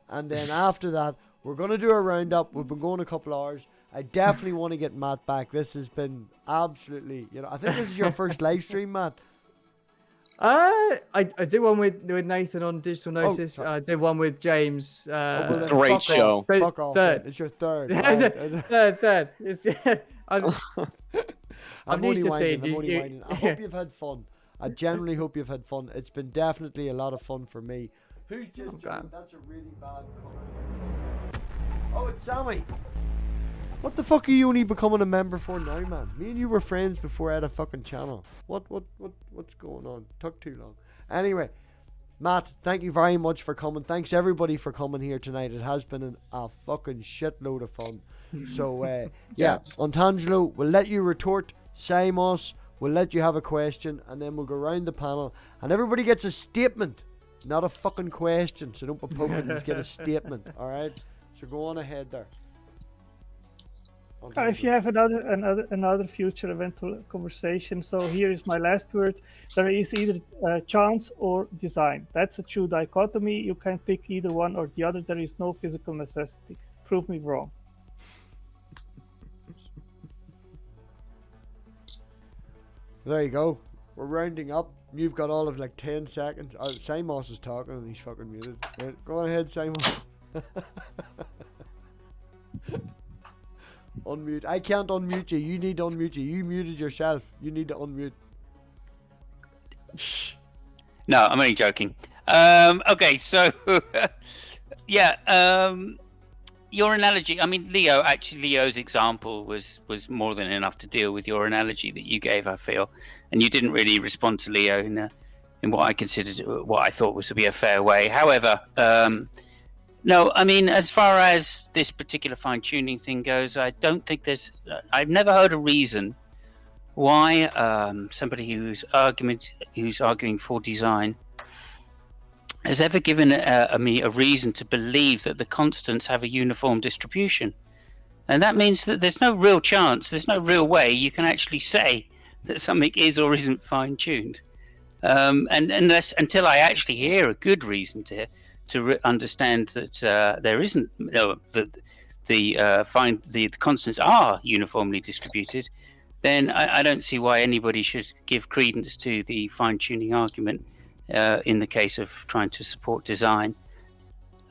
And then after that, we're going to do a roundup. We've been going a couple hours. I definitely want to get Matt back. This has been absolutely, I think this is your first live stream, Matt.
I did one with Nathan on Digital Gnosis. I did one with James.
Great show.
Fuck off.
Third.
It's your third.
Third. I'm used to seeing you.
I hope you've had fun. I genuinely hope you've had fun. It's been definitely a lot of fun for me. Who's just joined? That's a really bad comment. Oh, it's Sammy. What the fuck are you only becoming a member for now, man? Me and you were friends before I had a fucking channel. What's going on? Took too long. Anyway, Matt, thank you very much for coming. Thanks everybody for coming here tonight. It has been a fucking shitload of fun. So, yeah, Antangelo, we'll let you retort. Simos, we'll let you have a question, and then we'll go around the panel, and everybody gets a statement, not a fucking question. So don't be poking, just get a statement. All right. So go on ahead there.
If you have another future eventual conversation, so here is my last word. There is either chance or design. That's a true dichotomy. You can pick either one or the other. There is no physical necessity. Prove me wrong.
There you go. We're rounding up. You've got all of like 10 seconds. Simos is talking and he's fucking muted. Right, go on ahead, Simos. Unmute. I can't unmute you. You need to unmute you. You muted yourself. You need to unmute.
No, I'm only joking. Okay, so yeah, your analogy. I mean, Leo's example was more than enough to deal with your analogy that you gave. I feel, and you didn't really respond to Leo in what I considered, what I thought was to be a fair way. However, no, I mean, as far as this particular fine-tuning thing goes, I don't think I've never heard a reason why somebody who's arguing for design has ever given me a reason to believe that the constants have a uniform distribution. And that means that there's no real chance, there's no real way you can actually say that something is or isn't fine-tuned. And until I actually hear a good reason to understand that there isn't, that the constants are uniformly distributed, then I don't see why anybody should give credence to the fine-tuning argument in the case of trying to support design.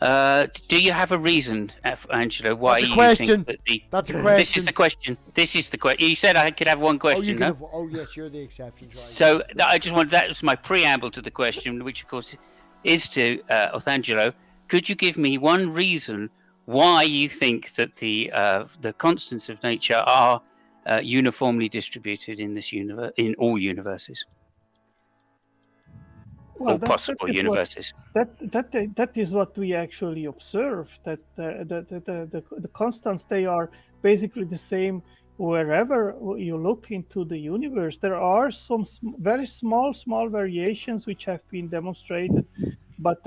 Do you have a reason, Angelo, why you think that
That's a question.
This is the question. This is the question. You said I could have one question, no?
Oh, yes, you're the exception. Right.
So that was my preamble to the question, which of course is to Angelo. Could you give me one reason why you think that the constants of nature are uniformly distributed in this in all universes?
Well,
all possible universes.
That is what we actually observe. That the constants, they are basically the same wherever you look into the universe. There are some very small variations which have been demonstrated, but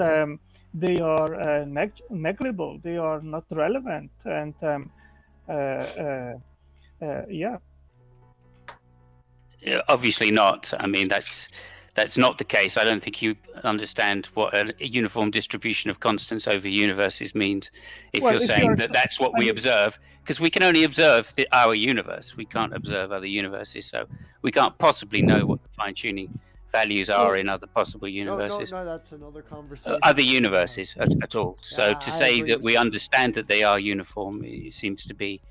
they are negligible. They are not relevant, and yeah.
Obviously not. I mean, that's that's not the case. I don't think you understand what a uniform distribution of constants over universes means. If you're saying that that's what we observe, because we can only observe our universe, we can't observe other universes, so we can't possibly know what the fine-tuning values are in other possible universes.
No, that's another conversation.
Other universes at all. So to say that we understand that they are uniform, it seems to be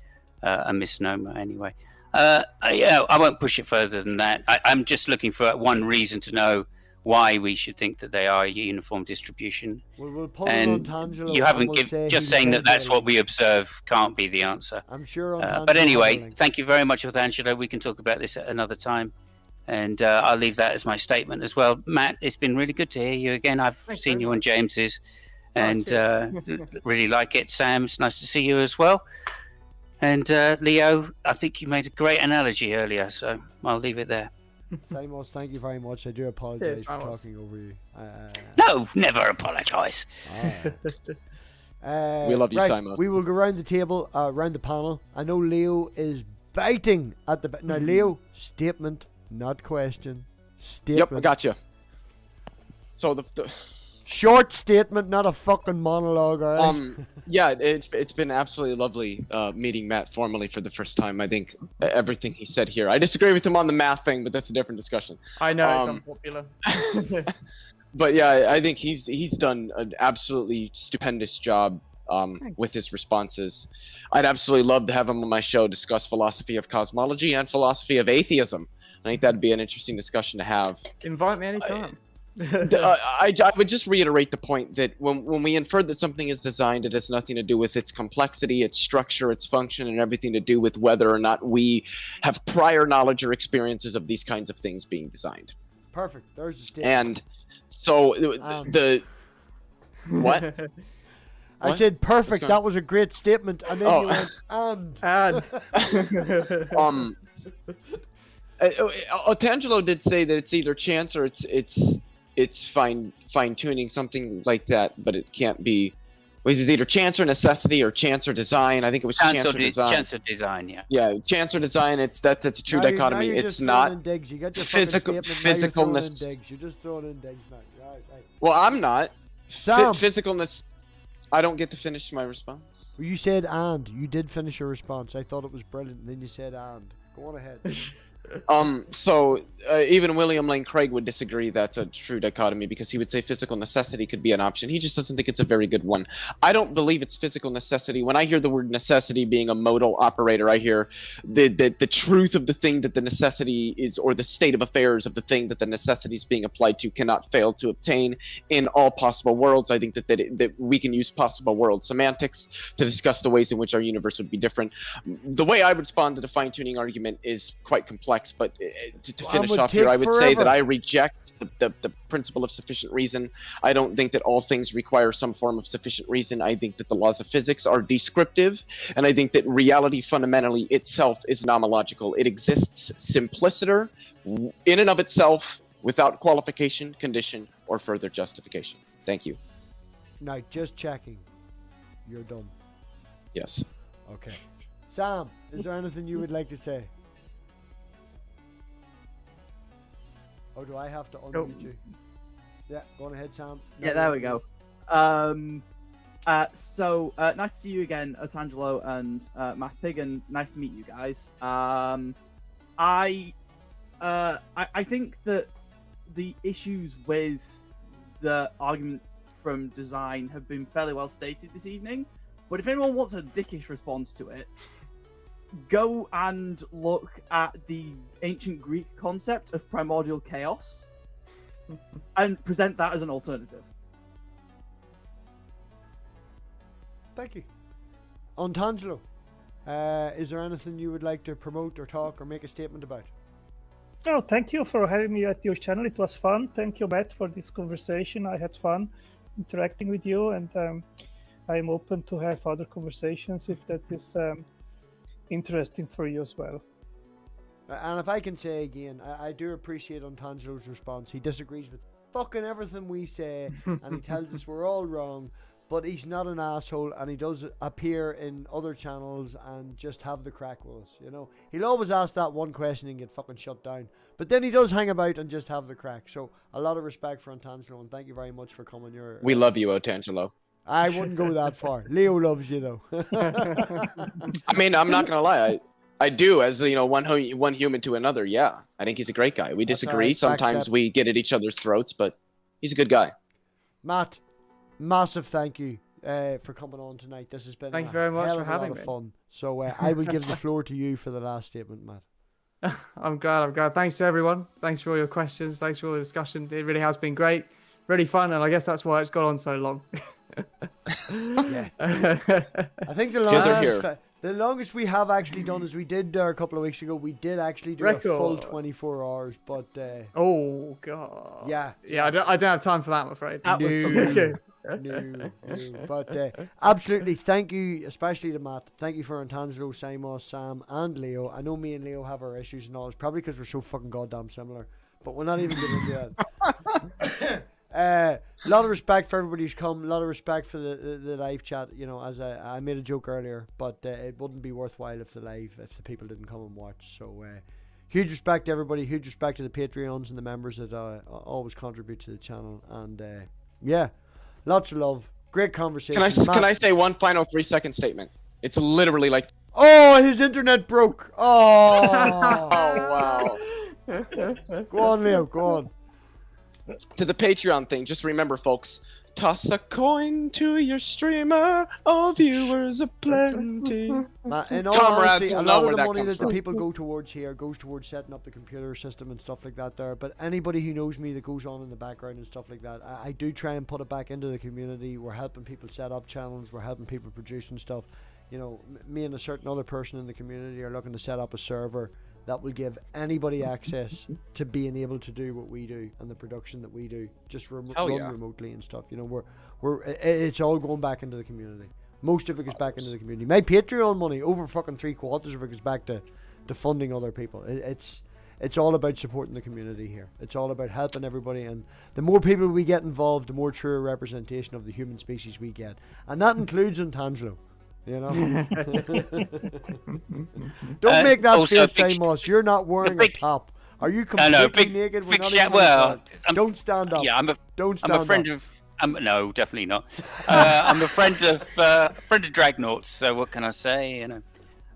a misnomer anyway. I won't push it further than that. I'm just looking for one reason to know why we should think that they are a uniform distribution.
We'll pull
and
Tangelo
you haven't just saying that that's what we observe can't be the answer.
I'm sure.
But anyway, thank you very much, Angelo. We can talk about this at another time. And I'll leave that as my statement as well. Matt, it's been really good to hear you again. I've seen you on James's and really like it. Sam, it's nice to see you as well. And Leo, I think you made a great analogy earlier, so I'll leave it there.
Simos, thank you very much. I do apologize for talking over you.
No, never apologise.
We love you, Simos.
We will go round the table, round the panel. I know Leo is biting at the... Now, Leo, statement, not question. Statement.
Yep, I got you. So the
short statement, not a fucking monologue, alright?
Yeah, it's been absolutely lovely meeting Matt formally for the first time. I think everything he said here. I disagree with him on the math thing, but that's a different discussion.
I know it's unpopular.
But yeah, I think he's done an absolutely stupendous job with his responses. I'd absolutely love to have him on my show discuss philosophy of cosmology and philosophy of atheism. I think that'd be an interesting discussion to have.
Invite me anytime.
I would just reiterate the point that when we infer that something is designed, it has nothing to do with its complexity, its structure, its function, and everything to do with whether or not we have prior knowledge or experiences of these kinds of things being designed.
Perfect. There's the statement.
And so the what?
I said perfect. That was a great statement, and then you went and.
Otangelo did say that it's either chance or it's fine tuning, something like that, but it can't be. It's either chance or necessity or chance or design. I think it was chance or design.
Chance or design, yeah.
Yeah, chance or design. That's a true dichotomy. It's not
you got your
physicalness.
You're just throwing in digs now. Right.
Well, I'm not.
Sam.
Physicalness. I don't get to finish my response.
Well, you said and. You did finish your response. I thought it was brilliant. And then you said and. Go on ahead.
So even William Lane Craig would disagree that's a true dichotomy because he would say physical necessity could be an option. He just doesn't think it's a very good one. I don't believe it's physical necessity. When I hear the word necessity being a modal operator, I hear the truth of the thing that the necessity is, or the state of affairs of the thing that the necessity is being applied to cannot fail to obtain in all possible worlds. I think that we can use possible world semantics to discuss the ways in which our universe would be different. The way I respond to the fine-tuning argument is quite complex. But to finish off here, I would say that I reject the principle of sufficient reason. I don't think that all things require some form of sufficient reason. I think that the laws of physics are descriptive, and I think that reality fundamentally itself is nomological. It exists simpliciter in and of itself without qualification, condition, or further justification. Thank you.
Now, just checking. You're done.
Yes.
Okay. Sam, is there anything you would like to say? Or do I have to unmute you? Yeah, go on ahead, Sam.
Yeah, there we go. So nice to see you again, Otangelo and MathPig, and nice to meet you guys. I think that the issues with the argument from design have been fairly well stated this evening. But if anyone wants a dickish response to it, go and look at the ancient Greek concept of primordial chaos and present that as an alternative.
Thank you. Otangelo, is there anything you would like to promote or talk or make a statement about?
No, thank you for having me at your channel. It was fun. Thank you, Matt, for this conversation. I had fun interacting with you, and I'm open to have other conversations if that is interesting for you as well.
And if I can say again, I do appreciate Otangelo's response. He disagrees with fucking everything we say, and he tells us we're all wrong. but he's not an asshole, and he does appear in other channels and just have the crack with us, you know. He'll always ask that one question and get fucking shut down, but then he does hang about and just have the crack. So a lot of respect for Antangelo, and thank you very much for coming.
We love you, Otangelo.
I wouldn't go that far. Leo loves you though.
I mean, I'm not gonna lie. I do, as you know, one human to another. Yeah, I think he's a great guy. We disagree. Sometimes we get at each other's throats, but he's a good guy.
Matt, massive thank you for coming on tonight. This has been
thank you very much for having me.
Fun. So I will give the floor to you for the last statement, Matt.
I'm glad. Thanks to everyone. Thanks for all your questions. Thanks for all the discussion. It really has been great, really fun, and I guess that's why it's gone on so long.
Yeah. I think the longest we have actually done is we did a couple of weeks ago. We did actually do a full 24 hours, but
oh god,
yeah,
I don't have time for that, I'm afraid.
That was
no. But absolutely, thank you, especially to Matt. Thank you for Antangelo, Simos, Sam, and Leo. I know me and Leo have our issues and all. It's probably because we're so fucking goddamn similar, but we're not even getting into that. A lot of respect for everybody who's come. A lot of respect for the live chat. You know, as I made a joke earlier, but it wouldn't be worthwhile if the people didn't come and watch. So huge respect to everybody. Huge respect to the Patreons and the members that always contribute to the channel. And yeah, lots of love. Great conversation.
Can I say one final 3-second statement? It's literally like.
Oh, his internet broke. Oh.
Oh wow.
Go on, Leo. Go on.
To the Patreon thing, just remember, folks, toss a coin to your streamer, all viewers aplenty.
In all honesty, a lot of the money that the people go towards here goes towards setting up the computer system and stuff like that there. But anybody who knows me that goes on in the background and stuff like that, I do try and put it back into the community. We're helping people set up channels. We're helping people producing stuff. You know, me and a certain other person in the community are looking to set up a server that will give anybody access to being able to do what we do and the production that we do, just run remotely and stuff. You know, it's all going back into the community. Most of it goes back into the community. My Patreon money, over fucking 3/4 of it goes back to funding other people. It's all about supporting the community here. It's all about helping everybody, and the more people we get involved, the more true representation of the human species we get, and that includes Antangelo. You know, don't make that face, Simos. You're not wearing a top. Are you completely naked? We're not don't stand up.
Yeah,
don't stand up.
I'm a friend of. No, definitely not. I'm a friend of Dragnauts. So what can I say? You know.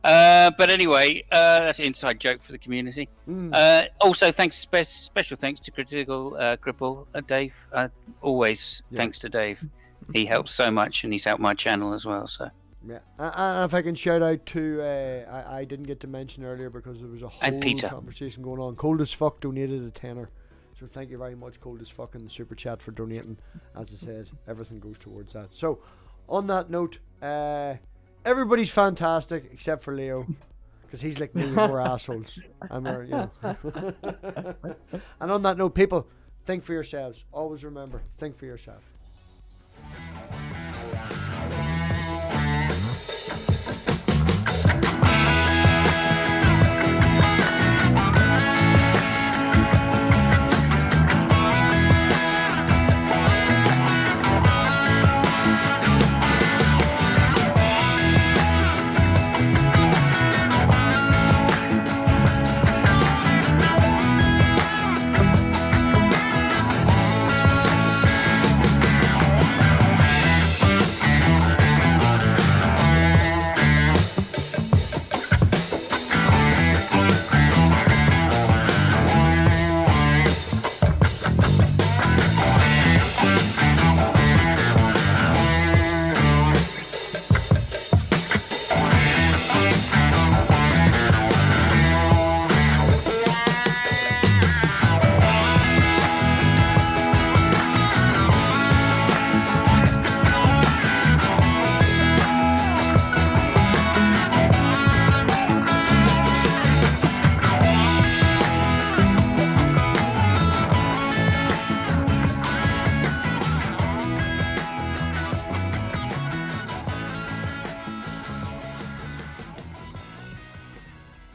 But anyway, that's an inside joke for the community. Also, special thanks to Critical Cripple, Dave. Always thanks to Dave. He helps so much, and he's helped my channel as well. So.
Yeah, and if I can shout out to, I didn't get to mention earlier because there was a whole conversation going on. Cold as Fuck donated a tenner. So thank you very much, Cold as Fuck, in the super chat for donating. As I said, everything goes towards that. So, on that note, everybody's fantastic except for Leo. Because he's like me, we're assholes. And we're, you know. And on that note, people, think for yourselves. Always remember, think for yourself.